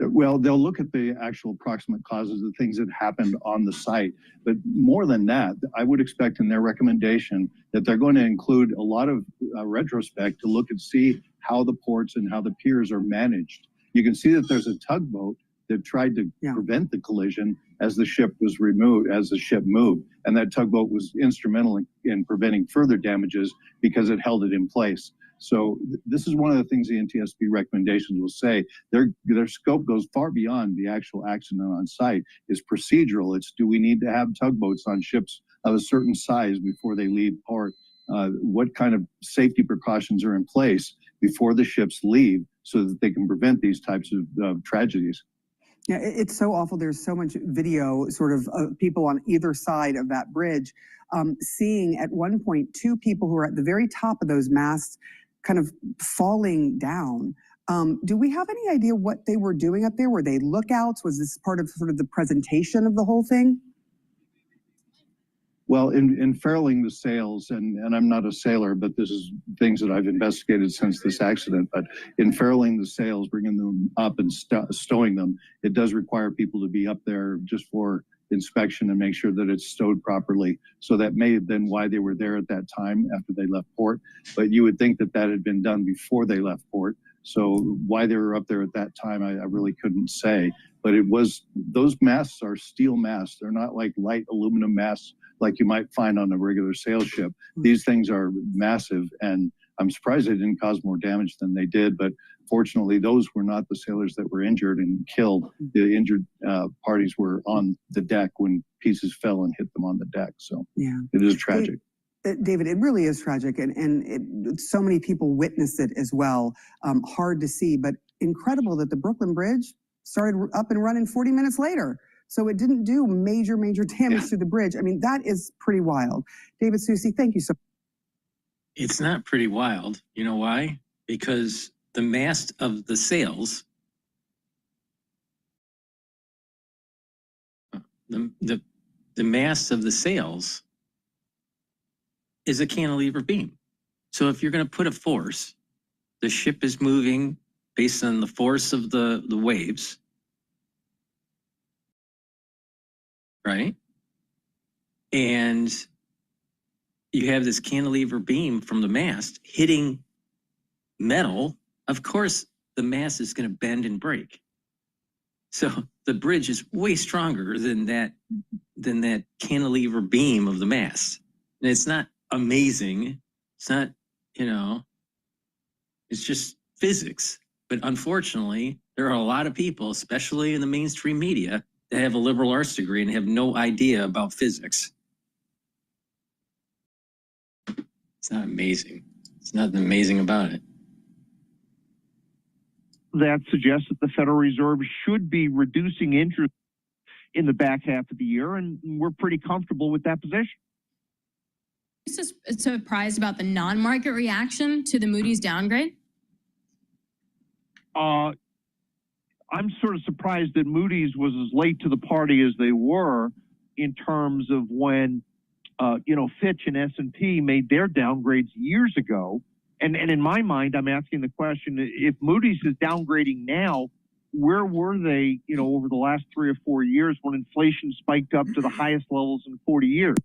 Well, they'll look at the actual proximate causes of things that happened on the site. But more than that, I would expect in their recommendation that they're going to include a lot of retrospect to look and see how the ports and how the piers are managed. You can see that there's a tugboat that tried to prevent the collision as the ship was removed, as the ship moved. And that tugboat was instrumental in preventing further damages because it held it in place. So this is one of the things the NTSB recommendations will say. Their scope goes far beyond the actual accident on site. It's procedural. It's, do we need to have tugboats on ships of a certain size before they leave port? What kind of safety precautions are in place before the ships leave so that they can prevent these types of tragedies? Yeah, it's so awful. There's so much video sort of people on either side of that bridge seeing at one point 2 people who are at the very top of those masts kind of falling down. Do we have any idea what they were doing up there? Were they lookouts? Was this part of sort of the presentation of the whole thing? Well, in furling the sails, and I'm not a sailor, but this is things that I've investigated since this accident, but in furling the sails, bringing them up and stowing them, it does require people to be up there just for inspection and make sure that it's stowed properly. So that may have been why they were there at that time after they left port, but you would think that that had been done before they left port. So why they were up there at that time, I really couldn't say, but it was, those masts are steel masts. They're not like light aluminum masts like you might find on a regular sail ship. These things are massive, and I'm surprised they didn't cause more damage than they did, but fortunately, those were not the sailors that were injured and killed. The injured parties were on the deck when pieces fell and hit them on the deck. So yeah, it is tragic. David, it really is tragic, and so many people witnessed it as well. Hard to see, but incredible that the Brooklyn Bridge started up and running 40 minutes later. So it didn't do major damage to the bridge. I mean, that is pretty wild. David Susie, thank you so much. It's not pretty wild. You know why? Because the mast of the sails, the mast of the sails is a cantilever beam. So if you're going to put a force, the ship is moving based on the force of the waves, right? And you have this cantilever beam from the mast hitting metal. Of course, the mast is going to bend and break. So the bridge is way stronger than that cantilever beam of the mast. And it's not amazing. It's not, it's just physics. But unfortunately, there are a lot of people, especially in the mainstream media, that have a liberal arts degree and have no idea about physics. It's not amazing. It's nothing amazing about it. That suggests that the Federal Reserve should be reducing interest in the back half of the year, and we're pretty comfortable with that position. Just surprised about the non-market reaction to the Moody's downgrade? I'm sort of surprised that Moody's was as late to the party as they were in terms of when, Fitch and S&P made their downgrades years ago. And in my mind, I'm asking the question, if Moody's is downgrading now, where were they, over the last 3 or 4 years when inflation spiked up to the highest levels in 40 years?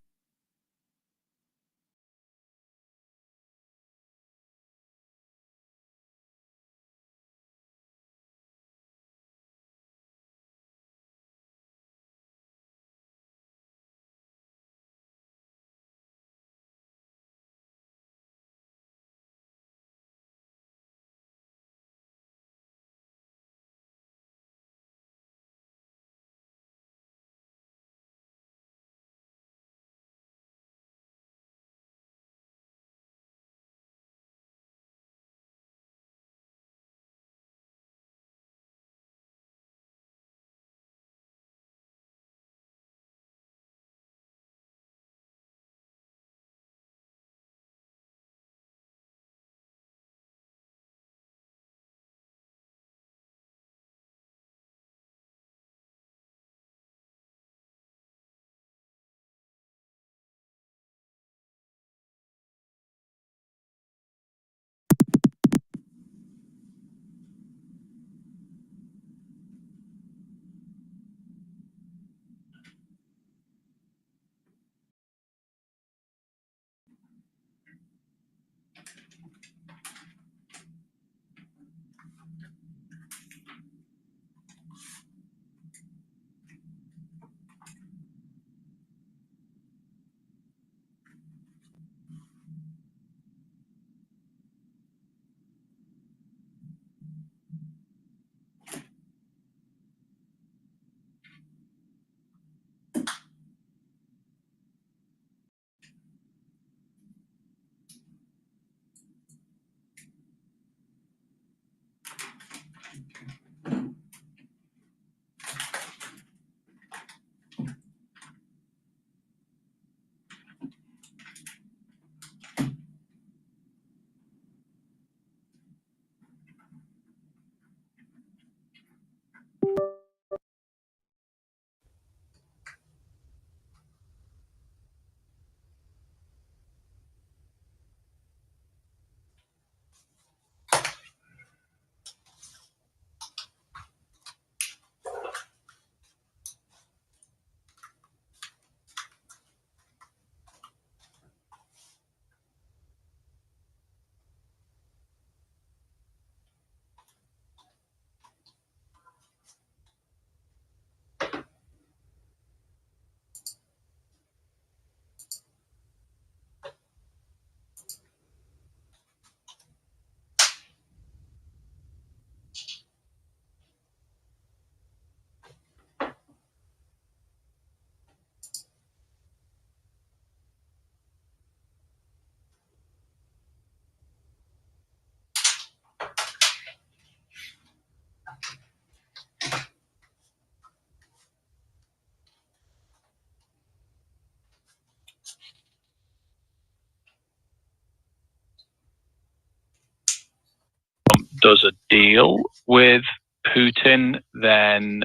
does a deal with Putin, then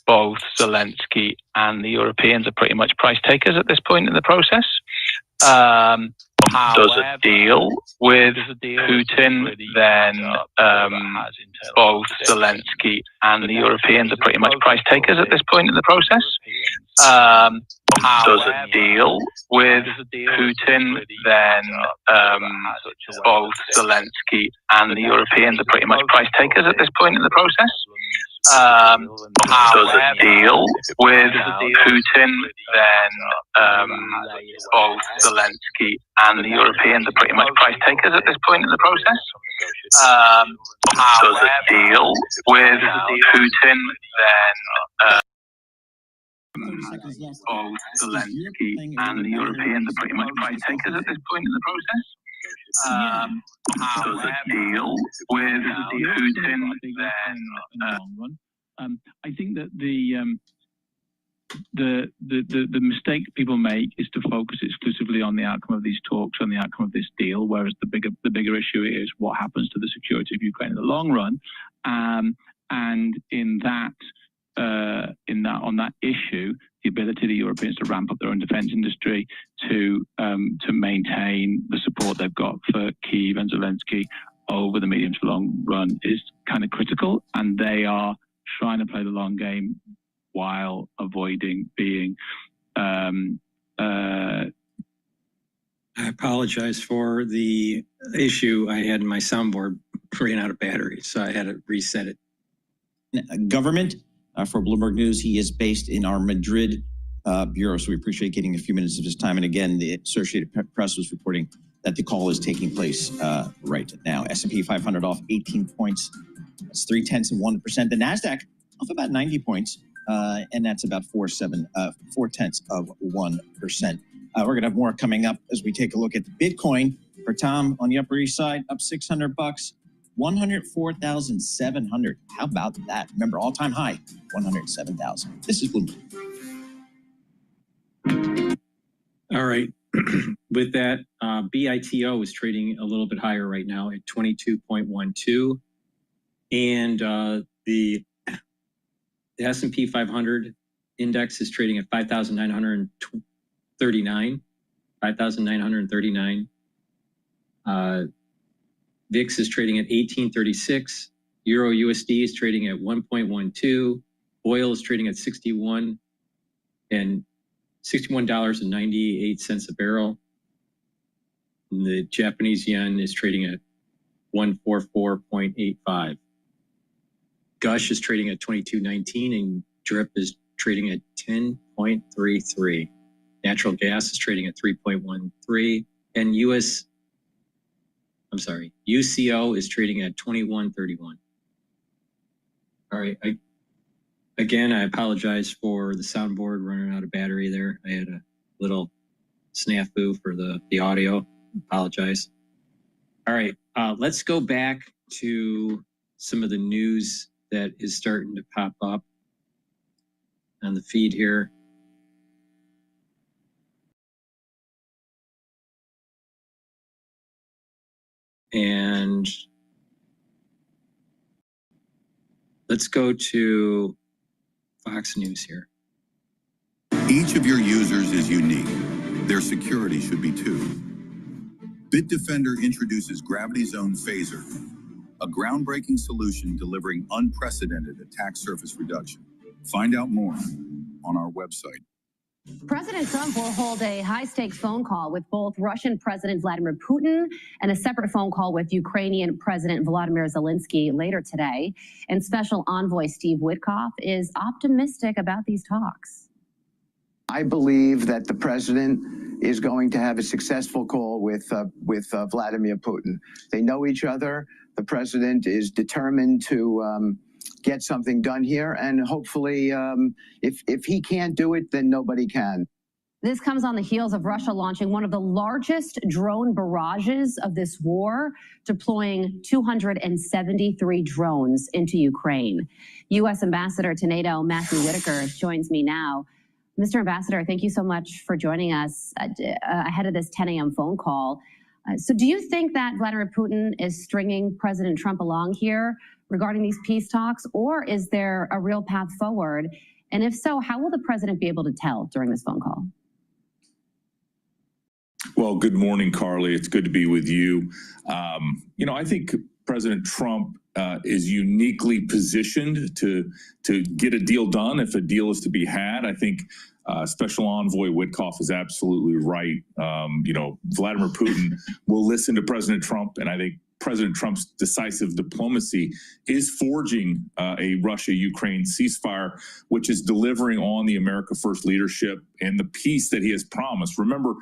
both Zelensky and the Europeans are pretty much price takers at this point in the process. Does a deal with Putin, then both Zelensky and the Europeans are pretty much price takers at this point in the process. Does a deal with Putin, then both Zelensky and the Europeans are pretty much price takers at this point in the process. Does a deal with Putin, then both Zelensky and the Europeans are pretty much price takers at this point in the process. Does a deal with Putin, then both Zelensky and the Europeans are pretty much price takers at this point in the process. Does a deal with Putin, then I think that the mistake people make is to focus exclusively on the outcome of these talks, on the outcome of this deal, whereas the bigger issue is what happens to the security of Ukraine in the long run. And on that issue, the ability of the Europeans to ramp up their own defense industry, to maintain the support they've got for Kyiv and Zelensky over the medium to long run is kind of critical, and they are trying to play the long game while avoiding being I apologize for the issue I had in my soundboard ran out of battery, so I had to reset it. Government for Bloomberg News. He is based in our Madrid bureau, so we appreciate getting a few minutes of his time. And again, the Associated Press was reporting that the call is taking place right now. S&P 500 off 18 points. That's 0.3%. The NASDAQ off about 90 points, and that's about 0.4%. We're going to have more coming up as we take a look at the Bitcoin. For Tom on the Upper East Side, up $600, 104,700. How about that? Remember, all-time high, 107,000. This is Bloomberg. All right. With that, BITO is trading a little bit higher right now at 22.12, and the S&P 500 index is trading at 5,939. 5,939. VIX is trading at 1836. Euro USD is trading at 1.12. Oil is trading at $61.98 a barrel. And the Japanese yen is trading at 144.85. Gush is trading at 22.19, and DRIP is trading at 10.33. Natural gas is trading at 3.13, and UCO is trading at 21.31. All right. Again, I apologize for the soundboard running out of battery there. I had a little snafu for the audio. Apologize. All right. Let's go back to some of the news that is starting to pop up on the feed here. And let's go to Fox News here. Each of your users is unique. Their security should be too. Bitdefender introduces Gravity Zone Phaser, a groundbreaking solution delivering unprecedented attack surface reduction. Find out more on our website. President Trump will hold a high-stakes phone call with both Russian President Vladimir Putin and a separate phone call with Ukrainian President Volodymyr Zelensky later today. And Special Envoy Steve Witkoff is optimistic about these talks. I believe that the president is going to have a successful call with Vladimir Putin. They know each other. The president is determined to get something done here, and hopefully if he can't do it, then nobody can. This comes on the heels of Russia launching one of the largest drone barrages of this war, deploying 273 drones into Ukraine. U.S. Ambassador to NATO Matthew Whitaker joins me now. Mr. Ambassador, thank you so much for joining us ahead of this 10 a.m. phone call. So do you think that Vladimir Putin is stringing President Trump along here regarding these peace talks, or is there a real path forward? And if so, how will the president be able to tell during this phone call? Well, good morning, Carly. It's good to be with you. I think President Trump is uniquely positioned to get a deal done if a deal is to be had. I think Special Envoy Witkoff is absolutely right. Vladimir Putin will listen to President Trump, and I think President Trump's decisive diplomacy is forging a Russia-Ukraine ceasefire, which is delivering on the America First leadership and the peace that he has promised. Remember,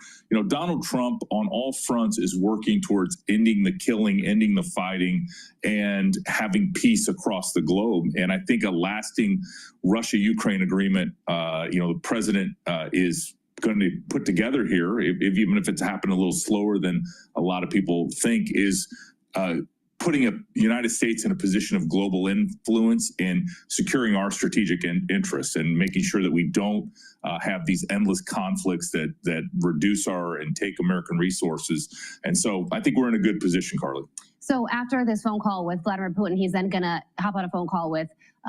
Donald Trump on all fronts is working towards ending the killing, ending the fighting, and having peace across the globe. And I think a lasting Russia-Ukraine agreement, the president is going to put together here, even if it's happened a little slower than a lot of people think, is putting the United States in a position of global influence and securing our strategic interests and making sure that we don't have these endless conflicts that reduce and take American resources. And so I think we're in a good position, Carly. So after this phone call with Vladimir Putin, he's then going to hop on a phone call with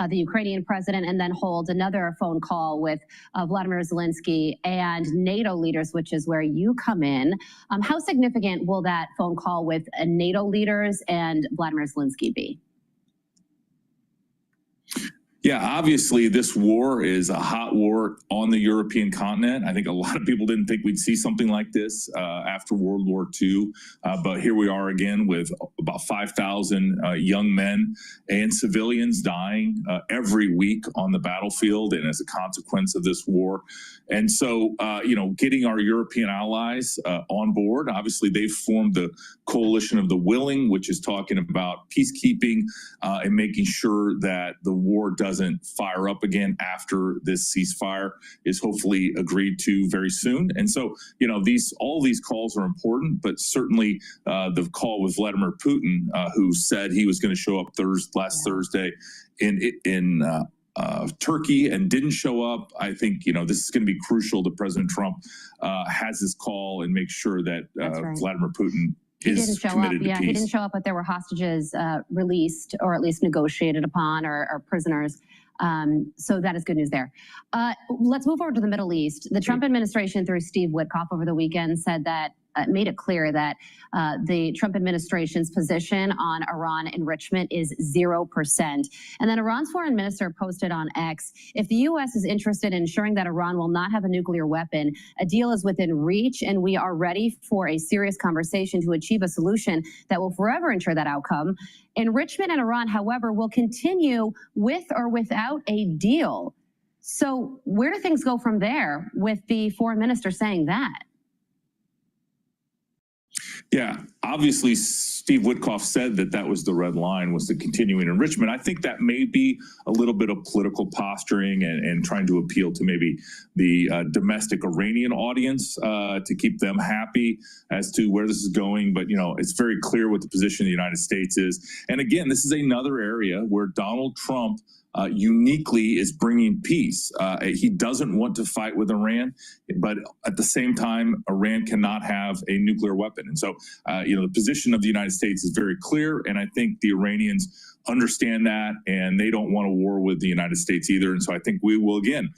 the Ukrainian president and then hold another phone call with Vladimir Zelensky and NATO leaders, which is where you come in. How significant will that phone call with NATO leaders and Vladimir Zelensky be? Yeah, obviously this war is a hot war on the European continent. I think a lot of people didn't think we'd see something like this after World War II, but here we are again with about 5,000 young men and civilians dying every week on the battlefield and as a consequence of this war. And so, getting our European allies on board, obviously they've formed the Coalition of the Willing, which is talking about peacekeeping and making sure that the war doesn't fire up again after this ceasefire is hopefully agreed to very soon. And so, all these calls are important, but certainly the call with Vladimir Putin, who said he was going to show up last Thursday in Turkey and didn't show up. I think, this is going to be crucial that President Trump has this call and make sure that Vladimir Putin He didn't show up. Yeah, he didn't show up, but there were hostages released or at least negotiated upon or prisoners. So that is good news there. Let's move over to the Middle East. The Trump administration through Steve Witkoff over the weekend said that made it clear that the Trump administration's position on Iran enrichment is 0%. And then Iran's foreign minister posted on X, if the U.S. is interested in ensuring that Iran will not have a nuclear weapon, a deal is within reach, and we are ready for a serious conversation to achieve a solution that will forever ensure that outcome. Enrichment in Iran, however, will continue with or without a deal. So where do things go from there with the foreign minister saying that? Yeah, obviously, Steve Witkoff said that was the red line, was the continuing enrichment. I think that may be a little bit of political posturing and trying to appeal to maybe the domestic Iranian audience to keep them happy as to where this is going. But, it's very clear what the position of the United States is. And again, this is another area where Donald Trump uniquely is bringing peace. He doesn't want to fight with Iran, but at the same time, Iran cannot have a nuclear weapon. And so, the position of the United States is very clear. And I think the Iranians understand that, and they don't want a war with the United States either. And so I think we will, again,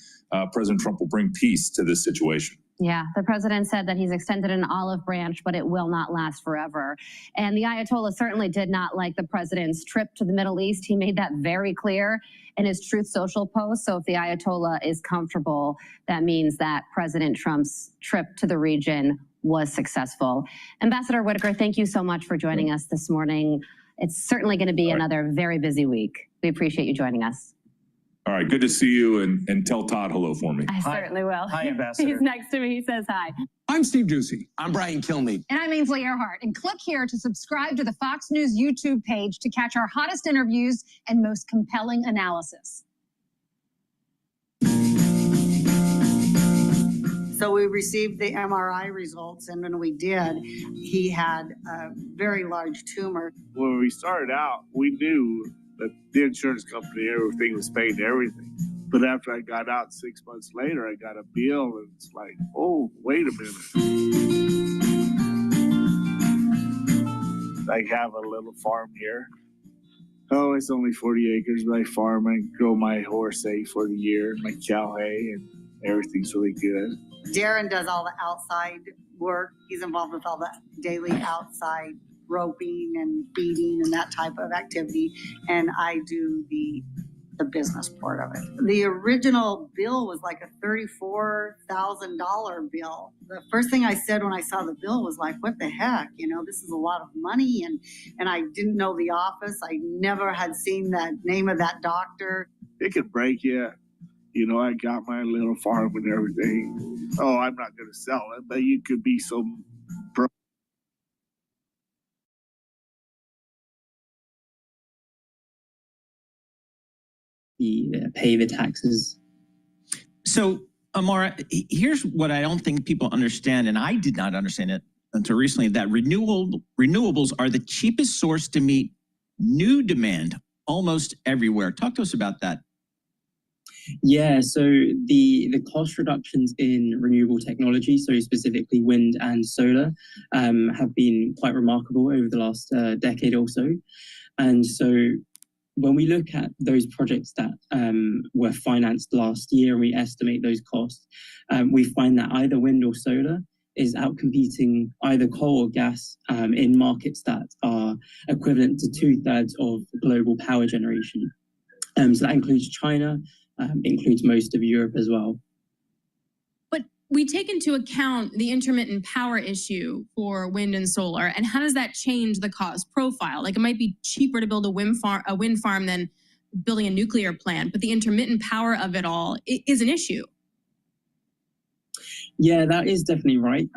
President Trump will bring peace to this situation. Yeah, the president said that he's extended an olive branch, but it will not last forever. And the Ayatollah certainly did not like the president's trip to the Middle East. He made that very clear in his Truth Social post. So if the Ayatollah is comfortable, that means that President Trump's trip to the region was successful. Ambassador Whitaker, thank you so much for joining us this morning. It's certainly going to be another very busy week. We appreciate you joining us. All right, good to see you, and tell Todd hello for me. I certainly will. Hi, Ambassador. He's next to me. He says hi. I'm Steve Doocy. I'm Brian Kilmeade. And I'm Ainsley Earhart. And click here to subscribe to the Fox News YouTube page to catch our hottest interviews and most compelling analysis. So we received the MRI results, and when we did, he had a very large tumor. When we started out, we knew that the insurance company, everything was paying everything. But after I got out 6 months later, I got a bill, and it's like, oh, wait a minute. I have a little farm here. Oh, it's only 40 acres, but I farm and grow my horse hay for the year, my cow hay, and everything's really good. Darren does all the outside work. He's involved with all the daily outside roping and feeding and that type of activity. And I do the business part of it. The original bill was like a $34,000 bill. The first thing I said when I saw the bill was like, what the heck? You know, this is a lot of money. And I didn't know the office. I never had seen the name of that doctor. It could break you. You know, I got my little farm and everything. Oh, I'm not going to sell it, but you could be so broke. Pay the taxes. So, Amara, here's what I don't think people understand, and I did not understand it until recently, that renewables are the cheapest source to meet new demand almost everywhere. Talk to us about that. Yeah, so the cost reductions in renewable technology, so specifically wind and solar, have been quite remarkable over the last decade or so. And so when we look at those projects that were financed last year and we estimate those costs, we find that either wind or solar is outcompeting either coal or gas in markets that are equivalent to 2/3 of global power generation. So that includes China, includes most of Europe as well. But we take into account the intermittent power issue for wind and solar, and how does that change the cost profile? Like, it might be cheaper to build a wind farm than building a nuclear plant, but the intermittent power of it all is an issue. Yeah, that is definitely right.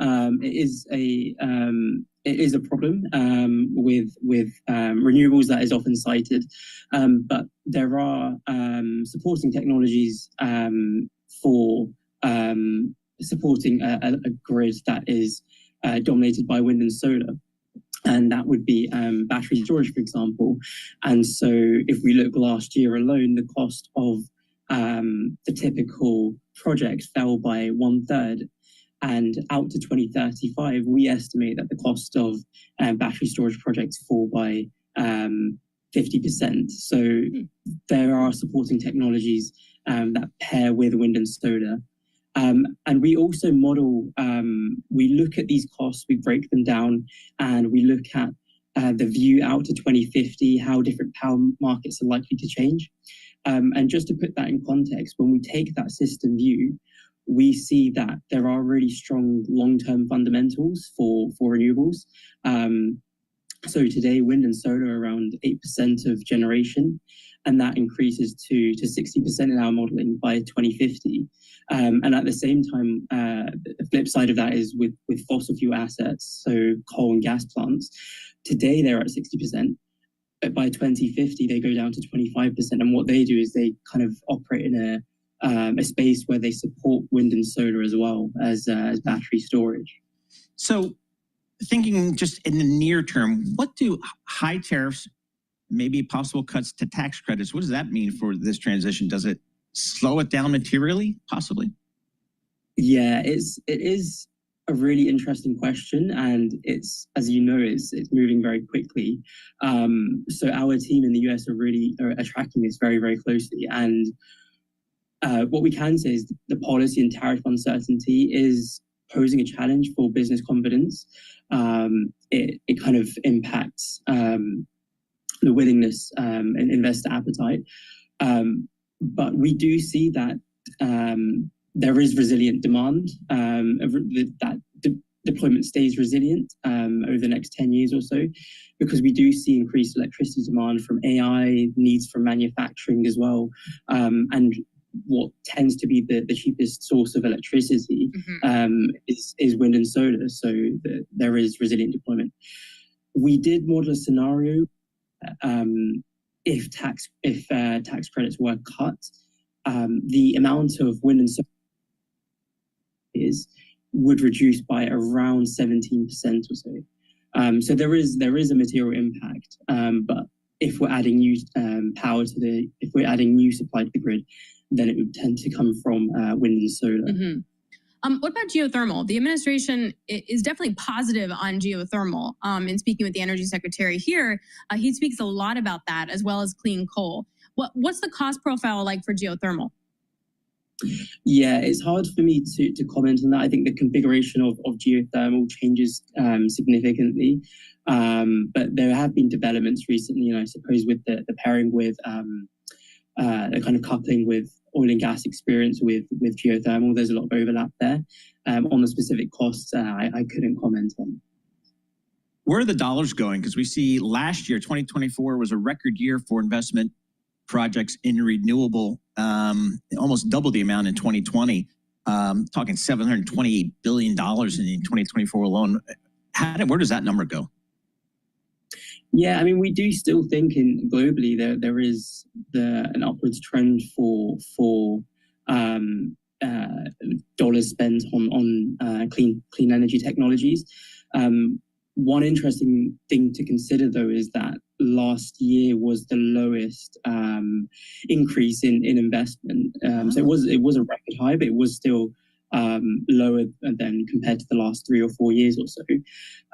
It is a problem with renewables that is often cited, but there are supporting technologies for supporting a grid that is dominated by wind and solar. And that would be battery storage, for example. And so if we look last year alone, the cost of the typical project fell by 1/3. And out to 2035, we estimate that the cost of battery storage projects fall by 50%. So there are supporting technologies that pair with wind and solar. And we also model, we look at these costs, we break them down, and we look at the view out to 2050, how different power markets are likely to change. And just to put that in context, when we take that system view, we see that there are really strong long-term fundamentals for renewables. So today, wind and solar are around 8% of generation, and that increases to 60% in our modeling by 2050. And at the same time, the flip side of that is with fossil fuel assets, so coal and gas plants. Today, they're at 60%. But by 2050, they go down to 25%. And what they do is they kind of operate in a space where they support wind and solar as well as battery storage. So thinking just in the near term, what do high tariffs, maybe possible cuts to tax credits, what does that mean for this transition? Does it slow it down materially, possibly? Yeah, it is a really interesting question, and it's, as you know, it's moving very quickly. So our team in the US are tracking this very, very closely. And what we can say is the policy and tariff uncertainty is posing a challenge for business confidence. It kind of impacts the willingness and investor appetite. But we do see that there is resilient demand, that deployment stays resilient over the next 10 years or so, because we do see increased electricity demand from AI, needs from manufacturing as well, and what tends to be the cheapest source of electricity is wind and solar. So there is resilient deployment. We did model a scenario if tax credits were cut, the amount of wind and solar would reduce by around 17% or so. So there is a material impact, but if we're adding new power if we're adding new supply to the grid, then it would tend to come from wind and solar. What about geothermal? The administration is definitely positive on geothermal. In speaking with the Energy Secretary here, he speaks a lot about that, as well as clean coal. What's the cost profile like for geothermal? Yeah, it's hard for me to comment on that. I think the configuration of geothermal changes significantly. But there have been developments recently, and I suppose with the pairing with the kind of coupling with oil and gas experience with geothermal, there's a lot of overlap there. On the specific costs, I couldn't comment on. Where are the dollars going? Because we see last year, 2024, was a record year for investment projects in renewable, almost double the amount in 2020, talking $728 billion in 2024 alone. Where does that number go? Yeah, I mean, we do still think globally there is an upwards trend for dollars spent on clean energy technologies. One interesting thing to consider, though, is that last year was the lowest increase in investment. So it was a record high, but it was still lower than compared to the last 3 or 4 years or so.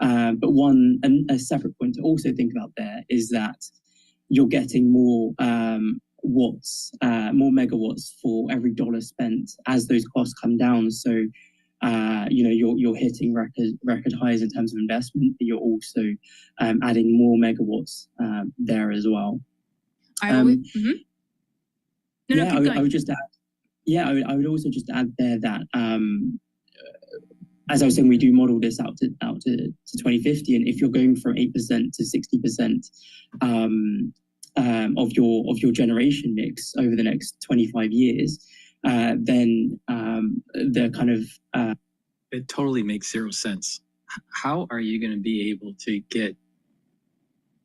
But a separate point to also think about there is that you're getting more watts, more megawatts for every dollar spent as those costs come down. So you're hitting record highs in terms of investment, but you're also adding more megawatts there as well. I would just add. Yeah, I would also just add there that, as I was saying, we do model this out to 2050, and if you're going from 8% to 60% of your generation mix over the next 25 years, then the kind of it totally makes zero sense. How are you going to be able to get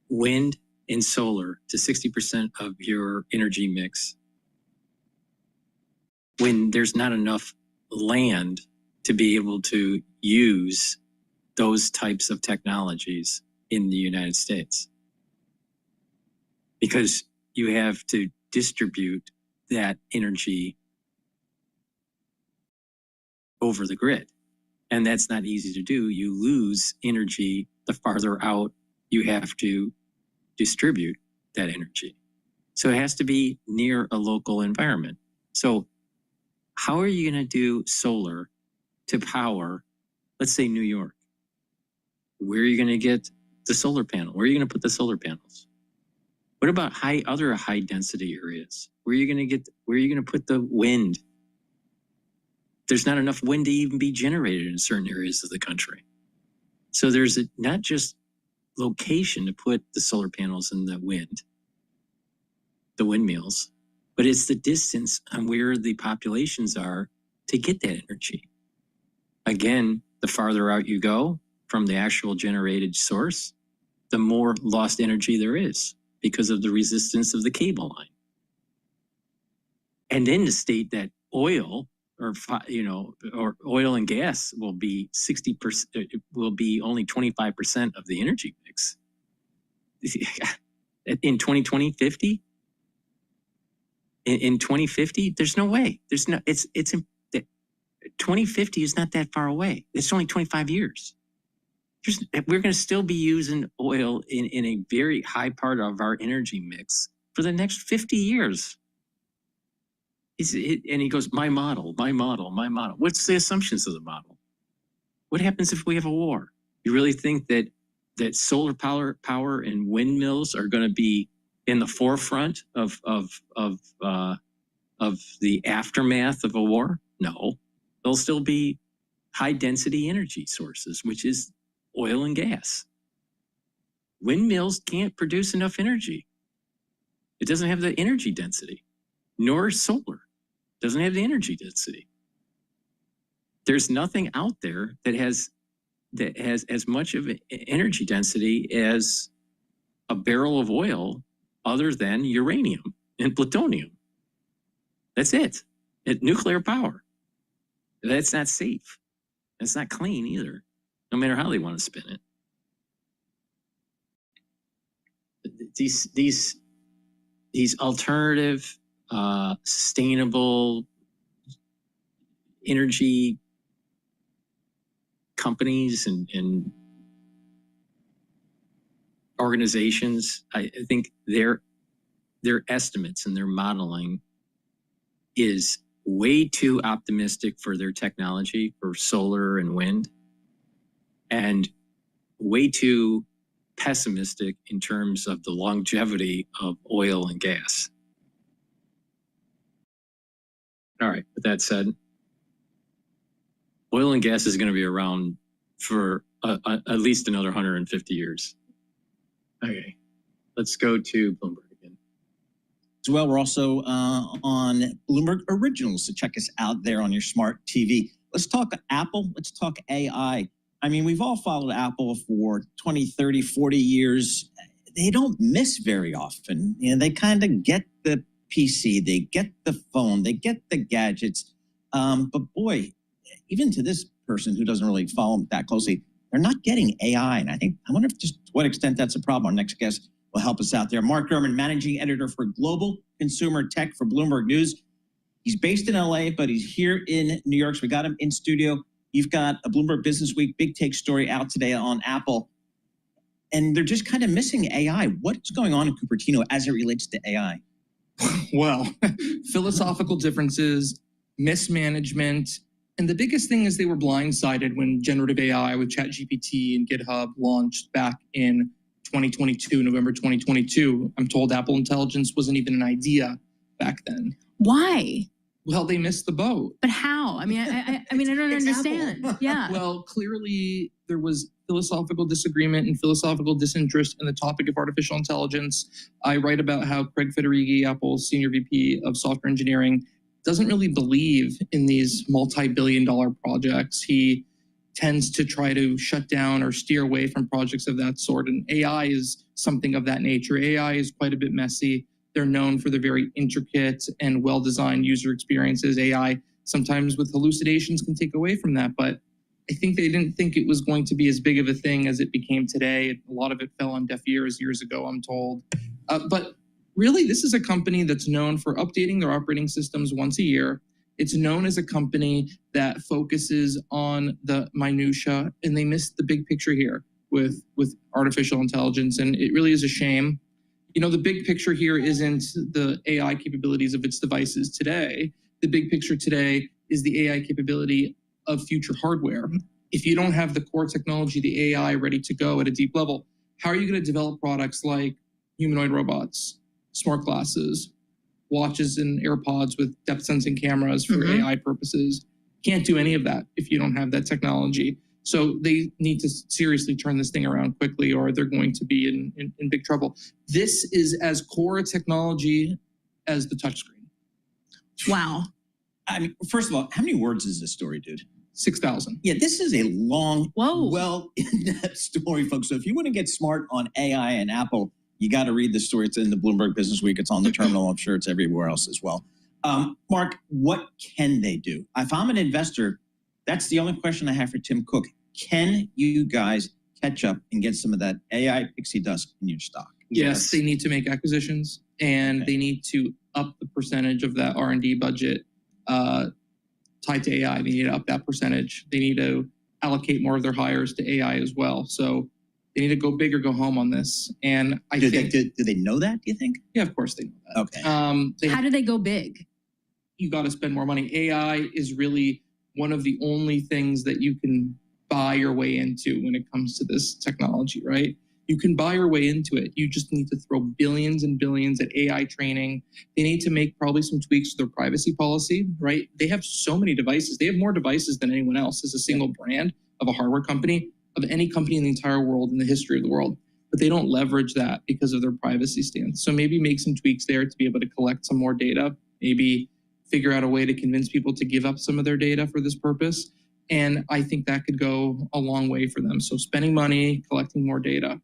wind and solar to 60% of your energy mix when there's not enough land to be able to use those types of technologies in the United States? Because you have to distribute that energy over the grid. And that's not easy to do. You lose energy the farther out you have to distribute that energy. So it has to be near a local environment. So how are you going to do solar to power, let's say, New York? Where are you going to get the solar panel? Where are you going to put the solar panels? What about other high density areas? Where are you going to put the wind? There's not enough wind to even be generated in certain areas of the country. So there's not just location to put the solar panels and the windmills, but it's the distance on where the populations are to get that energy. Again, the farther out you go from the actual generated source, the more lost energy there is because of the resistance of the cable line. And then to state that oil or oil and gas will be 60%, will be only 25% of the energy mix in 2050. In 2050, there's no way. There's no. It's 2050 is not that far away. It's only 25 years. We're going to still be using oil in a very high part of our energy mix for the next 50 years. And he goes, my model. What's the assumptions of the model? What happens if we have a war? You really think that solar power and windmills are going to be in the forefront of the aftermath of a war? No, they'll still be high density energy sources, which is oil and gas. Windmills can't produce enough energy. It doesn't have the energy density, nor solar doesn't have the energy density. There's nothing out there that has as much of an energy density as a barrel of oil other than uranium and plutonium. That's it. Nuclear power. That's not safe. That's not clean either, no matter how they want to spin it. These alternative, sustainable energy companies and organizations, I think their estimates and their modeling is way too optimistic for their technology for solar and wind, and way too pessimistic in terms of the longevity of oil and gas. All right, with that said, oil and gas is going to be around for at least another 150 years. Okay, let's go to Bloomberg again. As well, we're also on Bloomberg Originals, so check us out there on your smart TV. Let's talk Apple. Let's talk AI. I mean, we've all followed Apple for 20, 30, 40 years. They don't miss very often. You know, they kind of get the PC, they get the phone, they get the gadgets. But boy, even to this person who doesn't really follow them that closely, they're not getting AI. And I wonder if just to what extent that's a problem. Our next guest will help us out there. Mark Gurman, managing editor for Global Consumer Tech for Bloomberg News. He's based in LA, but he's here in New York. So we got him in studio. You've got a Bloomberg Business Week big take story out today on Apple. And they're just kind of missing AI. What's going on in Cupertino as it relates to AI? Well, philosophical differences, mismanagement, and the biggest thing is they were blindsided when generative AI with ChatGPT and GitHub launched back in 2022, November 2022. I'm told Apple Intelligence wasn't even an idea back then. Why? Well, they missed the boat. But how? I mean, I don't understand. Yeah. Well, clearly there was philosophical disagreement and philosophical disinterest in the topic of artificial intelligence. I write about how Craig Federighi, Apple's senior VP of software engineering, doesn't really believe in these multi-billion-dollar projects. He tends to try to shut down or steer away from projects of that sort. And AI is something of that nature. AI is quite a bit messy. They're known for their very intricate and well-designed user experiences. AI sometimes with hallucinations can take away from that, but I think they didn't think it was going to be as big of a thing as it became today. A lot of it fell on deaf ears years ago, I'm told. But really, this is a company that's known for updating their operating systems once a year. It's known as a company that focuses on the minutia, and they missed the big picture here with artificial intelligence, and it really is a shame. You know, the big picture here isn't the AI capabilities of its devices today. The big picture today is the AI capability of future hardware. If you don't have the core technology, the AI ready to go at a deep level, how are you going to develop products like humanoid robots, smart glasses, watches and AirPods with depth sensing cameras for AI purposes? Can't do any of that if you don't have that technology. So they need to seriously turn this thing around quickly, or they're going to be in big trouble. This is as core a technology as the touchscreen. Wow. I mean, first of all, how many words is this story, dude? 6,000. Yeah, this is a long, well in-depth story, folks. So if you want to get smart on AI and Apple, you got to read the story. It's in the Bloomberg Business Week. It's on the terminal. I'm sure it's everywhere else as well. Mark, what can they do? If I'm an investor, that's the only question I have for Tim Cook. Can you guys catch up and get some of that AI pixie dust in your stock? Yes, they need to make acquisitions, and they need to up the percentage of that R&D budget tied to AI. They need to up that percentage. They need to allocate more of their hires to AI as well. So they need to go big or go home on this. And I think... Do they know that, do you think? Yeah, of course they know that. Okay. How do they go big? You got to spend more money. AI is really one of the only things that you can buy your way into when it comes to this technology, right? You can buy your way into it. You just need to throw billions and billions at AI training. They need to make probably some tweaks to their privacy policy, right? They have so many devices. They have more devices than anyone else as a single brand of a hardware company, of any company in the entire world, in the history of the world. But they don't leverage that because of their privacy stance. So maybe make some tweaks there to be able to collect some more data, maybe figure out a way to convince people to give up some of their data for this purpose. And I think that could go a long way for them. So spending money, collecting more data.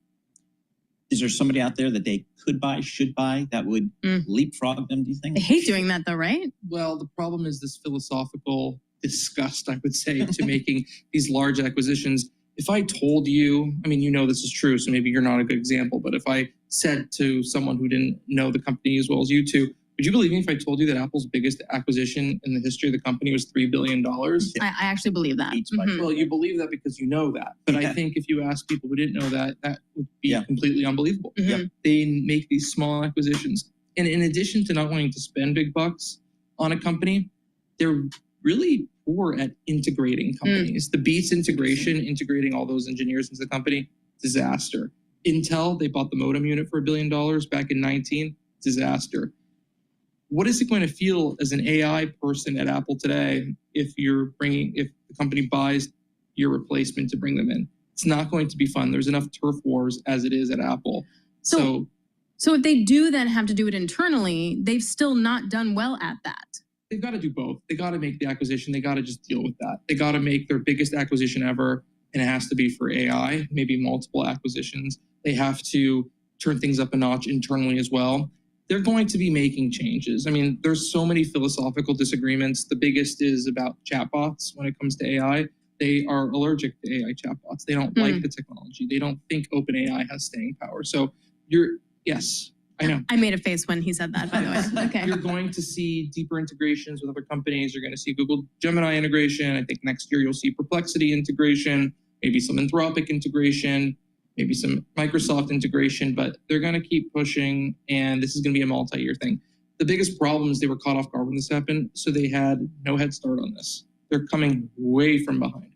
Is there somebody out there that they could buy, should buy, that would leapfrog them, do you think? They hate doing that though, right? Well, the problem is this philosophical disgust, I would say, to making these large acquisitions. If I told you, I mean, you know this is true, so maybe you're not a good example, but if I said to someone who didn't know the company as well as you two, Would you believe me if I told you that Apple's biggest acquisition in the history of the company was $3 billion? I actually believe that. Well, you believe that because you know that. But I think if you ask people who didn't know that, that would be completely unbelievable. They make these small acquisitions. And in addition to not wanting to spend big bucks on a company, they're really poor at integrating companies. The Beats integration, integrating all those engineers into the company, disaster. Intel, they bought the modem unit for $1 billion back in 19, disaster. What is it going to feel as an AI person at Apple today if the company buys your replacement to bring them in? It's not going to be fun. There's enough turf wars as it is at Apple. So if they do then have to do it internally, they've still not done well at that. They've got to do both. They got to make the acquisition. They got to just deal with that. They got to make their biggest acquisition ever, and it has to be for AI, maybe multiple acquisitions. They have to turn things up a notch internally as well. They're going to be making changes. I mean, there's so many philosophical disagreements. The biggest is about chatbots when it comes to AI. They are allergic to AI chatbots. They don't like the technology. They don't think OpenAI has staying power. So yes, I know. I made a face when he said that, by the way. Okay. You're going to see deeper integrations with other companies. You're going to see Google Gemini integration. I think next year you'll see Perplexity integration, maybe some Anthropic integration, maybe some Microsoft integration, but they're going to keep pushing, and this is going to be a multi-year thing. The biggest problem is they were caught off guard when this happened, so they had no head start on this. They're coming way from behind.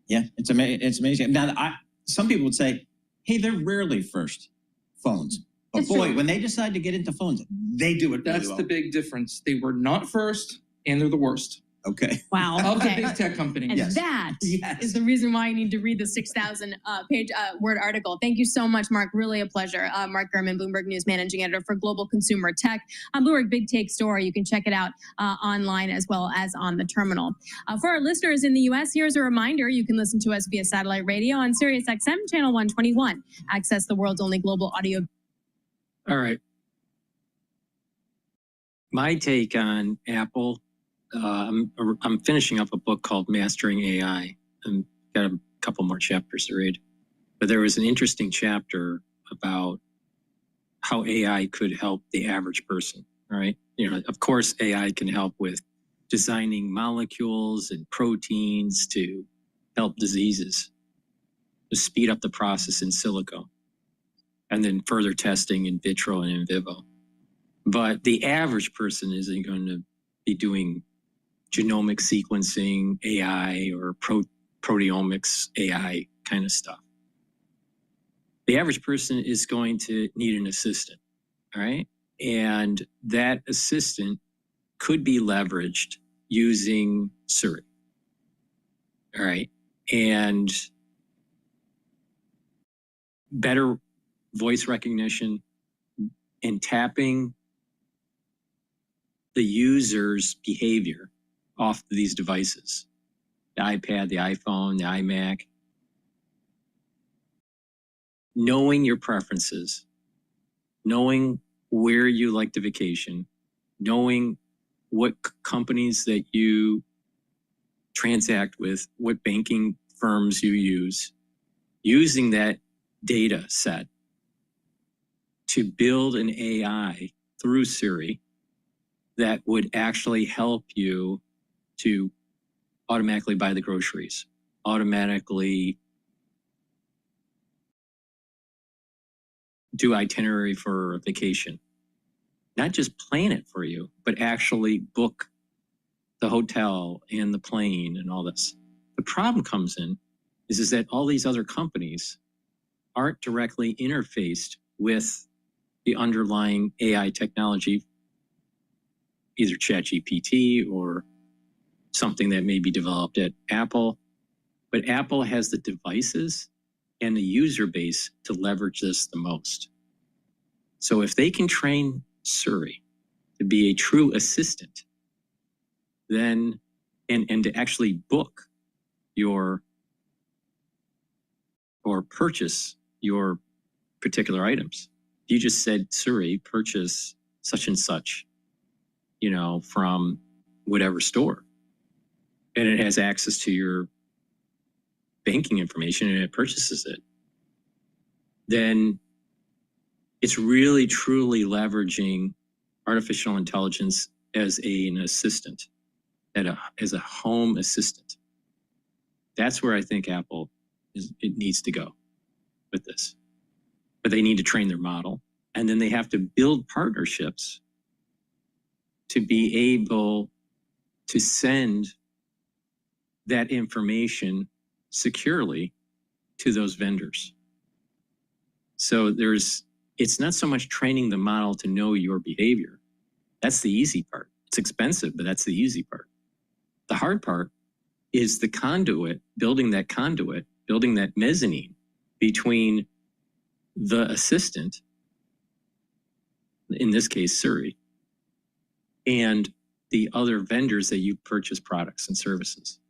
Yeah, it's amazing. Now, some people would say, hey, they're rarely first phones. But It's boy, true. when they decide to get into phones, they do it really That's well. the big difference. They were not first, and they're the worst. Okay. Wow. Of the Okay. big tech companies. And Yes. that is Yes. the reason why I need to read the 6,000 page word article. Thank you so much, Mark. Really a pleasure. Mark Gurman, Bloomberg News Managing Editor for Global Consumer Tech. Bloomberg Big Take Story. You can check it out online as well as on the terminal. For our listeners in the U.S., here's a reminder. You can listen to us via satellite radio on Sirius XM Channel 121. Access the world's only global audio. All right. My take on Apple, I'm finishing up a book called Mastering AI, and got a couple more chapters to read. But there was an interesting chapter about how AI could help the average person, right? You know, of course, AI can help with designing molecules and proteins to help diseases, to speed up the process in silico, and then further testing in vitro and in vivo. But the average person isn't going to be doing genomic sequencing AI or proteomics AI kind of stuff. The average person is going to need an assistant, all right? And that assistant could be leveraged using Siri, all right? And better voice recognition and tapping the user's behavior off these devices, the iPad, the iPhone, the iMac. Knowing your preferences, knowing where you like to vacation, knowing what companies that you transact with, what banking firms you use, using that data set to build an AI through Siri that would actually help you to automatically buy the groceries, automatically do itinerary for a vacation, not just plan it for you, but actually book the hotel and the plane and all this. The problem comes in is that all these other companies aren't directly interfaced with the underlying AI technology, either ChatGPT or something that may be developed at Apple. But Apple has the devices and the user base to leverage this the most. So if they can train Siri to be a true assistant, then, and to actually book your, or purchase your particular items. You just said, Siri, purchase such and such, you know, from whatever store. And it has access to your banking information and it purchases it. Then it's really truly leveraging artificial intelligence as an assistant, as a home assistant. That's where I think Apple it needs to go with this. But they need to train their model, and then they have to build partnerships to be able to send that information securely to those vendors. So it's not so much training the model to know your behavior. That's the easy part. It's expensive, but that's the easy part. The hard part is the conduit, building that mezzanine between the assistant, in this case, Siri, and the other vendors that you purchase products and services,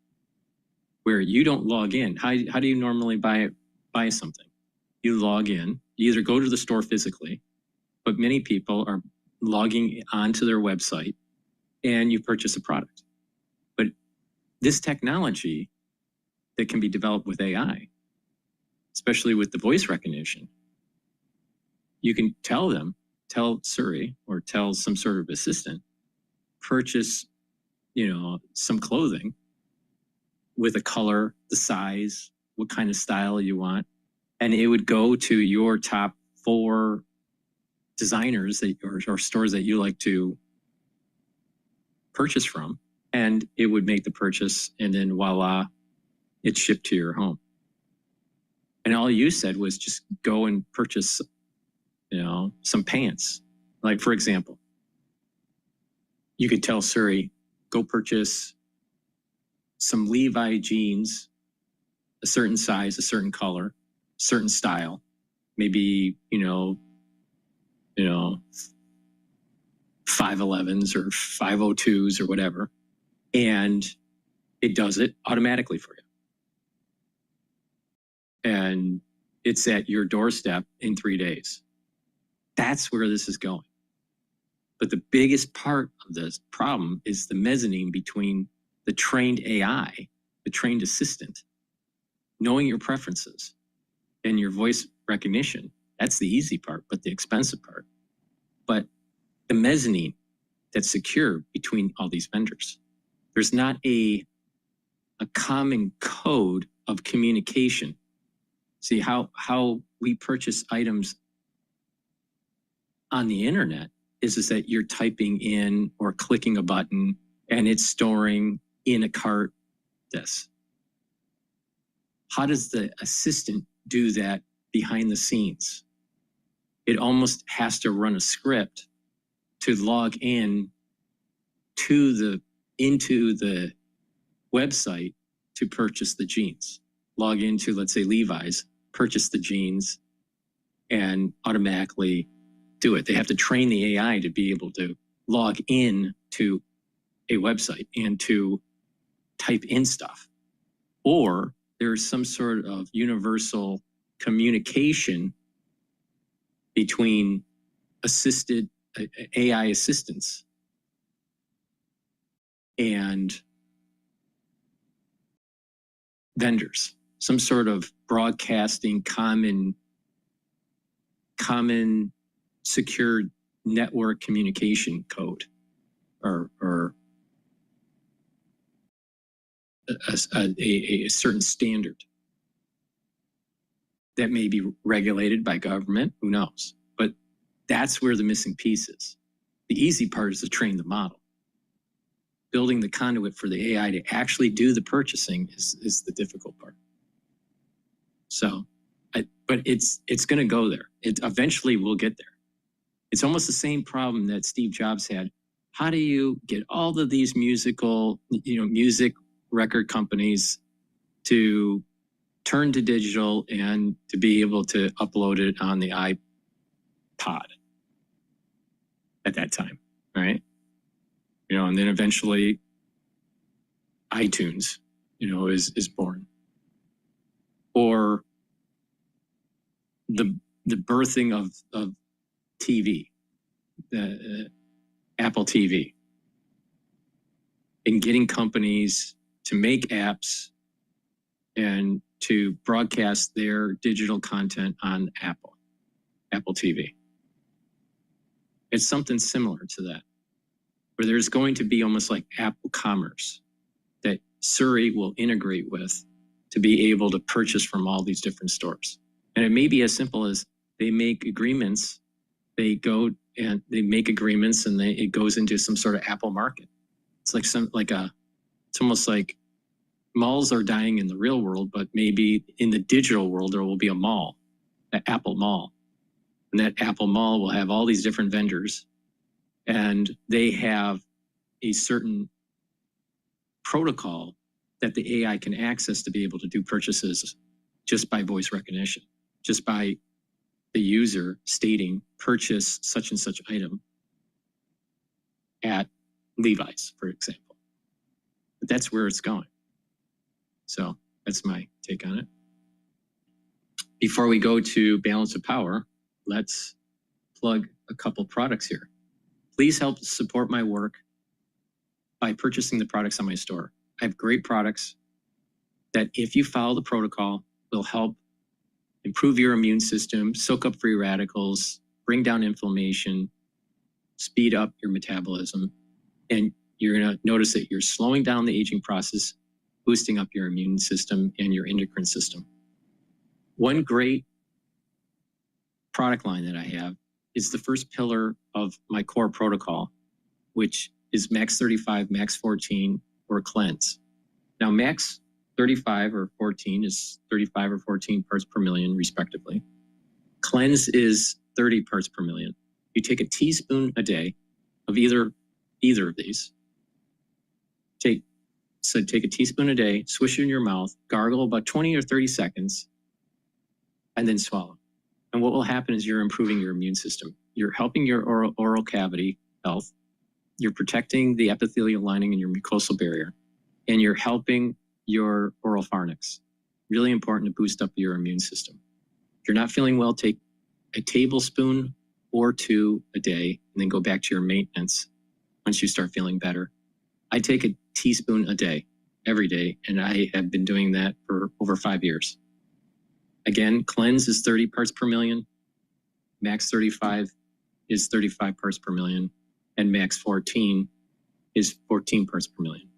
where you don't log in. How do you normally buy something? You log in, you either go to the store physically, but many people are logging onto their website and you purchase a product. But this technology that can be developed with AI, especially with the voice recognition, you can tell Siri or tell some sort of assistant, purchase, some clothing with a color, the size, what kind of style you want. And it would go to your top 4 designers or stores that you like to purchase from. And it would make the purchase, and then voila, it's shipped to your home. And all you said was just go and purchase, some pants. Like, for example, you could tell Siri, go purchase some Levi jeans, a certain size, a certain color, certain style, maybe, 511s or 502s or whatever. And it does it automatically for you. And it's at your doorstep in 3 days. That's where this is going. But the biggest part of this problem is the mezzanine between the trained AI, the trained assistant, knowing your preferences and your voice recognition. That's the easy part, but the expensive part. But the mezzanine that's secure between all these vendors. There's not a common code of communication. See how we purchase items on the internet is that you're typing in or clicking a button and it's storing in a cart this. How does the assistant do that behind the scenes? It almost has to run a script to log in into the website to purchase the jeans. Log into, let's say, Levi's, purchase the jeans, and automatically do it. They have to train the AI to be able to log in to a website and to type in stuff. Or there's some sort of universal communication between AI assistants and vendors, some sort of broadcasting common secure network communication code or a certain standard that may be regulated by government, who knows? But that's where the missing piece is. The easy part is to train the model. Building the conduit for the AI to actually do the purchasing is the difficult part. So, but it's going to go there. It eventually will get there. It's almost the same problem that Steve Jobs had. How do you get all of these music record companies to turn to digital and to be able to upload it on the iPod at that time, right? And then eventually iTunes, is born. Or the birthing of TV, Apple TV, and getting companies to make apps and to broadcast their digital content on Apple TV. It's something similar to that, where there's going to be almost like Apple Commerce that Surrey will integrate with to be able to purchase from all these different stores. And it may be as simple as they make agreements, they go and they make agreements and it goes into some sort of Apple market. It's like it's almost like malls are dying in the real world, but maybe in the digital world, there will be a mall, an Apple Mall. And that Apple Mall will have all these different vendors, and they have a certain protocol that the AI can access to be able to do purchases just by voice recognition, just by the user stating purchase such and such item at Levi's, for example. But that's where it's going. So that's my take on it. Before we go to balance of power, let's plug a couple products here. Please help support my work by purchasing the products on my store. I have great products that, if you follow the protocol, will help improve your immune system, soak up free radicals, bring down inflammation, speed up your metabolism, and you're going to notice that you're slowing down the aging process, boosting up your immune system and your endocrine system. One great product line that I have is the first pillar of my core protocol, which is Max 35, Max 14, or Cleanse. Now, Max 35 or 14 is 35 or 14 parts per million, respectively. Cleanse is 30 parts per million. You take a teaspoon a day of either of these. Take a teaspoon a day, swish it in your mouth, gargle about 20 or 30 seconds, and then swallow. And what will happen is you're improving your immune system. You're helping your oral cavity health. You're protecting the epithelial lining and your mucosal barrier. And you're helping your oral pharynx. Really important to boost up your immune system. If you're not feeling well, take a tablespoon or two a day and then go back to your maintenance once you start feeling better. I take a teaspoon a day, every day, and I have been doing that for over 5 years. Again, Cleanse is 30 parts per million. Max 35 is 35 parts per million. And Max 14 is 14 parts per million.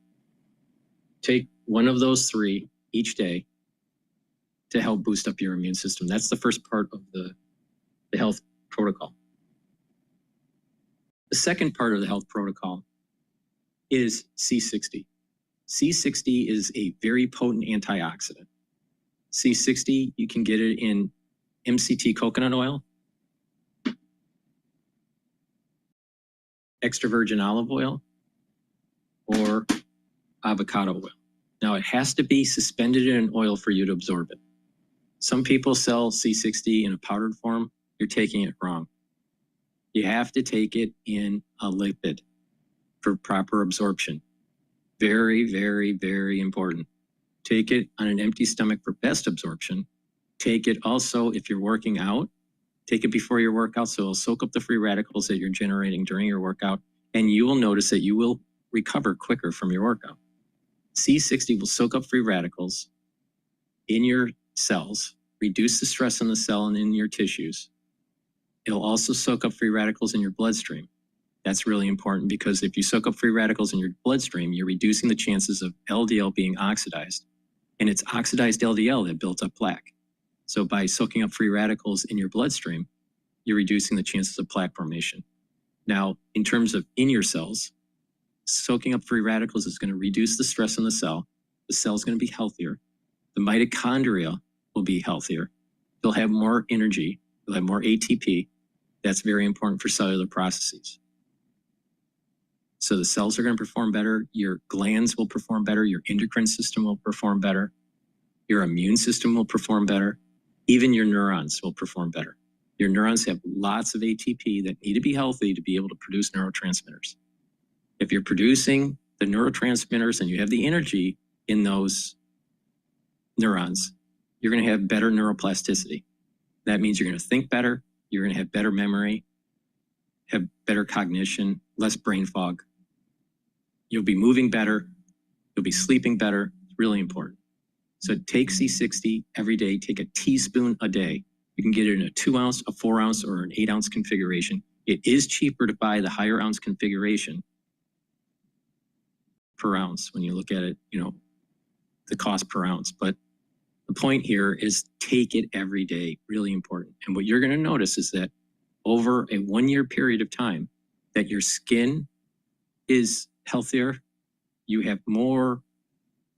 Take one of those three each day to help boost up your immune system. That's the first part of the health protocol. The second part of the health protocol is C60. C60 is a very potent antioxidant. C60, you can get it in MCT coconut oil, extra virgin olive oil, or avocado oil. Now, it has to be suspended in an oil for you to absorb it. Some people sell C60 in a powdered form. You're taking it wrong. You have to take it in a lipid for proper absorption. Very, very, very important. Take it on an empty stomach for best absorption. Take it also if you're working out. Take it before your workout so it'll soak up the free radicals that you're generating during your workout, and you will notice that you will recover quicker from your workout. C60 will soak up free radicals in your cells, reduce the stress on the cell and in your tissues. It'll also soak up free radicals in your bloodstream. That's really important because if you soak up free radicals in your bloodstream, you're reducing the chances of LDL being oxidized. And it's oxidized LDL that built up plaque. So by soaking up free radicals in your bloodstream, you're reducing the chances of plaque formation. Now, in terms of in your cells, soaking up free radicals is going to reduce the stress on the cell. The cell's going to be healthier. The mitochondria will be healthier. They'll have more energy. They'll have more ATP. That's very important for cellular processes. So the cells are going to perform better. Your glands will perform better. Your endocrine system will perform better. Your immune system will perform better. Even your neurons will perform better. Your neurons have lots of ATP that need to be healthy to be able to produce neurotransmitters. If you're producing the neurotransmitters and you have the energy in those neurons, you're going to have better neuroplasticity. That means you're going to think better. You're going to have better memory, have better cognition, less brain fog. You'll be moving better. You'll be sleeping better. It's really important. So take C60 every day. Take a teaspoon a day. You can get it in a 2 ounce, a 4 ounce, or an 8 ounce configuration. It is cheaper to buy the higher ounce configuration per ounce when you look at it, you know, the cost per ounce. But the point here is take it every day, really important. And what you're going to notice is that over a 1 year period of time, that your skin is healthier, you have more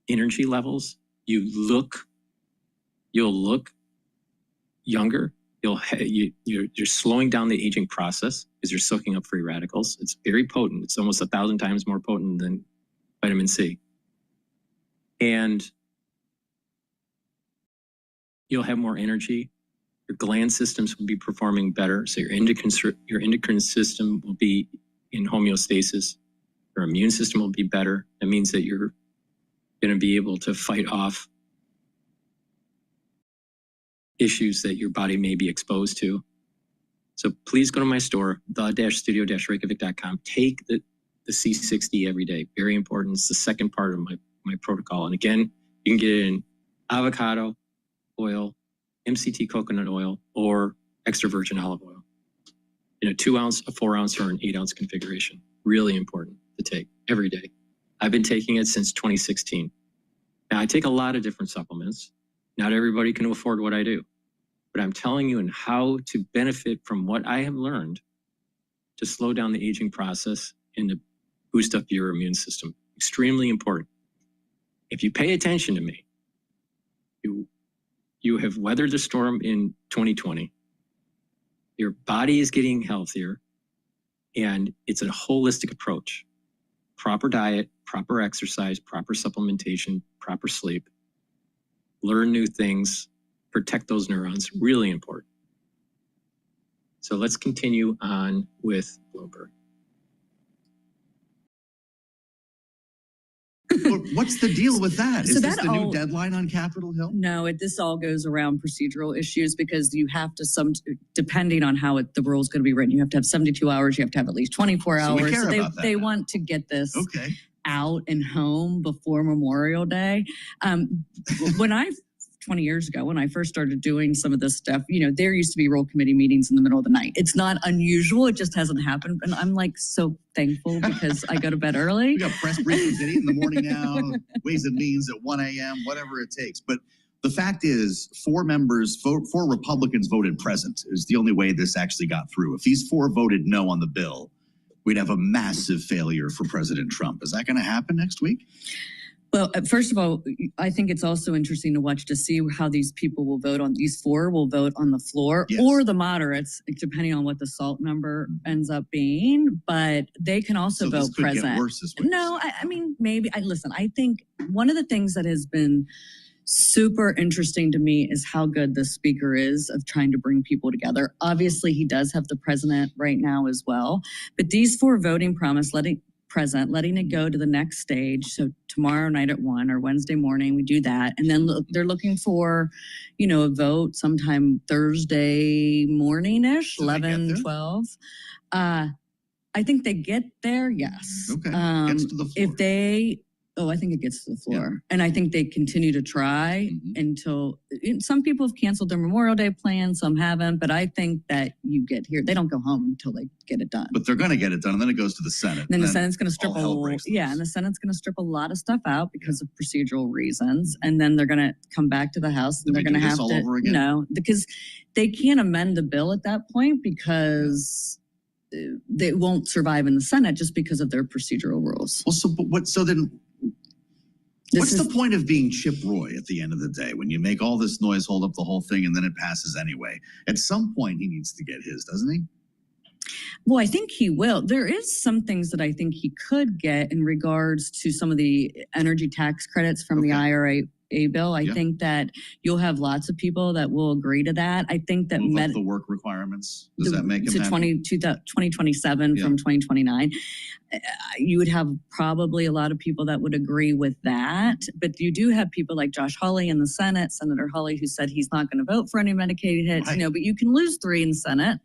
energy levels, you'll look younger. You're slowing down the aging process because you're soaking up free radicals. It's very potent. It's almost 1,000 times more potent than vitamin C. And you'll have more energy. Your gland systems will be performing better. So your endocrine system will be in homeostasis. Your immune system will be better. That means that you're going to be able to fight off issues that your body may be exposed to. So please go to my store, the-studio-reykjavik.com. Take the C60 every day. Very important. It's the second part of my protocol. And again, you can get it in avocado oil, MCT coconut oil, or extra virgin olive oil. In a 2 ounce, a 4 ounce, or an 8 ounce configuration. Really important to take every day. I've been taking it since 2016. Now, I take a lot of different supplements. Not everybody can afford what I do. But I'm telling you how to benefit from what I have learned to slow down the aging process and to boost up your immune system. Extremely important. If you pay attention to me, you have weathered the storm in 2020. Your body is getting healthier, and it's a holistic approach. Proper diet, proper exercise, proper supplementation, proper sleep. Learn new things, protect those neurons, really important. So let's continue on with Bloomberg. What's the deal with that? So Is this that the all- new deadline on Capitol Hill? No, this all goes around procedural issues because you have to depending on how the rule is going to be written, you have to have 72 hours, you have to have at least 24 So we hours. care So about that they now. want to get this Okay. out and home before Memorial Day. When 20 years ago, when I first started doing some of this stuff, you know, there used to be rule committee meetings in the middle of the night. It's not unusual. It just hasn't happened. And I'm like so thankful because I go to bed early. We got press briefings at 8 in the morning now, Ways and Means at 1 a.m., whatever it takes. But the fact is, four Republicans voted present is the only way this actually got through. If these 4 voted no on the bill, we'd have a massive failure for President Trump. Is that going to happen next week? Well, first of all, I think it's also interesting to watch to see how these people will vote on. These 4 will vote on the floor or the moderates, depending on what the SALT number ends up being. But they can also vote this could present. Get worse this week. No, I mean, maybe. Listen, I think one of the things that has been super interesting to me is how good the speaker is of trying to bring people together. Obviously, he does have the president right now as well. But these 4 voting promise, letting it go to the next stage. So tomorrow night at 1 or Wednesday morning, we do that. And then they're looking for, you know, a vote sometime Thursday morning-ish, 11, 12. I think they get there, yes. Okay, gets to the floor. I think it gets to the floor. Yeah. And I think they continue to try until, some people have canceled their Memorial Day plans, some haven't, but I think that you get here, they don't go home until they get it done. But they're going to get it done, and then it goes to the Senate. And then the Senate's going to strip and the Senate's going to strip a lot of stuff out because of procedural reasons, and then they're going to come back to the House, and they're going to have all over again? No, because they can't amend the bill at that point because they won't survive in the Senate just because of their procedural rules. Well, what's the point of being Chip Roy at the end of the day when you make all this noise, hold up the whole thing, and then it passes anyway? At some point, he needs to get his, doesn't he? Well, I think he will. There is some things that I think he could get in regards to some of the energy tax credits from the IRA bill. I think that you'll have lots of people that will agree to that. I think that the work requirements, does that make him happy? 2027 from 2029. You would have probably a lot of people that would agree with that. But you do have people like Josh Hawley in the Senate, Senator Hawley, who said he's not going to vote for any Medicaid hits, you know, but you can lose 3 in the Senate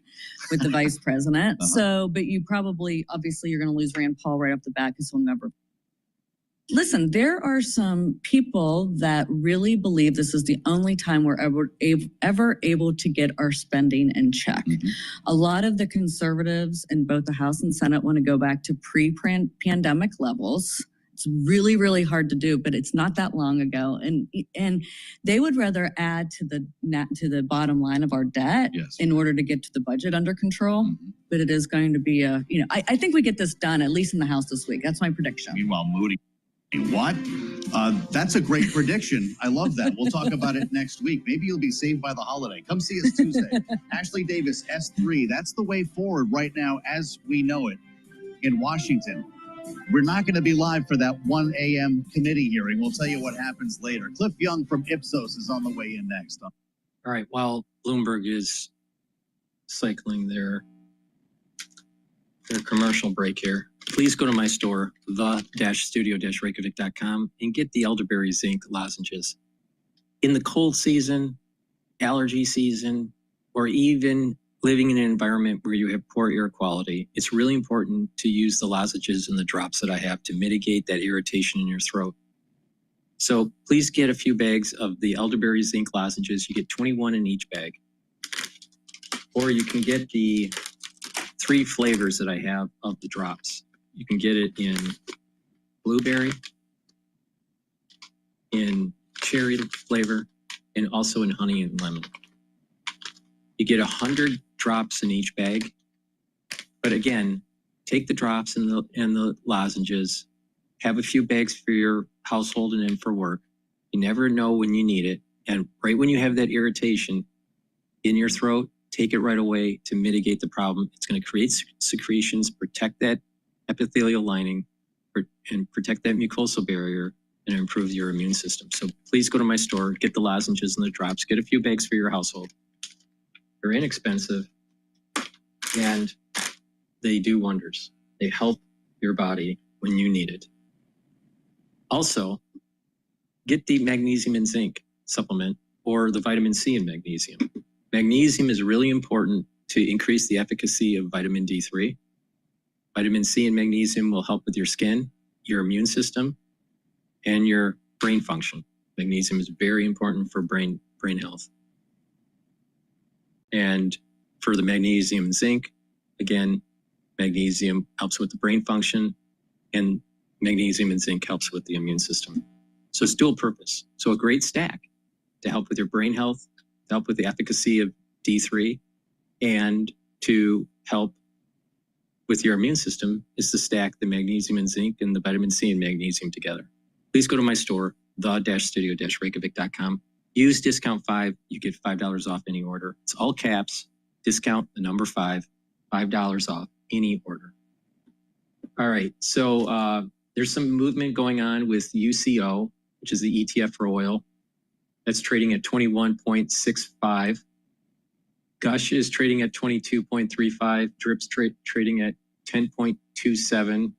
with the vice president. So, but you probably, obviously, you're going to lose Rand Paul right off the bat because he'll never. listen, there are some people that really believe this is the only time we're ever able to get our spending in check. A lot of the conservatives in both the House and Senate want to go back to pre-pandemic levels. It's really, really hard to do, but it's not that long ago. And they would rather add to the bottom line of our debt in order to get to the budget under control. But it is going to be I think we get this done, at least in the House this week. That's my prediction. Meanwhile, Moody. What? That's a great prediction. I love that. We'll talk about it next week. Maybe you'll be saved by the holiday. Come see us Tuesday. Ashley Davis, S3. That's the way forward right now as we know it in Washington. We're not going to be live for that 1 a.m. committee hearing. We'll tell you what happens later. Cliff Young from Ipsos is on the way in next. All right. While Bloomberg is cycling their commercial break here, please go to my store, the-studio-reykjavik.com, and get the elderberry zinc lozenges. In the cold season, allergy season, or even living in an environment where you have poor air quality, it's really important to use the lozenges and the drops that I have to mitigate that irritation in your throat. So please get a few bags of the elderberry zinc lozenges. You get 21 in each bag. Or you can get the 3 flavors that I have of the drops. You can get it in blueberry, in cherry flavor, and also in honey and lemon. You get 100 drops in each bag. But again, take the drops and the lozenges, have a few bags for your household and then for work. You never know when you need it. And right when you have that irritation in your throat, take it right away to mitigate the problem. It's going to create secretions, protect that epithelial lining, and protect that mucosal barrier, and improve your immune system. So please go to my store, get the lozenges and the drops, get a few bags for your household. They're inexpensive, and they do wonders. They help your body when you need it. Also, get the magnesium and zinc supplement or the vitamin C and magnesium. Magnesium is really important to increase the efficacy of vitamin D3. Vitamin C and magnesium will help with your skin, your immune system, and your brain function. Magnesium is very important for brain health. And for the magnesium and zinc, again, magnesium helps with the brain function, and magnesium and zinc helps with the immune system. So it's dual purpose. So a great stack to help with your brain health, to help with the efficacy of D3, and to help with your immune system is to stack the magnesium and zinc and the vitamin C and magnesium together. Please go to my store, the-studio-reykjavik.com. Use discount 5. You get $5 off any order. It's all caps, discount the number 5, $5 off any order. All right, so there's some movement going on with UCO, which is the ETF for oil. That's trading at 21.65. Gush is trading at 22.35. DRIP's trading at 10.27.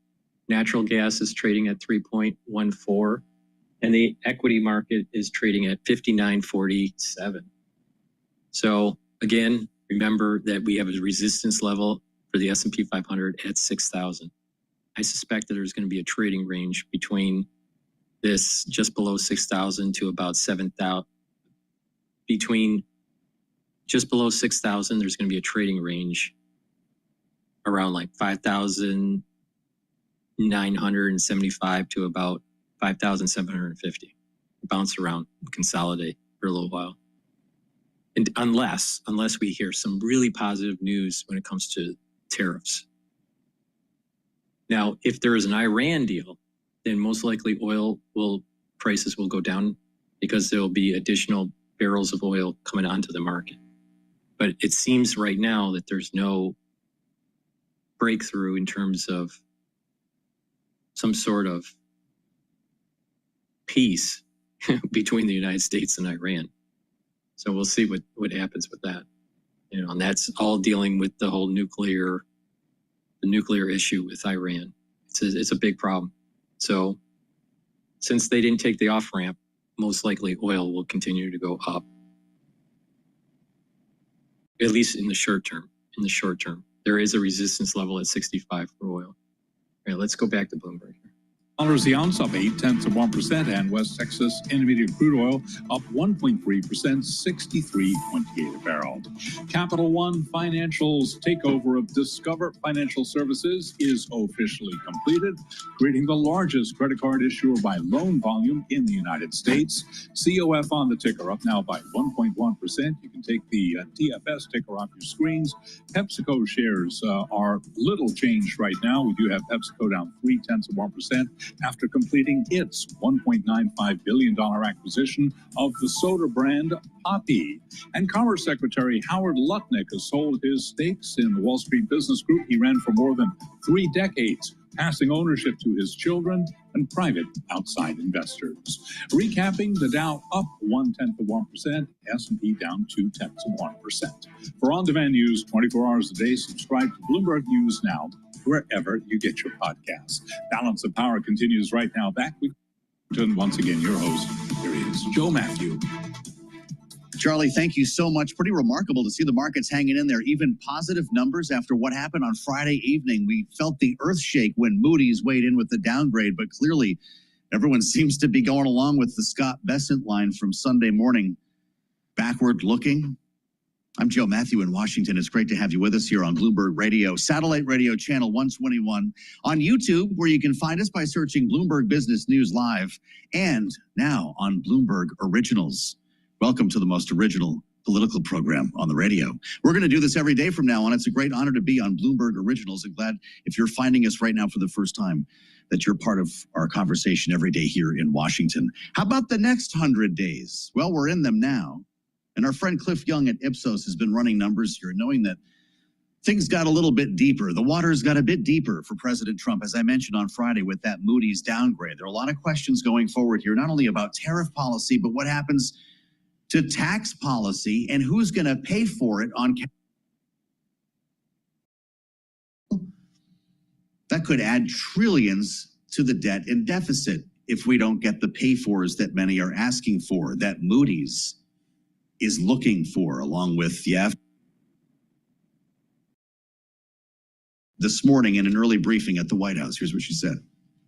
Natural gas is trading at 3.14. And the equity market is trading at 59.47. So again, remember that we have a resistance level for the S&P 500 at 6,000. I suspect that there's going to be a trading range between this just below 6,000 to about 7,000. Between just below 6,000, there's going to be a trading range around like 5,975 to about 5,750. Bounce around and consolidate for a little while. And unless we hear some really positive news when it comes to tariffs. Now, if there is an Iran deal, then most likely prices will go down because there will be additional barrels of oil coming onto the market. But it seems right now that there's no breakthrough in terms of some sort of peace between the United States and Iran. So we'll see what happens with that. And that's all dealing with the whole nuclear issue with Iran. It's a big problem. So since they didn't take the off-ramp, most likely oil will continue to go up. At least in the short term. There is a resistance level at 65 for oil. All right, let's go back to Bloomberg here. The ounce up 0.8%, and West Texas Intermediate crude oil up 1.3%, 63.28 a barrel. Capital One Financial's takeover of Discover Financial Services is officially completed, creating the largest credit card issuer by loan volume in the United States. COF on the ticker, up now by 1.1%. You can take the TFS ticker off your screens. PepsiCo shares are little changed right now. We do have PepsiCo down 0.3%. After completing its $1.95 billion acquisition of the soda brand Poppi. And Commerce Secretary Howard Lutnick has sold his stakes in the Wall Street Business Group he ran for more than 3 decades, passing ownership to his children and private outside investors. Recapping, the Dow up 0.1%, S&P down 0.2%. For on-demand news 24 hours a day, subscribe to Bloomberg News Now, wherever you get your podcasts. Balance of Power continues right now. Back with once again, your host, here he is, Joe Matthew. Charlie, thank you so much. Pretty remarkable to see the markets hanging in there, even positive numbers after what happened on Friday evening. We felt the earth shake when Moody's weighed in with the downgrade, but clearly everyone seems to be going along with the Scott Bessent line from Sunday morning. Backward looking. I'm Joe Matthew in Washington. It's great to have you with us here on Bloomberg Radio, satellite radio channel 121, on YouTube, where you can find us by searching Bloomberg Business News Live, and now on Bloomberg Originals. Welcome to the most original political program on the radio. We're going to do this every day from now on. It's a great honor to be on Bloomberg Originals. I'm glad if you're finding us right now for the first time that you're part of our conversation every day here in Washington. How about the next 100 days? Well, we're in them now. And our friend Cliff Young at Ipsos has been running numbers here, knowing that things got a little bit deeper. The waters got a bit deeper for President Trump, as I mentioned on Friday with that Moody's downgrade. There are a lot of questions going forward here, not only about tariff policy, but what happens to tax policy and who's going to pay for it on. That could add trillions to the debt and deficit if we don't get the pay-fors that many are asking for, that Moody's is looking for, along with, this morning in an early briefing at the White House. Here's what she said.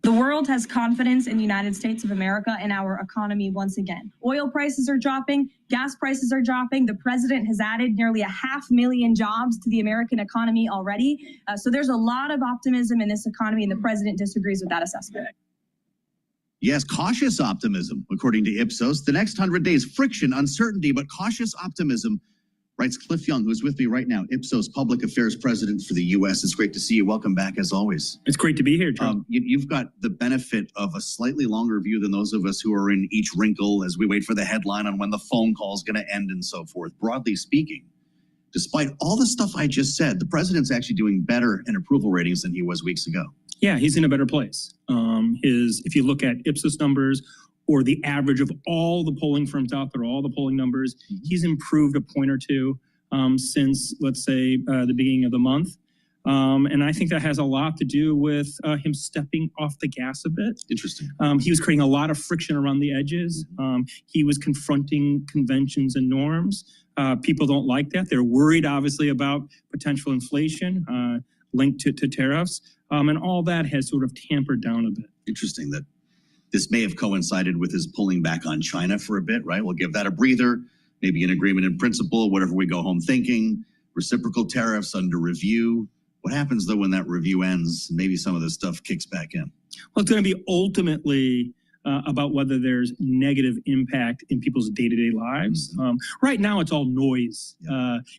The world has confidence in the United States of America and our economy once again. Oil prices are dropping, gas prices are dropping. The president has added nearly 500,000 jobs to the American economy already. So there's a lot of optimism in this economy, and the president disagrees with that assessment. Yes, cautious optimism, according to Ipsos. The next 100 days, friction, uncertainty, but cautious optimism, writes Cliff Young, who's with me right now, Ipsos Public Affairs President for the U.S. It's great to see you. Welcome back, as always. It's great to be here, John. You've got the benefit of a slightly longer view than those of us who are in each wrinkle as we wait for the headline on when the phone call is going to end and so forth. Broadly speaking, despite all the stuff I just said, the president's actually doing better in approval ratings than he was weeks ago. Yeah, he's in a better place. If you look at Ipsos numbers or the average of all the polling firms out there, all the polling numbers, he's improved a point or two since, let's say, the beginning of the month. And I think that has a lot to do with him stepping off the gas a bit. Interesting. He was creating a lot of friction around the edges. He was confronting conventions and norms. People don't like that. They're worried, obviously, about potential inflation linked to tariffs. And all that has sort of tampered down a bit. Interesting that this may have coincided with his pulling back on China for a bit, right? We'll give that a breather, maybe an agreement in principle, whatever we go home thinking, reciprocal tariffs under review. What happens, though, when that review ends and maybe some of this stuff kicks back in? Well, it's going to be ultimately about whether there's negative impact in people's day-to-day lives. Right now, it's all noise.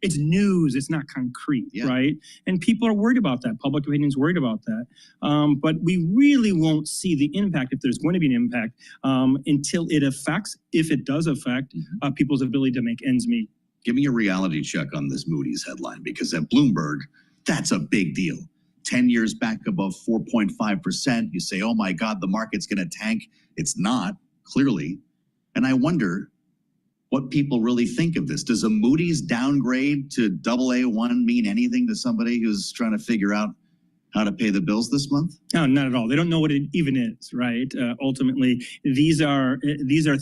It's news. It's not concrete, right? And people are worried about that. Public opinion is worried about that. But we really won't see the impact, if there's going to be an impact, until it affects, if it does affect, people's ability to make ends meet. Give me a reality check on this Moody's headline, because at Bloomberg, that's a big deal. 10 years back above 4.5%. You say, oh my God, the market's going to tank. It's not, clearly. And I wonder what people really think of this. Does a Moody's downgrade to AA1 mean anything to somebody who's trying to figure out how to pay the bills this month? No, not at all. They don't know what it even is, right? Ultimately, these are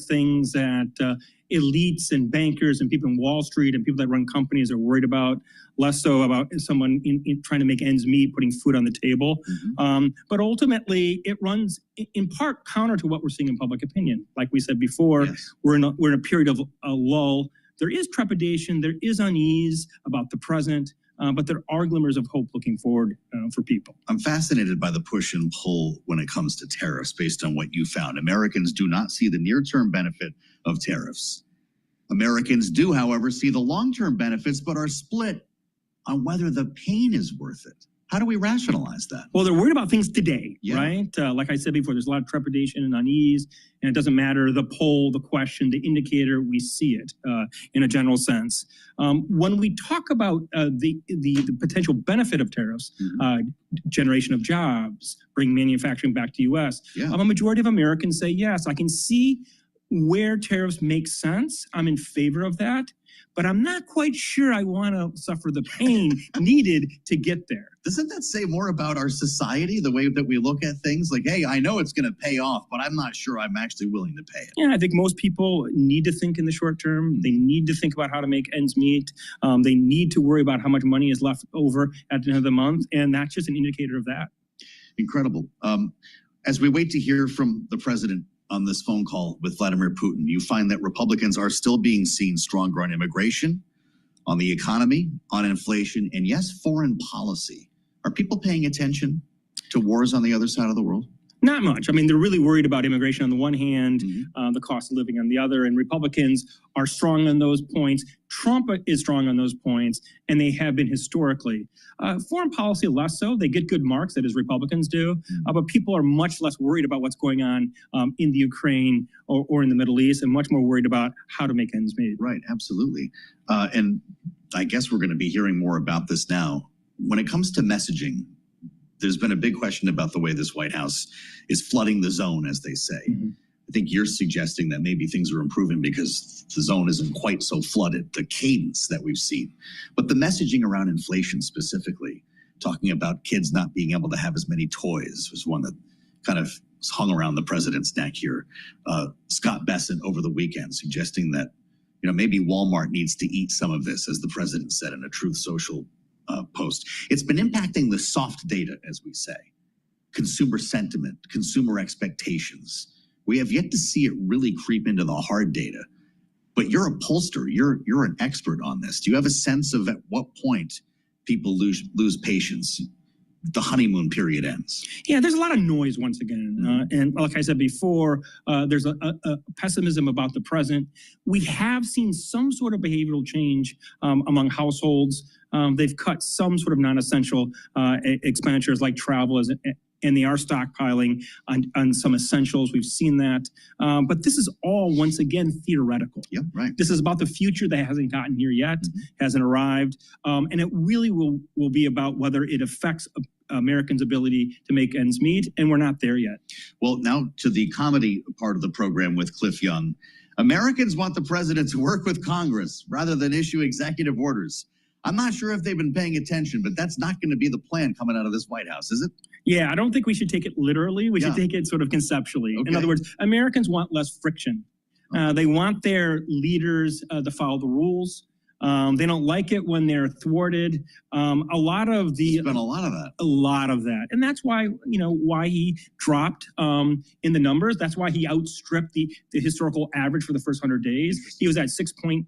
things that elites and bankers and people in Wall Street and people that run companies are worried about, less so about someone in trying to make ends meet, putting food on the table. But ultimately, it runs in part counter to what we're seeing in public opinion. Like we said before, we're in a period of a lull. There is trepidation, there is unease about the present, but there are glimmers of hope looking forward for people. I'm fascinated by the push and pull when it comes to tariffs based on what you found. Americans do not see the near-term benefit of tariffs. Americans do, however, see the long-term benefits, but are split on whether the pain is worth it. How do we rationalize that? Well, they're worried about things today, right? Like I said before, there's a lot of trepidation and unease, and it doesn't matter the poll, the question, the indicator, we see it in a general sense. When we talk about the potential benefit of tariffs, generation of jobs, bring manufacturing back to U.S., a majority of Americans say, yes, I can see where tariffs make sense. I'm in favor of that. But I'm not quite sure I want to suffer the pain needed to get there. Doesn't that say more about our society, the way that we look at things? Like, hey, I know it's going to pay off, but I'm not sure I'm actually willing to pay it. Yeah, I think most people need to think in the short term. They need to think about how to make ends meet. They need to worry about how much money is left over at the end of the month. And that's just an indicator of that. Incredible. As we wait to hear from the president on this phone call with Vladimir Putin, you find that Republicans are still being seen stronger on immigration, on the economy, on inflation, and yes, foreign policy. Are people paying attention to wars on the other side of the world? Not much. I mean, they're really worried about immigration on the one hand, the cost of living on the other, and Republicans are strong on those points. Trump is strong on those points, and they have been historically. Foreign policy, less so. They get good marks, that is, Republicans do, but people are much less worried about what's going on in the Ukraine or in the Middle East, and much more worried about how to make ends meet. Right, absolutely. And I guess we're going to be hearing more about this now. When it comes to messaging, there's been a big question about the way this White House is flooding the zone, as they say. I think you're suggesting that maybe things are improving because the zone isn't quite so flooded, the cadence that we've seen. But the messaging around inflation specifically, talking about kids not being able to have as many toys, was one that kind of hung around the president's neck here. Scott Bessent over the weekend suggesting that, maybe Walmart needs to eat some of this, as the president said in a Truth Social post. It's been impacting the soft data, as we say, consumer sentiment, consumer expectations. We have yet to see it really creep into the hard data. But you're a pollster. You're an expert on this. Do you have a sense of at what point people lose patience? The honeymoon period ends. Yeah, there's a lot of noise once again. And like I said before, there's a pessimism about the present. We have seen some sort of behavioral change among households. They've cut some sort of non-essential expenditures like travel, and they are stockpiling on some essentials. We've seen that. But this is all, once again, theoretical. Yeah, right. This is about the future that hasn't gotten here yet, hasn't arrived. And it really will be about whether it affects Americans' ability to make ends meet, and we're not there yet. Well, now to the comedy part of the program with Cliff Young. Americans want the president to work with Congress rather than issue executive orders. I'm not sure if they've been paying attention, but that's not going to be the plan coming out of this White House, is it? Yeah, I don't think we should take it literally. We should take it sort of conceptually. In other words, Americans want less friction. They want their leaders to follow the rules. They don't like it when they're thwarted. There's been a lot of that. A lot of that. And that's why, why he dropped in the numbers. That's why he outstripped the historical average for the first 100 days. He was at 6-point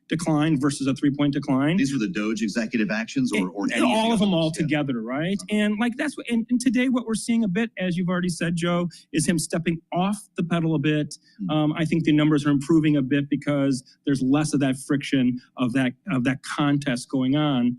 decline versus a 3-point decline. These were the Doge executive actions or any all of them all together, right? And like that's what, and today what we're seeing a bit, as you've already said, Joe, is him stepping off the pedal a bit. I think the numbers are improving a bit because there's less of that friction of that contest going on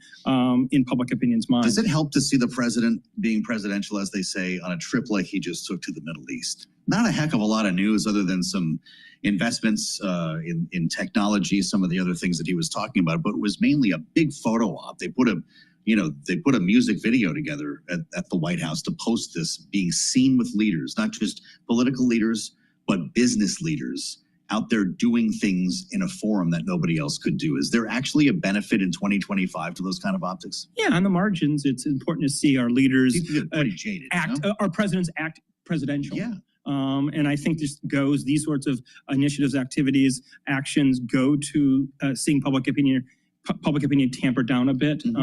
in public opinion's mind. Does it help to see the president being presidential, as they say, on a trip like he just took to the Middle East? Not a heck of a lot of news other than some investments in technology, some of the other things that he was talking about, but it was mainly a big photo op. They put a music video together at the White House to post this, being seen with leaders, not just political leaders, but business leaders out there doing things in a forum that nobody else could do. Is there actually a benefit in 2025 to those kind of optics? Yeah, on the margins, it's important to see our leaders pretty jaded, our presidents act presidential. Yeah. And I think these sorts of initiatives, activities, actions go to seeing public opinion tamper down a bit. It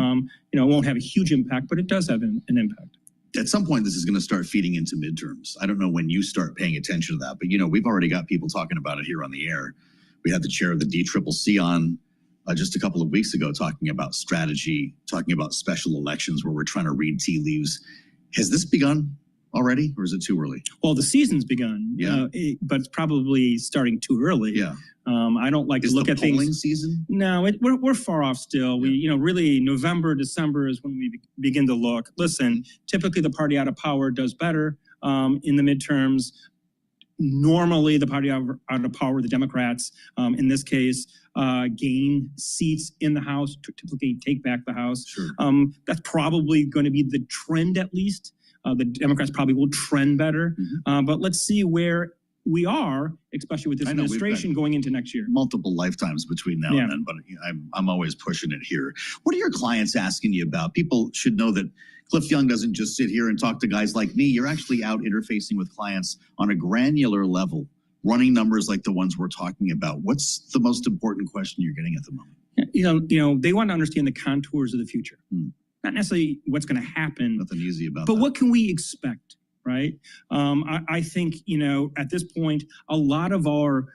won't have a huge impact, but it does have an impact. At some point, this is going to start feeding into midterms. I don't know when you start paying attention to that, but we've already got people talking about it here on the air. We had the chair of the DCCC on just a couple of weeks ago talking about strategy, talking about special elections where we're trying to read tea leaves. Has this begun already, or is it too early? Well, the season's begun, but it's probably starting too early. Yeah. I don't like to look at things. Polling season? No, we're far off still. We, really November, December is when we begin to look. Listen, typically the party out of power does better in the midterms. Normally, the party out of power, the Democrats, in this case, gain seats in the House, typically take back the House. Sure. That's probably going to be the trend, at least. The Democrats probably will trend better. But let's see where we are, especially with this administration going into next year. Multiple lifetimes between now and then, but I'm always pushing it here. What are your clients asking you about? People should know that Cliff Young doesn't just sit here and talk to guys like me. You're actually out interfacing with clients on a granular level, running numbers like the ones we're talking about. What's the most important question you're getting at the moment? They want to understand the contours of the future. Not necessarily what's going to happen. Nothing easy about but that. What can we expect, right? I think, at this point, a lot of our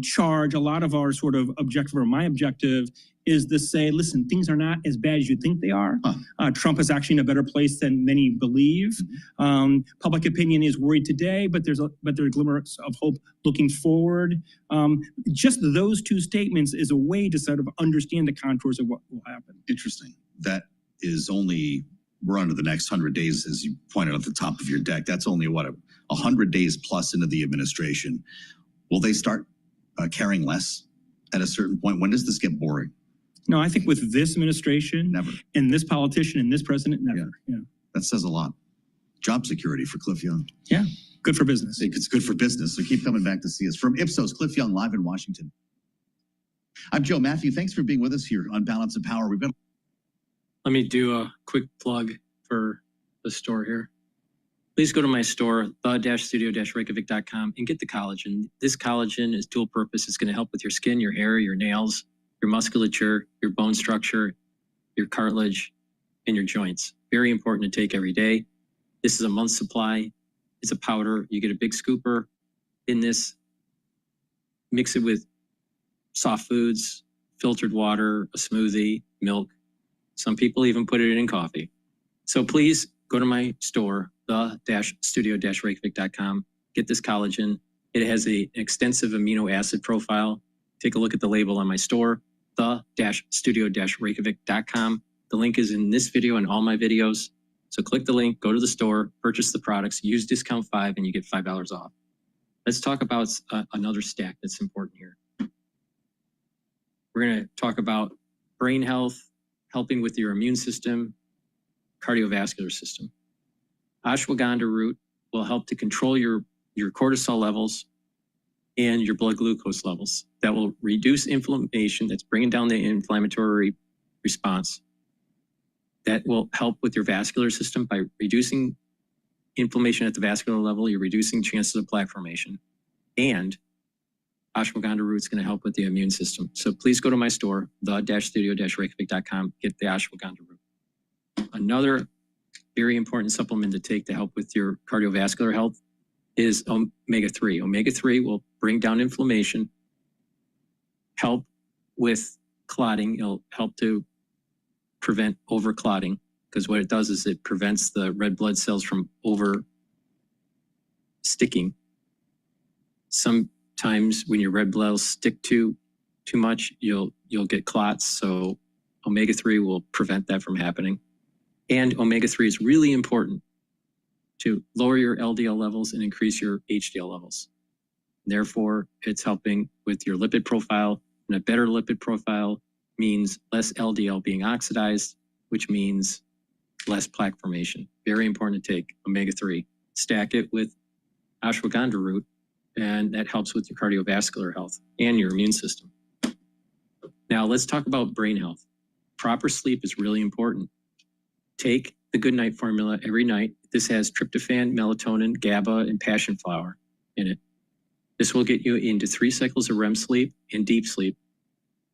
charge, a lot of our sort of objective, or my objective, is to say, listen, things are not as bad as you think they are. Trump is actually in a better place than many believe. Public opinion is worried today, but there's glimmers of hope looking forward. Just those two statements is a way to sort of understand the contours of what will happen. Interesting. That is we're under the next 100 days, as you pointed out at the top of your deck. That's only 100 days plus into the administration. Will they start caring less at a certain point? When does this get boring? No, I think with this administration, never. And this politician and this president, never. Yeah. That says a lot. Job security for Cliff Young. Yeah, good for business. It's good for business. So keep coming back to see us. From Ipsos, Cliff Young, live in Washington. I'm Joe Matthew. Thanks for being with us here on Balance of Power. Let me do a quick plug for the store here. Please go to my store, the-studio-reykjavik.com, and get the collagen. This collagen is dual purpose. It's going to help with your skin, your hair, your nails, your musculature, your bone structure, your cartilage, and your joints. Very important to take every day. This is a month's supply. It's a powder. You get a big scooper in this. Mix it with soft foods, filtered water, a smoothie, milk. Some people even put it in coffee. So please go to my store, the-studio-reykjavik.com. Get this collagen. It has an extensive amino acid profile. Take a look at the label on my store, the-studio-reykjavik.com. The link is in this video and all my videos. So click the link, go to the store, purchase the products, use discount 5, and you get $5 off. Let's talk about another stack that's important here. We're going to talk about brain health, helping with your immune system, cardiovascular system. Ashwagandha root will help to control your cortisol levels and your blood glucose levels. That will reduce inflammation. That's bringing down the inflammatory response. That will help with your vascular system by reducing inflammation at the vascular level. You're reducing chances of plaque formation. And ashwagandha root is going to help with the immune system. So please go to my store, the-studio-reykjavik.com, get the ashwagandha root. Another very important supplement to take to help with your cardiovascular health is omega-3. Omega-3 will bring down inflammation, help with clotting. It'll help to prevent overclotting, because what it does is it prevents the red blood cells from over sticking. Sometimes when your red blood cells stick too much, you'll get clots. So omega-3 will prevent that from happening. And omega-3 is really important to lower your LDL levels and increase your HDL levels. Therefore, it's helping with your lipid profile, and a better lipid profile means less LDL being oxidized, which means less plaque formation. Very important to take omega-3. Stack it with ashwagandha root, and that helps with your cardiovascular health and your immune system. Now let's talk about brain health. Proper sleep is really important. Take the Good Night formula every night. This has tryptophan, melatonin, GABA, and passion flower in it. This will get you into 3 cycles of REM sleep and deep sleep,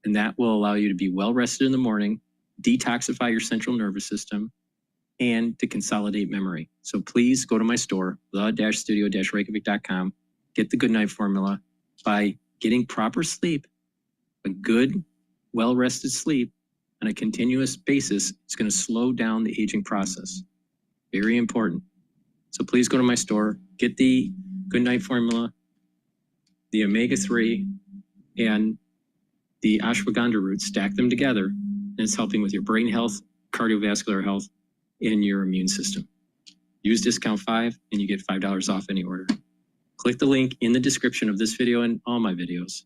and that will allow you to be well rested in the morning, detoxify your central nervous system, and to consolidate memory. So please go to my store, the-studio-reykjavik.com, get the Good Night formula. By getting proper sleep, a good, well-rested sleep on a continuous basis, it's going to slow down the aging process. Very important. So please go to my store, get the Good Night formula, the omega-3, and the ashwagandha root, stack them together, and it's helping with your brain health, cardiovascular health, and your immune system. Use discount 5 and you get $5 off any order. Click the link in the description of this video and all my videos.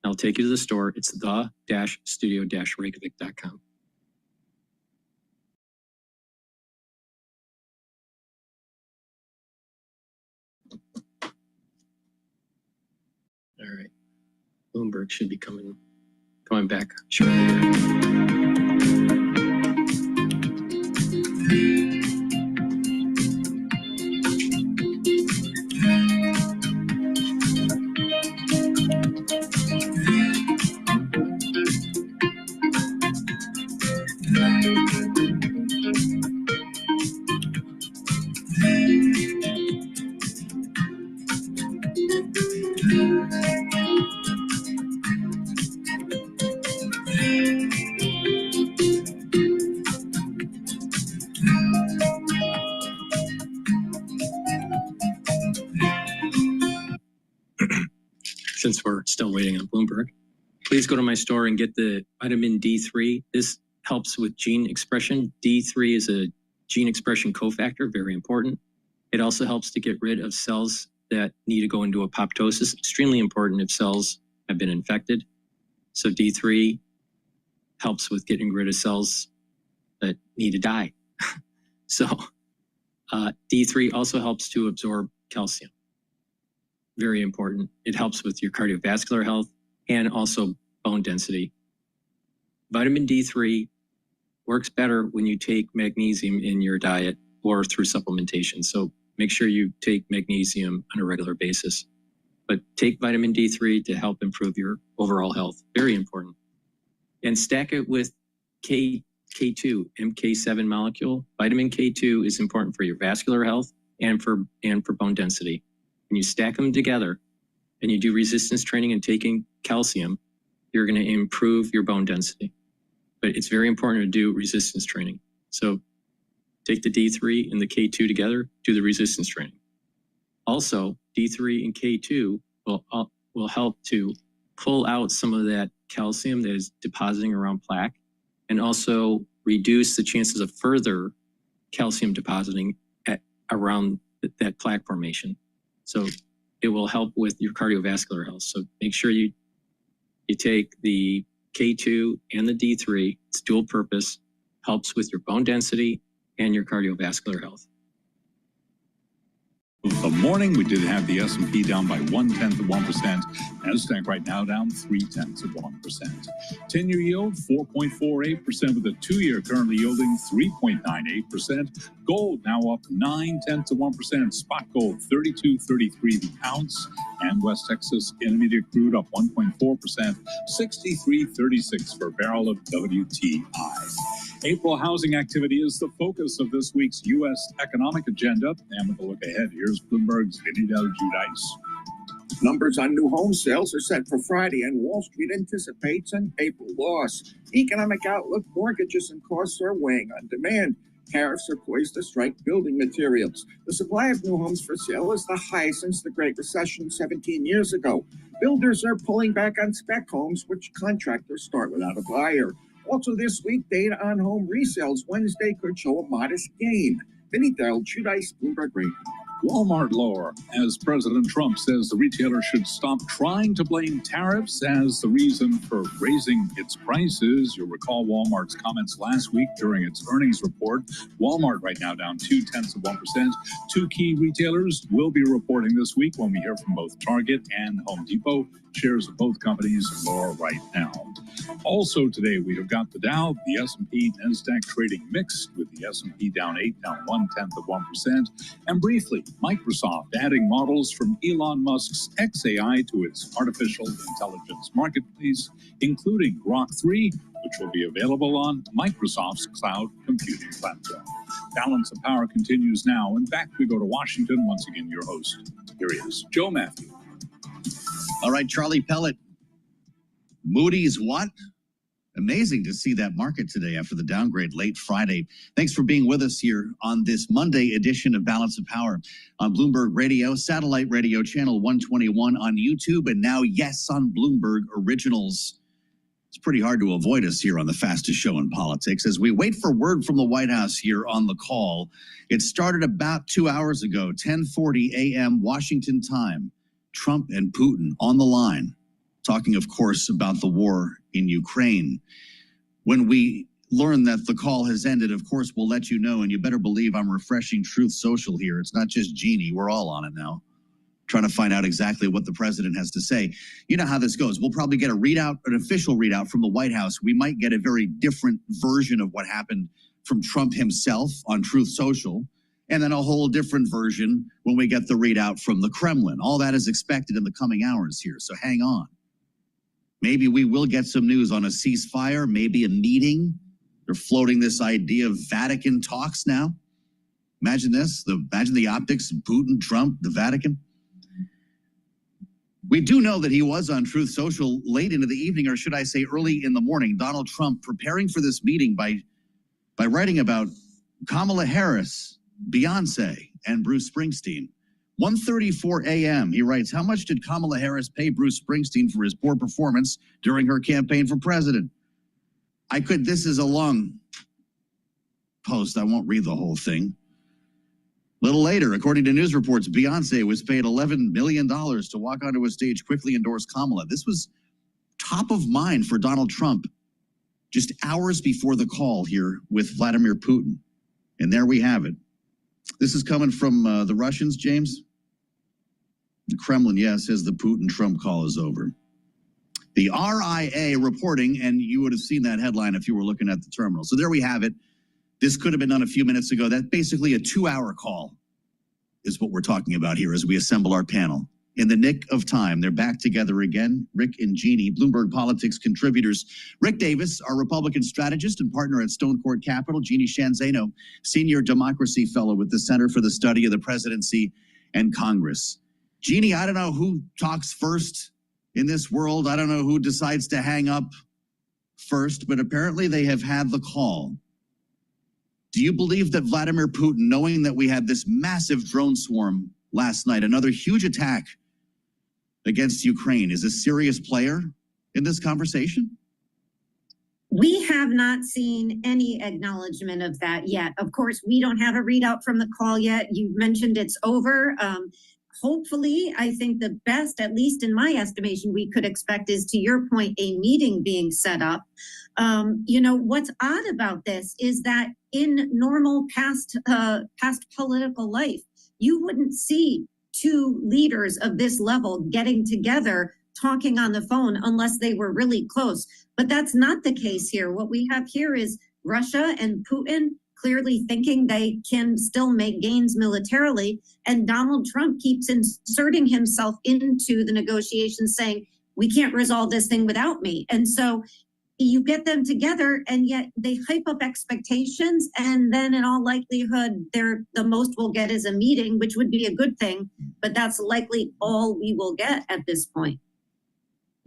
I'll take you to the store. It's the-studio-reykjavik.com. All right. Bloomberg should be coming back shortly here. Since we're still waiting on Bloomberg, please go to my store and get the vitamin D3. This helps with gene expression. D3 is a gene expression cofactor, very important. It also helps to get rid of cells that need to go into apoptosis, extremely important if cells have been infected. So D3 helps with getting rid of cells that need to die. So D3 also helps to absorb calcium. Very important. It helps with your cardiovascular health and also bone density. Vitamin D3 works better when you take magnesium in your diet or through supplementation. So make sure you take magnesium on a regular basis. But take vitamin D3 to help improve your overall health. Very important. And stack it with K2, MK7 molecule. Vitamin K2 is important for your vascular health and for bone density. When you stack them together and you do resistance training and taking calcium, you're going to improve your bone density. But it's very important to do resistance training. So take the D3 and the K2 together, do the resistance training. Also, D3 and K2 will help to pull out some of that calcium that is depositing around plaque and also reduce the chances of further calcium depositing around that plaque formation. So it will help with your cardiovascular health. So make sure you take the K2 and the D3. It's dual purpose, helps with your bone density and your cardiovascular health. The morning, we did have the S&P down by 0.1%. Nasdaq right now down 0.3%. 10-year yield 4.48%, with a 2-year currently yielding 3.98%. Gold now up 0.9%. Spot gold 32.33 the ounce, and West Texas Intermediate crude up 1.4%, 63.36 per barrel of WTI. April housing activity is the focus of this week's U.S. economic agenda. And with a look ahead, here's Bloomberg's Vinny Del Giudice. Numbers on new home sales are set for Friday, and Wall Street anticipates an April loss. Economic outlook, mortgages and costs are weighing on demand. Tariffs are poised to strike building materials. The supply of new homes for sale is the highest since the Great Recession 17 years ago. Builders are pulling back on spec homes, which contractors start without a buyer. Also this week, data on home resales Wednesday could show a modest gain. Vinny Del Giudice, Bloomberg Radio. Walmart lower, as President Trump says the retailer should stop trying to blame tariffs as the reason for raising its prices. You'll recall Walmart's comments last week during its earnings report. Walmart right now down 0.2%. Two key retailers will be reporting this week when we hear from both Target and Home Depot. Shares of both companies lower right now. Also today, we have got the Dow, the S&P, NASDAQ trading mixed, with the S&P down 8, down 0.1%. And briefly, Microsoft adding models from Elon Musk's xAI to its artificial intelligence marketplace, including Grok 3, which will be available on Microsoft's cloud computing platform. Balance of Power continues now, and back we go to Washington. Once again, your host, here he is, Joe Matthew. All right, Charlie Pellet. Moody's what? Amazing to see that market today after the downgrade late Friday. Thanks for being with us here on this Monday edition of Balance of Power on Bloomberg Radio, satellite radio channel 121 on YouTube, and now, yes, on Bloomberg Originals. It's pretty hard to avoid us here on the fastest show in politics as we wait for word from the White House here on the call. It started about 2 hours ago, 10:40 a.m. Washington time. Trump and Putin on the line, talking, of course, about the war in Ukraine. When we learn that the call has ended, of course, we'll let you know, and you better believe I'm refreshing Truth Social here. It's not just Jeannie. We're all on it now, trying to find out exactly what the president has to say. You know how this goes. We'll probably get a readout, an official readout from the White House. We might get a very different version of what happened from Trump himself on Truth Social, and then a whole different version when we get the readout from the Kremlin. All that is expected in the coming hours here, so hang on. Maybe we will get some news on a ceasefire, maybe a meeting. They're floating this idea of Vatican talks now. Imagine this, imagine the optics of Putin, Trump, the Vatican. We do know that he was on Truth Social late into the evening, or should I say early in the morning. Donald Trump preparing for this meeting by writing about Kamala Harris, Beyonce, and Bruce Springsteen. 1:34 a.m., he writes, how much did Kamala Harris pay Bruce Springsteen for his poor performance during her campaign for president? This is a long post. I won't read the whole thing. A little later, according to news reports, Beyonce was paid $11 million to walk onto a stage, quickly endorse Kamala. This was top of mind for Donald Trump just hours before the call here with Vladimir Putin. And there we have it. This is coming from the Russians, James. The Kremlin, yes, says the Putin-Trump call is over. The RIA reporting, and you would have seen that headline if you were looking at the terminal. So there we have it. This could have been done a few minutes ago. That's basically a 2-hour call is what we're talking about here as we assemble our panel. In the nick of time, they're back together again. Rick and Jeannie, Bloomberg Politics contributors. Rick Davis, our Republican strategist and partner at Stone Court Capital. Jeannie Shanzano, senior democracy fellow with the Center for the Study of the Presidency and Congress. Jeannie, I don't know who talks first in this world. I don't know who decides to hang up first, but apparently they have had the call. Do you believe that Vladimir Putin, knowing that we had this massive drone swarm last night, another huge attack against Ukraine, is a serious player in this conversation? We have not seen any acknowledgement of that yet. Of course, we don't have a readout from the call yet. You mentioned it's over. Hopefully, I think the best, at least in my estimation, we could expect is, to your point, a meeting being set up. What's odd about this is that in normal past political life, you wouldn't see two leaders of this level getting together talking on the phone unless they were really close. But that's not the case here. What we have here is Russia and Putin clearly thinking they can still make gains militarily, and Donald Trump keeps inserting himself into the negotiations, saying, we can't resolve this thing without me. And so you get them together, and yet they hype up expectations, and then in all likelihood, the most we'll get is a meeting, which would be a good thing, but that's likely all we will get at this point.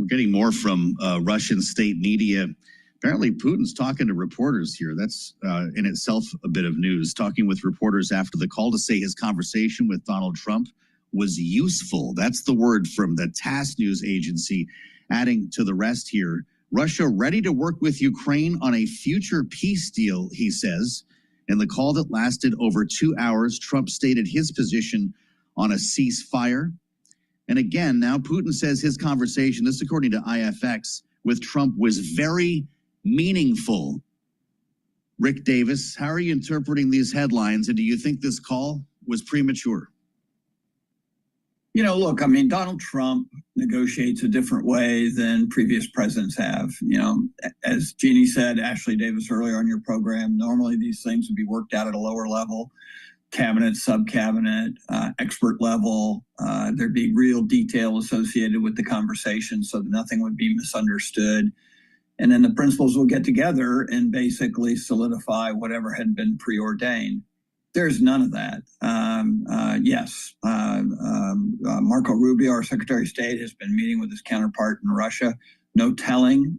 We're getting more from Russian state media. Apparently, Putin's talking to reporters here. That's in itself a bit of news. Talking with reporters after the call to say his conversation with Donald Trump was useful. That's the word from the TASS news agency, adding to the rest here. Russia ready to work with Ukraine on a future peace deal, he says. In the call that lasted over 2 hours, Trump stated his position on a ceasefire. And again, now Putin says his conversation, this according to IFX, with Trump was very meaningful. Rick Davis, how are you interpreting these headlines, and do you think this call was premature? You know, look, I mean, Donald Trump negotiates a different way than previous presidents have. You know, as Jeannie said, Ashley Davis earlier on your program, normally these things would be worked out at a lower level, cabinet, sub-cabinet, expert level. There'd be real detail associated with the conversation so that nothing would be misunderstood. And then the principals will get together and basically solidify whatever had been preordained. There's none of that. Yes, Marco Rubio, our Secretary of State, has been meeting with his counterpart in Russia. No telling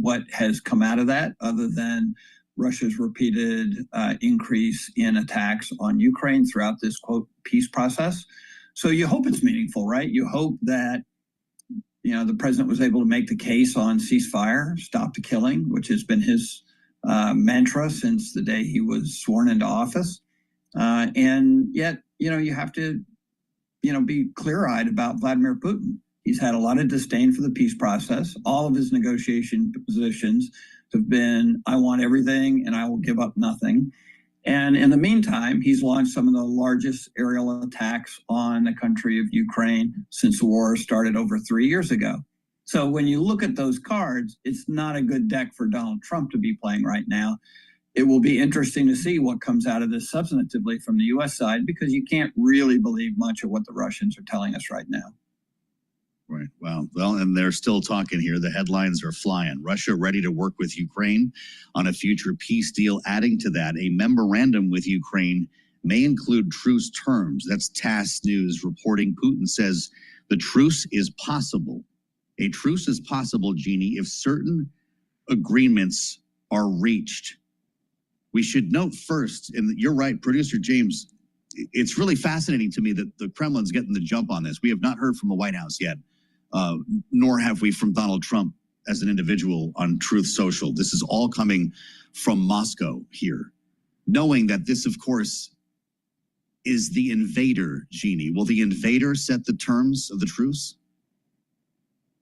what has come out of that other than Russia's repeated increase in attacks on Ukraine throughout this, quote, peace process. So you hope it's meaningful, right? You hope that, you know, the president was able to make the case on ceasefire, stop the killing, which has been his mantra since the day he was sworn into office. And yet, you know, you have to, you know, be clear-eyed about Vladimir Putin. He's had a lot of disdain for the peace process. All of his negotiation positions have been, I want everything and I will give up nothing. And in the meantime, he's launched some of the largest aerial attacks on the country of Ukraine since the war started over 3 years ago. So when you look at those cards, it's not a good deck for Donald Trump to be playing right now. It will be interesting to see what comes out of this substantively from the U.S. side, because you can't really believe much of what the Russians are telling us right now. Right. Well, and they're still talking here. The headlines are flying. Russia ready to work with Ukraine on a future peace deal. Adding to that, a memorandum with Ukraine may include truce terms. That's TASS News reporting. Putin says the truce is possible. A truce is possible, Jeannie, if certain agreements are reached. We should note first, and you're right, producer James, it's really fascinating to me that the Kremlin's getting the jump on this. We have not heard from the White House yet, nor have we from Donald Trump as an individual on Truth Social. This is all coming from Moscow here, knowing that this, of course, is the invader, Jeannie. Will the invader set the terms of the truce?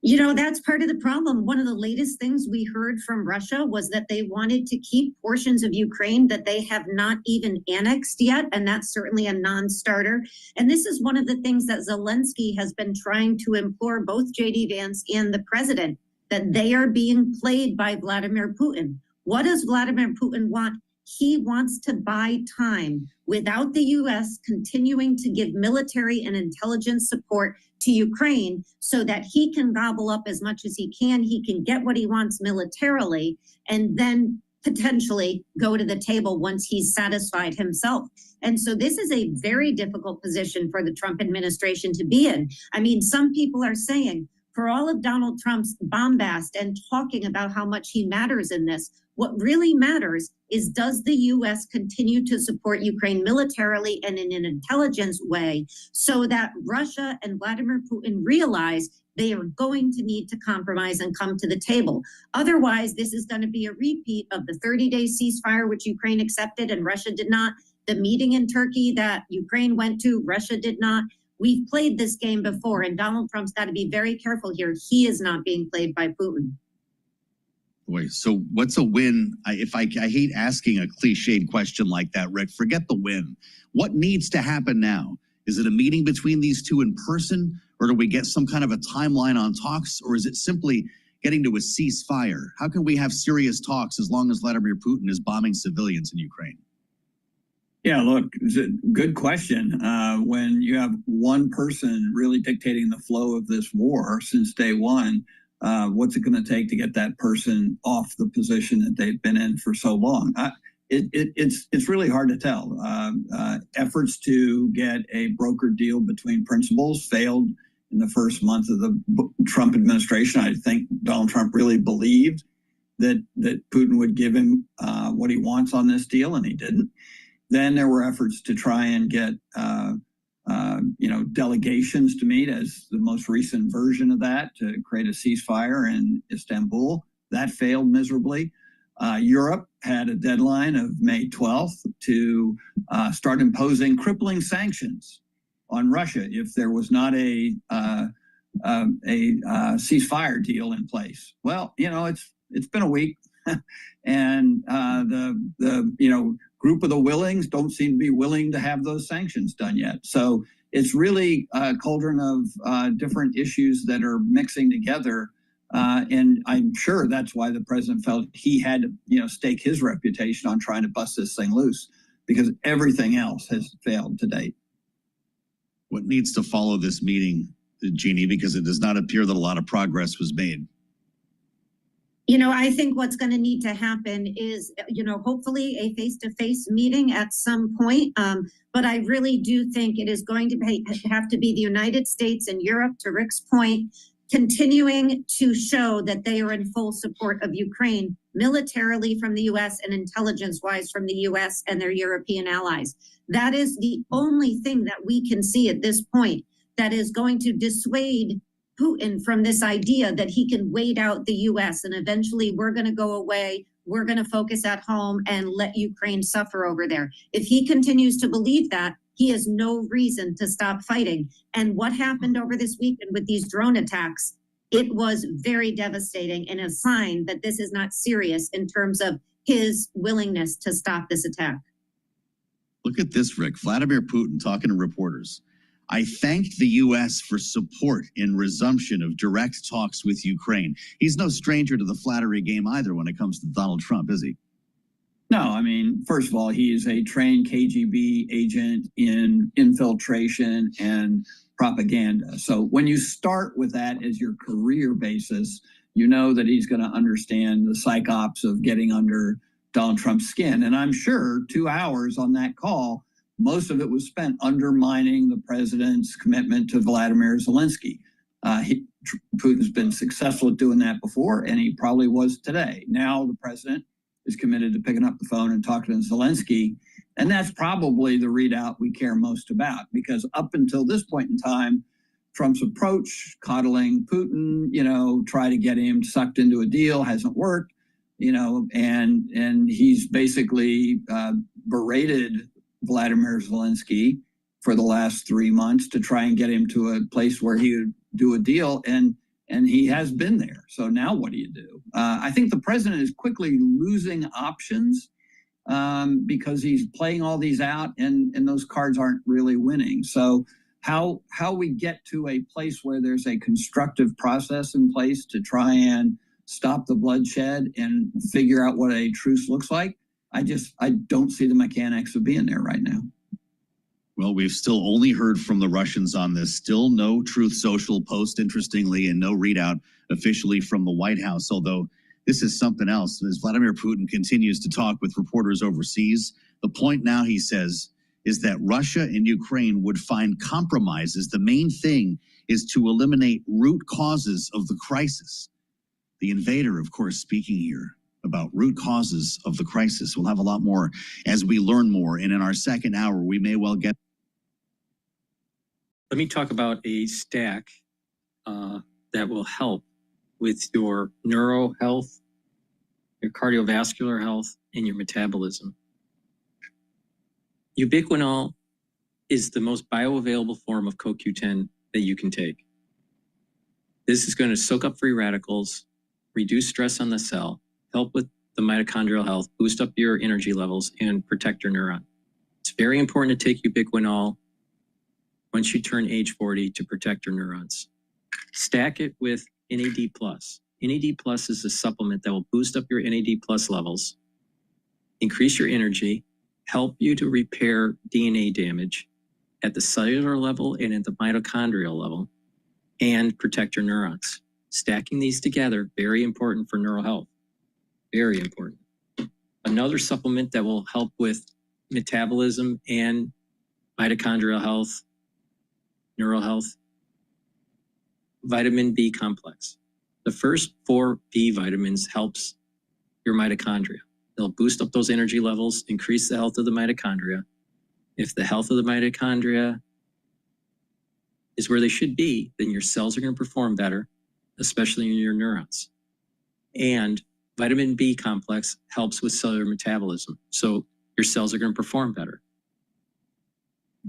You know, that's part of the problem. One of the latest things we heard from Russia was that they wanted to keep portions of Ukraine that they have not even annexed yet, and that's certainly a non-starter. And this is one of the things that Zelensky has been trying to implore both J.D. Vance and the president, that they are being played by Vladimir Putin. What does Vladimir Putin want? He wants to buy time without the U.S. continuing to give military and intelligence support to Ukraine so that he can gobble up as much as he can get what he wants militarily, and then potentially go to the table once he's satisfied himself. And so this is a very difficult position for the Trump administration to be in. I mean, some people are saying, for all of Donald Trump's bombast and talking about how much he matters in this, what really matters is, does the U.S. continue to support Ukraine militarily and in an intelligence way so that Russia and Vladimir Putin realize they are going to need to compromise and come to the table? Otherwise, this is going to be a repeat of the 30-day ceasefire, which Ukraine accepted and Russia did not. The meeting in Turkey that Ukraine went to, Russia did not. We've played this game before, and Donald Trump's got to be very careful here. He is not being played by Putin. Boy, so what's a win? I hate asking a cliched question like that, Rick. Forget the win. What needs to happen now? Is it a meeting between these two in person, or do we get some kind of a timeline on talks, or is it simply getting to a ceasefire? How can we have serious talks as long as Vladimir Putin is bombing civilians in Ukraine? Yeah, look, it's a good question. When you have one person really dictating the flow of this war since day one, what's it going to take to get that person off the position that they've been in for so long? It's really hard to tell. Efforts to get a brokered deal between principals failed in the first month of the Trump administration. I think Donald Trump really believed that Putin would give him what he wants on this deal, and he didn't. Then there were efforts to try and get delegations to meet, as the most recent version of that, to create a ceasefire in Istanbul. That failed miserably. Europe had a deadline of May 12th to start imposing crippling sanctions on Russia if there was not a ceasefire deal in place. Well, it's been a week, and the group of the willings don't seem to be willing to have those sanctions done yet. So it's really a cauldron of different issues that are mixing together. And I'm sure that's why the president felt he had to, stake his reputation on trying to bust this thing loose, because everything else has failed to date. What needs to follow this meeting, Jeannie, because it does not appear that a lot of progress was made? I think what's going to need to happen is, hopefully a face-to-face meeting at some point. But I really do think it is going to have to be the United States and Europe, to Rick's point, continuing to show that they are in full support of Ukraine militarily from the U.S. and intelligence-wise from the U.S. and their European allies. That is the only thing that we can see at this point that is going to dissuade Putin from this idea that he can wait out the U.S. and eventually we're going to go away, we're going to focus at home and let Ukraine suffer over there. If he continues to believe that, he has no reason to stop fighting. And what happened over this weekend with these drone attacks, it was very devastating and a sign that this is not serious in terms of his willingness to stop this attack. Look at this, Rick. Vladimir Putin talking to reporters. I thanked the U.S. for support in resumption of direct talks with Ukraine. He's no stranger to the flattery game either when it comes to Donald Trump, is he? No, I mean, first of all, he is a trained KGB agent in infiltration and propaganda. So when you start with that as your career basis, you know that he's going to understand the psychops of getting under Donald Trump's skin. And I'm sure 2 hours on that call, most of it was spent undermining the president's commitment to Vladimir Zelensky. Putin's been successful at doing that before, and he probably was today. Now the president is committed to picking up the phone and talking to Zelensky. And that's probably the readout we care most about, because up until this point in time, Trump's approach, coddling Putin, try to get him sucked into a deal, hasn't worked, and he's basically berated Vladimir Zelensky for the last 3 months to try and get him to a place where he would do a deal. And he has been there. So now what do you do? I think the president is quickly losing options because he's playing all these out and those cards aren't really winning. So how we get to a place where there's a constructive process in place to try and stop the bloodshed and figure out what a truce looks like, I don't see the mechanics of being there right now. Well, we've still only heard from the Russians on this. Still no Truth Social post, interestingly, and no readout officially from the White House, although this is something else. As Vladimir Putin continues to talk with reporters overseas, the point now, he says, is that Russia and Ukraine would find compromises. The main thing is to eliminate root causes of the crisis. The invader, of course, speaking here about root causes of the crisis. We'll have a lot more as we learn more. And in our second hour, we may well get. Let me talk about a stack that will help with your neuro health, your cardiovascular health, and your metabolism. Ubiquinol is the most bioavailable form of CoQ10 that you can take. This is going to soak up free radicals, reduce stress on the cell, help with the mitochondrial health, boost up your energy levels, and protect your neuron. It's very important to take ubiquinol once you turn age 40 to protect your neurons. Stack it with NAD+. NAD+ is a supplement that will boost up your NAD+ levels, increase your energy, help you to repair DNA damage at the cellular level and at the mitochondrial level, and protect your neurons. Stacking these together, very important for neural health. Very important. Another supplement that will help with metabolism and mitochondrial health, neural health, vitamin B complex. The first 4 B vitamins helps your mitochondria. They'll boost up those energy levels, increase the health of the mitochondria. If the health of the mitochondria is where they should be, then your cells are going to perform better, especially in your neurons. And vitamin B complex helps with cellular metabolism. So your cells are going to perform better.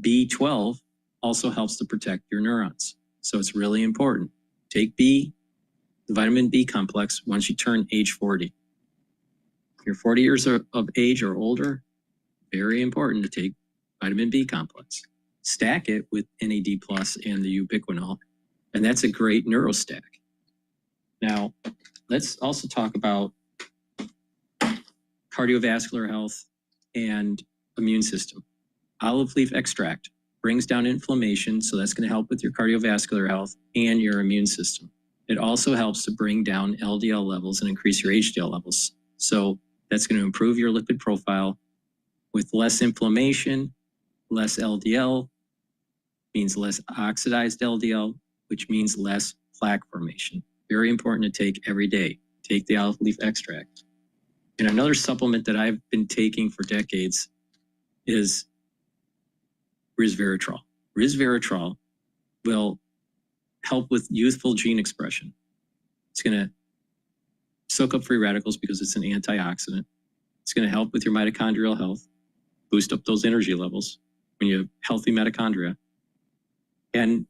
B12 also helps to protect your neurons. So it's really important. Take B, the vitamin B complex, once you turn age 40. If you're 40 years of age or older, very important to take vitamin B complex. Stack it with NAD plus and the ubiquinol, and that's a great neurostack. Now, let's also talk about cardiovascular health and immune system. Olive leaf extract brings down inflammation, so that's going to help with your cardiovascular health and your immune system. It also helps to bring down LDL levels and increase your HDL levels. So that's going to improve your lipid profile. With less inflammation, less LDL means less oxidized LDL, which means less plaque formation. Very important to take every day. Take the olive leaf extract. And another supplement that I've been taking for decades is resveratrol. Resveratrol will help with youthful gene expression. It's going to soak up free radicals because it's an antioxidant. It's going to help with your mitochondrial health, boost up those energy levels when you have healthy mitochondria, and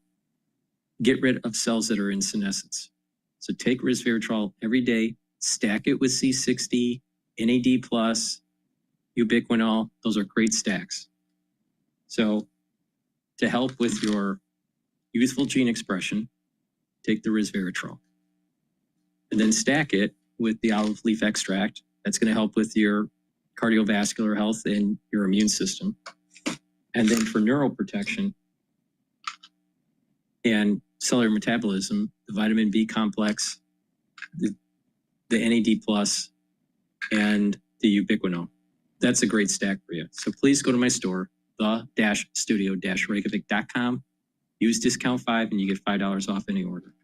get rid of cells that are in senescence. So take resveratrol every day, stack it with C60, NAD+, ubiquinol. Those are great stacks. So to help with your youthful gene expression, take the resveratrol. And then stack it with the olive leaf extract. That's going to help with your cardiovascular health and your immune system. And then for neuroprotection and cellular metabolism, the vitamin B complex, the NAD+, and the ubiquinol. That's a great stack for you. So please go to my store, the-studio-reykjavik.com. Use discount 5 and you get $5 off any order.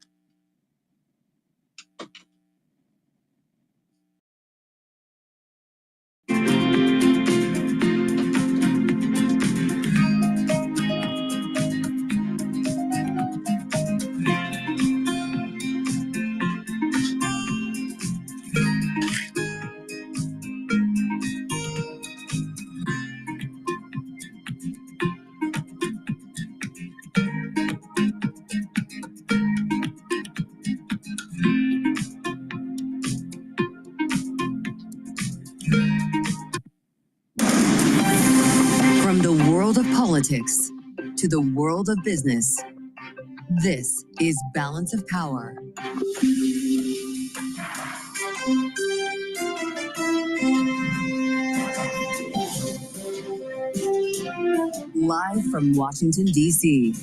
From the world of politics to the world of business, this is Balance of Power. Live from Washington, D.C.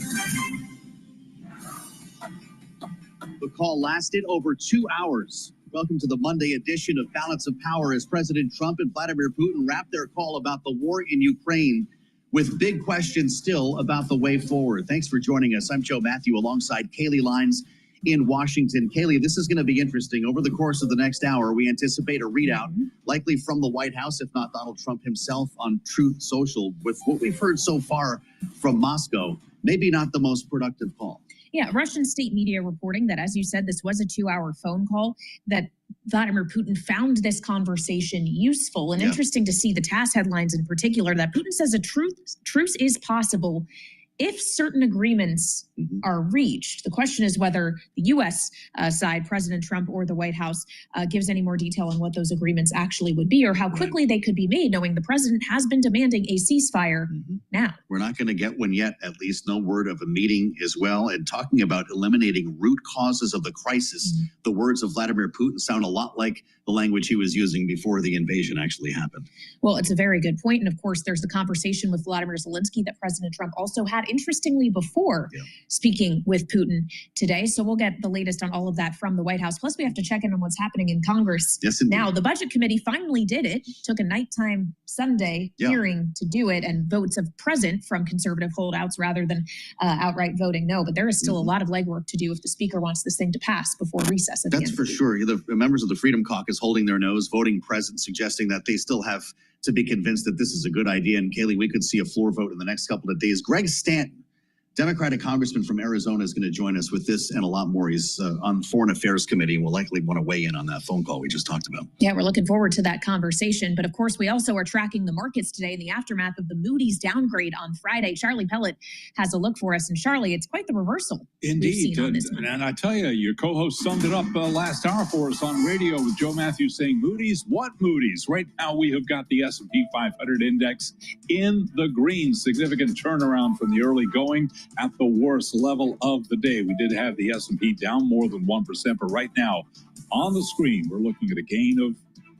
The call lasted over 2 hours. Welcome to the Monday edition of Balance of Power as President Trump and Vladimir Putin wrap their call about the war in Ukraine with big questions still about the way forward. Thanks for joining us. I'm Joe Matthew alongside Kaylee Lines in Washington. Kaylee, this is going to be interesting. Over the course of the next hour, we anticipate a readout, likely from the White House, if not Donald Trump himself, on Truth Social. With what we've heard so far from Moscow, maybe not the most productive call. Yeah, Russian state media reporting that, as you said, this was a 2-hour phone call, that Vladimir Putin found this conversation useful. And interesting to see the TASS headlines in particular, that Putin says a truce is possible if certain agreements are reached. The question is whether the U.S. Side, President Trump or the White House, gives any more detail on what those agreements actually would be or how quickly they could be made, knowing the president has been demanding a ceasefire now. We're not going to get one yet, at least no word of a meeting as well. And talking about eliminating root causes of the crisis, the words of Vladimir Putin sound a lot like the language he was using before the invasion actually happened. Well, it's a very good point. And of course, there's the conversation with Vladimir Zelensky that President Trump also had, interestingly, before speaking with Putin today. So we'll get the latest on all of that from the White House. Plus, we have to check in on what's happening in Congress. Yes, indeed. Now, the Budget Committee finally did it, took a nighttime Sunday hearing to do it, and votes of present from conservative holdouts rather than outright voting no. But there is still a lot of legwork to do if the Speaker wants this thing to pass before recess. That's for sure. The members of the Freedom Caucus holding their nose, voting present, suggesting that they still have to be convinced that this is a good idea. And Kaylee, we could see a floor vote in the next couple of days. Greg Stanton Democratic congressman from Arizona is going to join us with this and a lot more. He's on Foreign Affairs Committee and will likely want to weigh in on that phone call we just talked about. Yeah, we're looking forward to that conversation. But of course, we also are tracking the markets today in the aftermath of the Moody's downgrade on Friday. Charlie Pellet has a look for us. And Charlie, it's quite the reversal. Indeed. And I tell you, your co-host summed it up last hour for us on radio with Joe Matthews saying, Moody's, what Moody's? Right now we have got the S&P 500 index in the green. Significant turnaround from the early going at the worst level of the day. We did have the S&P down more than 1%, but right now on the screen, we're looking at a gain of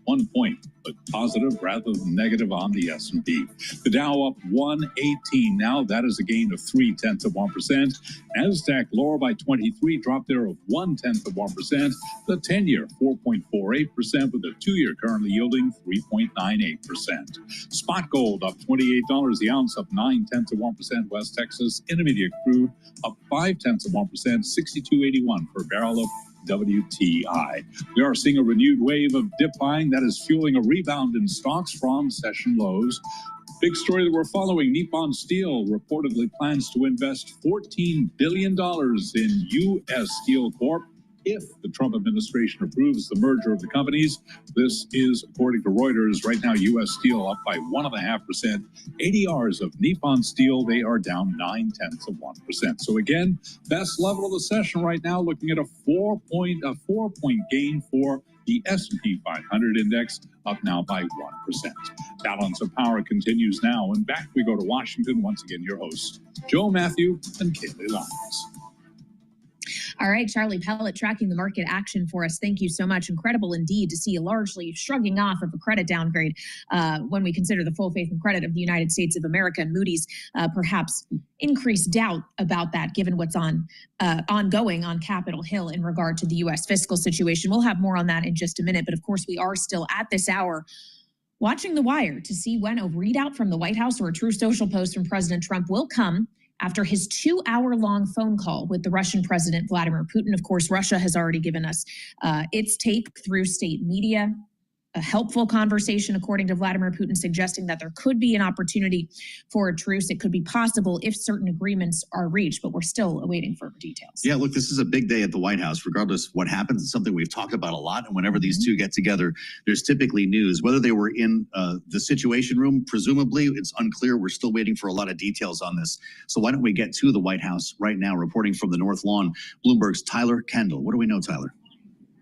1 point, but positive rather than negative on the S&P. The Dow up 118 now. That is a gain of 0.3%. NASDAQ lower by 23, drop there of 0.1%. The 10-year 4.48% with the 2-year currently yielding 3.98%. Spot gold up $28, the ounce up 0.9%. West Texas Intermediate crude up 0.5%, 62.81 per barrel of WTI. We are seeing a renewed wave of dip buying that is fueling a rebound in stocks from session lows. Big story that we're following, Nippon Steel reportedly plans to invest $14 billion in U.S. Steel Corp. If the Trump administration approves the merger of the companies. This is, according to Reuters, right now U.S. Steel up by 1.5%. ADRs of Nippon Steel, they are down 0.9%. So again, best level of the session right now, looking at a 4-point gain for the S&P 500 index, up now by 1%. Balance of power continues now, and back we go to Washington. Once again, your hosts, Joe Matthew and Kaylee Lyons. All right, Charlie Pellet tracking the market action for us. Thank you so much. Incredible indeed to see a largely shrugging off of a credit downgrade when we consider the full faith and credit of the United States of America, and Moody's perhaps increased doubt about that given what's ongoing on Capitol Hill in regard to the U.S. fiscal situation. We'll have more on that in just a minute. But of course, we are still at this hour watching The Wire to see when a readout from the White House or a True Social post from President Trump will come after his 2-hour-long phone call with the Russian President Vladimir Putin. Of course, Russia has already given us its take through state media. A helpful conversation, according to Vladimir Putin, suggesting that there could be an opportunity for a truce. It could be possible if certain agreements are reached, but we're still awaiting further details. Yeah, look, this is a big day at the White House, regardless of what happens. It's something we've talked about a lot. And whenever these two get together, there's typically news. Whether they were in the Situation Room, presumably, it's unclear. We're still waiting for a lot of details on this. So why don't we get to the White House right now, reporting from the North Lawn, Bloomberg's Tyler Kendall. What do we know, Tyler?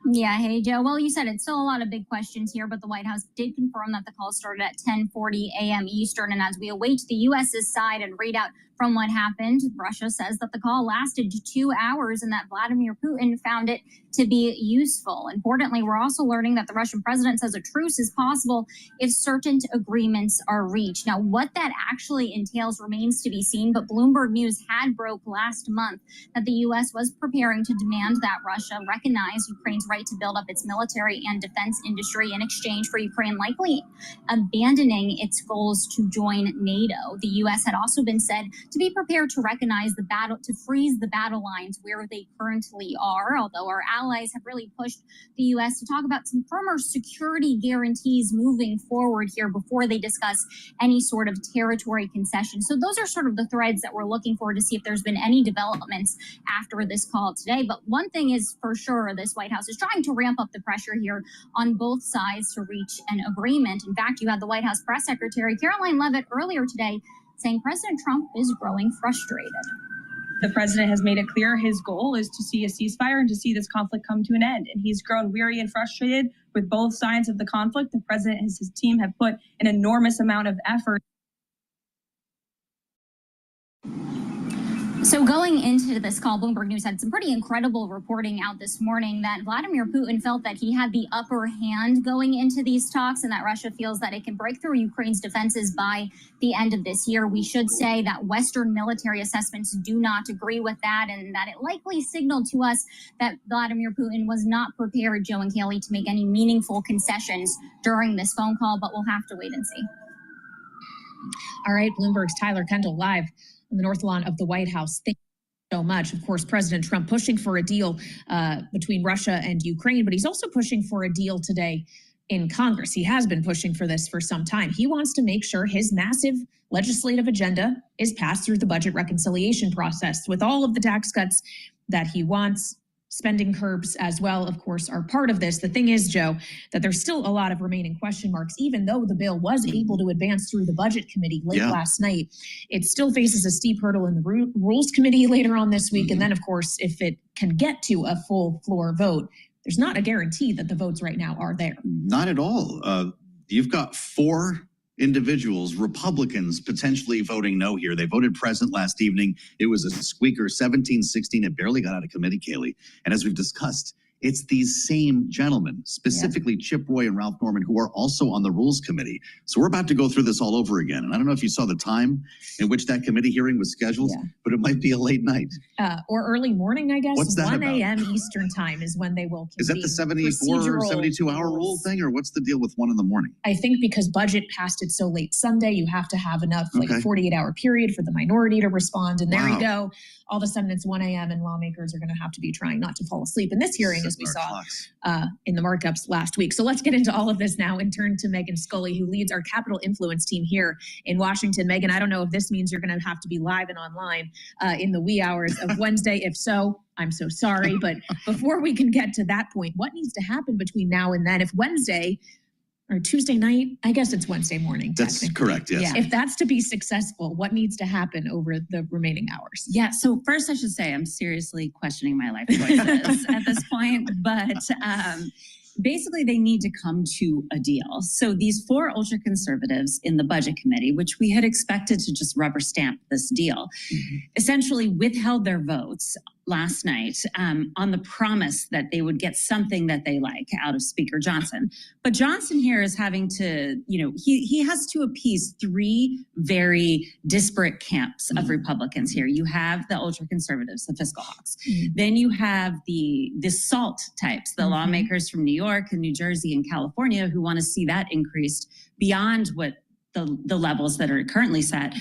Yeah, hey, Joe. Well, you said it's still a lot of big questions here, but the White House did confirm that the call started at 10:40 a.m. Eastern. And as we await the U.S.'s side and readout from what happened, Russia says that the call lasted 2 hours and that Vladimir Putin found it to be useful. Importantly, we're also learning that the Russian president says a truce is possible if certain agreements are reached. Now, what that actually entails remains to be seen, but Bloomberg News had broke last month that the U.S. was preparing to demand that Russia recognize Ukraine's right to build up its military and defense industry in exchange for Ukraine likely abandoning its goals to join NATO. The U.S. had also been said to be prepared to recognize the battle, to freeze the battle lines where they currently are, although our allies have really pushed the U.S. to talk about some firmer security guarantees moving forward here before they discuss any sort of territory concession. So those are sort of the threads that we're looking for to see if there's been any developments after this call today. But one thing is for sure, this White House is trying to ramp up the pressure here on both sides to reach an agreement. In fact, you had the White House press secretary, Caroline Leavitt, earlier today saying President Trump is growing frustrated. The president has made it clear his goal is to see a ceasefire and to see this conflict come to an end. And he's grown weary and frustrated with both sides of the conflict. The president and his team have put an enormous amount of effort. So going into this call, Bloomberg News had some pretty incredible reporting out this morning that Vladimir Putin felt that he had the upper hand going into these talks and that Russia feels that it can break through Ukraine's defenses by the end of this year. We should say that Western military assessments do not agree with that and that it likely signaled to us that Vladimir Putin was not prepared, Joe and Kaylee, to make any meaningful concessions during this phone call, but we'll have to wait and see. All right, Bloomberg's Tyler Kendall live on the North Lawn of the White House. Thank you so much. Of course, President Trump pushing for a deal between Russia and Ukraine, but he's also pushing for a deal today in Congress. He has been pushing for this for some time. He wants to make sure his massive legislative agenda is passed through the budget reconciliation process with all of the tax cuts that he wants. Spending curbs as well, of course, are part of this. The thing is, Joe, that there's still a lot of remaining question marks, even though the bill was able to advance through the budget committee late last night. It still faces a steep hurdle in the rules committee later on this week. And then, of course, if it can get to a full floor vote, there's not a guarantee that the votes right now are there. Not at all. You've got 4 individuals, Republicans, potentially voting no here. They voted present last evening. It was a squeaker, 17-16. It barely got out of committee, Kaylee. And as we've discussed, it's these same gentlemen, specifically Chip Roy and Ralph Norman, who are also on the Rules Committee. So we're about to go through this all over again. And I don't know if you saw the time in which that committee hearing was scheduled, but it might be a late night. Or early morning, I guess. What's that 1 a.m. Eastern time is when they will convene. Is that the 74 or 72-hour rule thing, or what's the deal with 1 in the morning? I think because budget passed it so late Sunday, you have to have enough, like a 48-hour period for the minority to respond. And there you go. All of a sudden it's 1 a.m. and lawmakers are going to have to be trying not to fall asleep in this hearing, as we saw in the markups last week. So let's get into all of this now and turn to Megan Scully, who leads our Capital Influence team here in Washington. Megan, I don't know if this means you're going to have to be live and online in the wee hours of Wednesday. If so, I'm so sorry. But before we can get to that point, what needs to happen between now and then? If Wednesday or Tuesday night, I guess it's Wednesday morning. That's correct, yes. Yeah. If that's to be successful, what needs to happen over the remaining hours? Yeah, so first I should say I'm seriously questioning my life choices at this point, but basically they need to come to a deal. So these 4 ultra conservatives in the budget committee, which we had expected to just rubber stamp this deal, essentially withheld their votes last night on the promise that they would get something that they like out of Speaker Johnson. But Johnson here is having to, he has to appease 3 very disparate camps of Republicans here. You have the ultra conservatives, the fiscal hawks. Then you have the SALT types, the lawmakers from New York and New Jersey and California who want to see that increased beyond what the levels that are currently set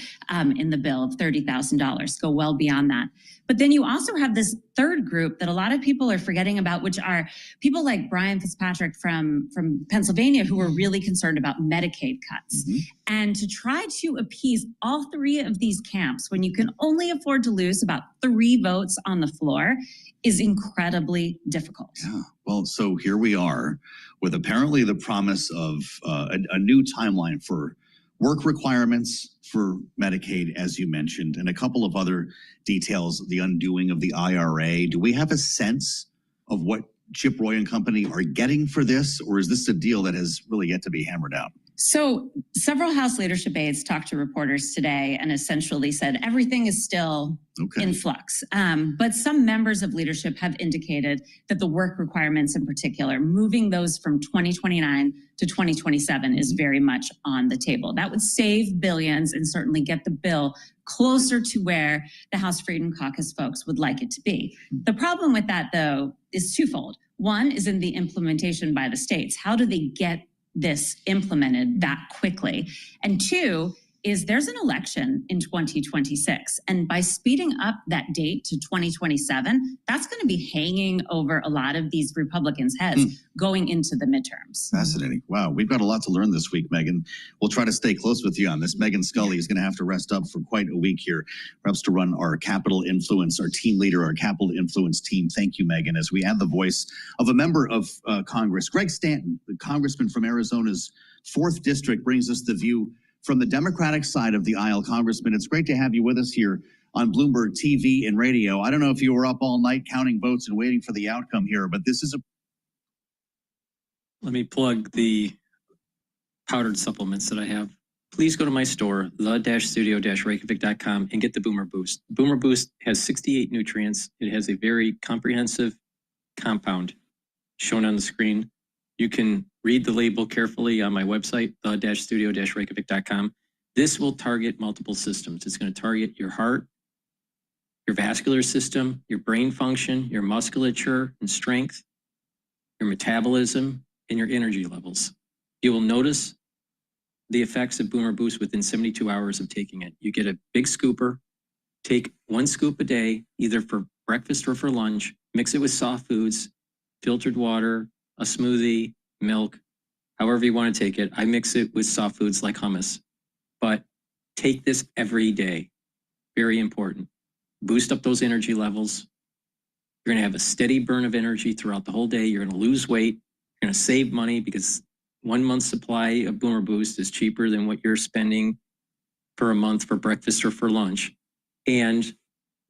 in the bill of $30,000, go well beyond that. But then you also have this third group that a lot of people are forgetting about, which are people like Brian Fitzpatrick from Pennsylvania, who are really concerned about Medicaid cuts. And to try to appease all 3 of these camps when you can only afford to lose about 3 votes on the floor is incredibly difficult. Yeah. Well, so here we are with apparently the promise of a new timeline for work requirements for Medicaid, as you mentioned, and a couple of other details, the undoing of the IRA. Do we have a sense of what Chip Roy and company are getting for this, or is this a deal that has really yet to be hammered out? So several House leadership aides talked to reporters today and essentially said everything is still in flux. But some members of leadership have indicated that the work requirements in particular, moving those from 2029 to 2027 is very much on the table. That would save billions and certainly get the bill closer to where the House Freedom Caucus folks would like it to be. The problem with that, though, is twofold. One is in the implementation by the states. How do they get this implemented that quickly? And 2 is there's an election in 2026. And by speeding up that date to 2027, that's going to be hanging over a lot of these Republicans' heads going into the midterms. Fascinating. Wow. We've got a lot to learn this week, Megan. We'll try to stay close with you on this. Megan Scully is going to have to rest up for quite a week here, perhaps to run our Capital Influence, our team leader, our Capital Influence team. Thank you, Megan, as we add the voice of a member of Congress. Greg Stanton, the congressman from Arizona's 4th district, brings us the view from the Democratic side of the aisle. Congressman, it's great to have you with us here on Bloomberg TV and radio. I don't know if you were up all night counting votes and waiting for the outcome here, but this is a... Let me plug the powdered supplements that I have. Please go to my store, the-studio-reykjavik.com, and get the Boomer Boost. Boomer Boost has 68 nutrients. It has a very comprehensive compound shown on the screen. You can read the label carefully on my website, the-studio-reykjavik.com. This will target multiple systems. It's going to target your heart, your vascular system, your brain function, your musculature and strength, your metabolism, and your energy levels. You will notice the effects of Boomer Boost within 72 hours of taking it. You get a big scooper, take 1 scoop a day, either for breakfast or for lunch, mix it with soft foods, filtered water, a smoothie, milk, however you want to take it. I mix it with soft foods like hummus, but take this every day. Very important. Boost up those energy levels. You're going to have a steady burn of energy throughout the whole day. You're going to lose weight. You're going to save money because 1 month's supply of Boomer Boost is cheaper than what you're spending for a month for breakfast or for lunch. And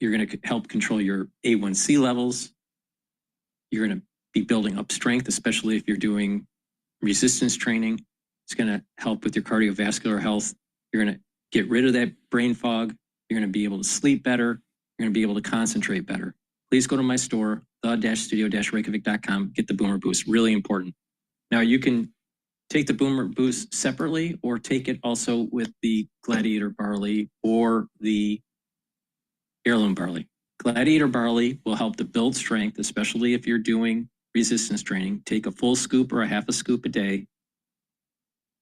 you're going to help control your A1C levels. You're going to be building up strength, especially if you're doing resistance training. It's going to help with your cardiovascular health. You're going to get rid of that brain fog. You're going to be able to sleep better. You're going to be able to concentrate better. Please go to my store, the-studio-reykjavik.com, get the Boomer Boost, really important. Now you can take the Boomer Boost separately or take it also with the Gladiator Barley or the Heirloom Barley. Gladiator Barley will help to build strength, especially if you're doing resistance training. Take a full scoop or a half a scoop a day.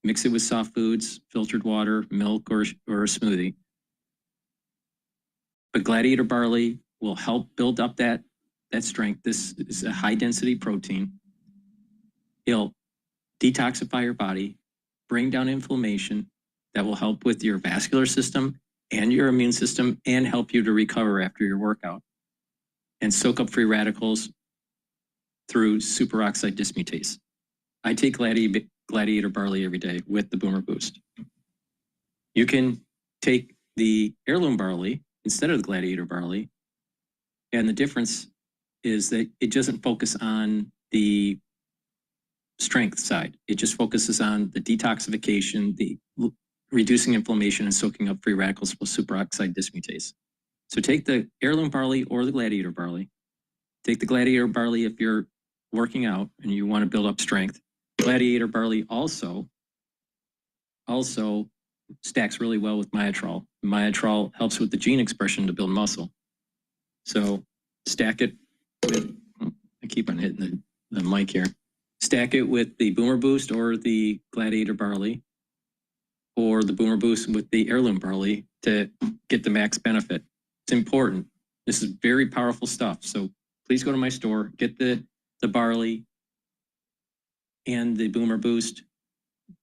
Mix it with soft foods, filtered water, milk, or a smoothie. But Gladiator Barley will help build up that strength. This is a high density protein. It'll detoxify your body, bring down inflammation. That will help with your vascular system and your immune system and help you to recover after your workout and soak up free radicals through superoxide dismutase. I take Gladiator Barley every day with the Boomer Boost. You can take the Heirloom Barley instead of the Gladiator Barley. And the difference is that it doesn't focus on the strength side. It just focuses on the detoxification, the reducing inflammation and soaking up free radicals with superoxide dismutase. So take the Heirloom Barley or the Gladiator Barley. Take the Gladiator Barley if you're working out and you want to build up strength. Gladiator Barley also stacks really well with Myotrol. Myotrol helps with the gene expression to build muscle. So stack it with, I keep on hitting the mic here. Stack it with the Boomer Boost or the Gladiator Barley, or the Boomer Boost with the Heirloom Barley to get the max benefit. It's important. This is very powerful stuff. So please go to my store, get the barley and the Boomer Boost.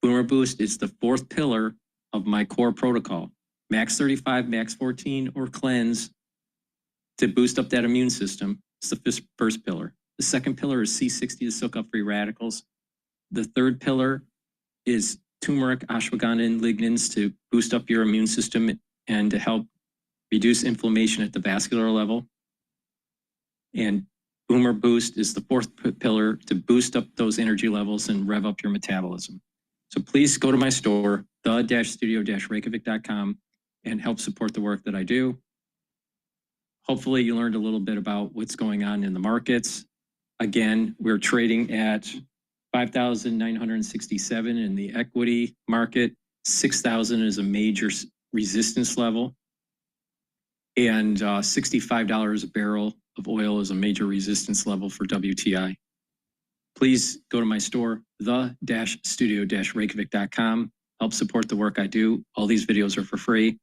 Boomer Boost is the fourth pillar of my core protocol. Max 35, max 14, or cleanse to boost up that immune system. It's the first pillar. The second pillar is C60 to soak up free radicals. The third pillar is turmeric, ashwagandha, and lignans to boost up your immune system and to help reduce inflammation at the vascular level. And Boomer Boost is the fourth pillar to boost up those energy levels and rev up your metabolism. So please go to my store, the-studio-reykjavik.com, and help support the work that I do. Hopefully you learned a little bit about what's going on in the markets. Again, we're trading at 5,967 in the equity market. 6,000 is a major resistance level. And $65 a barrel of oil is a major resistance level for WTI. Please go to my store, the-studio-reykjavik.com. Help support the work I do. All these videos are for free.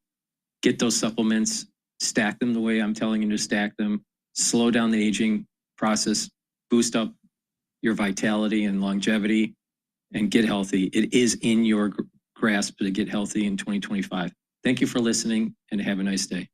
Get those supplements, stack them the way I'm telling you to stack them, slow down the aging process, boost up your vitality and longevity, and get healthy. It is in your grasp to get healthy in 2025. Thank you for listening and have a nice day.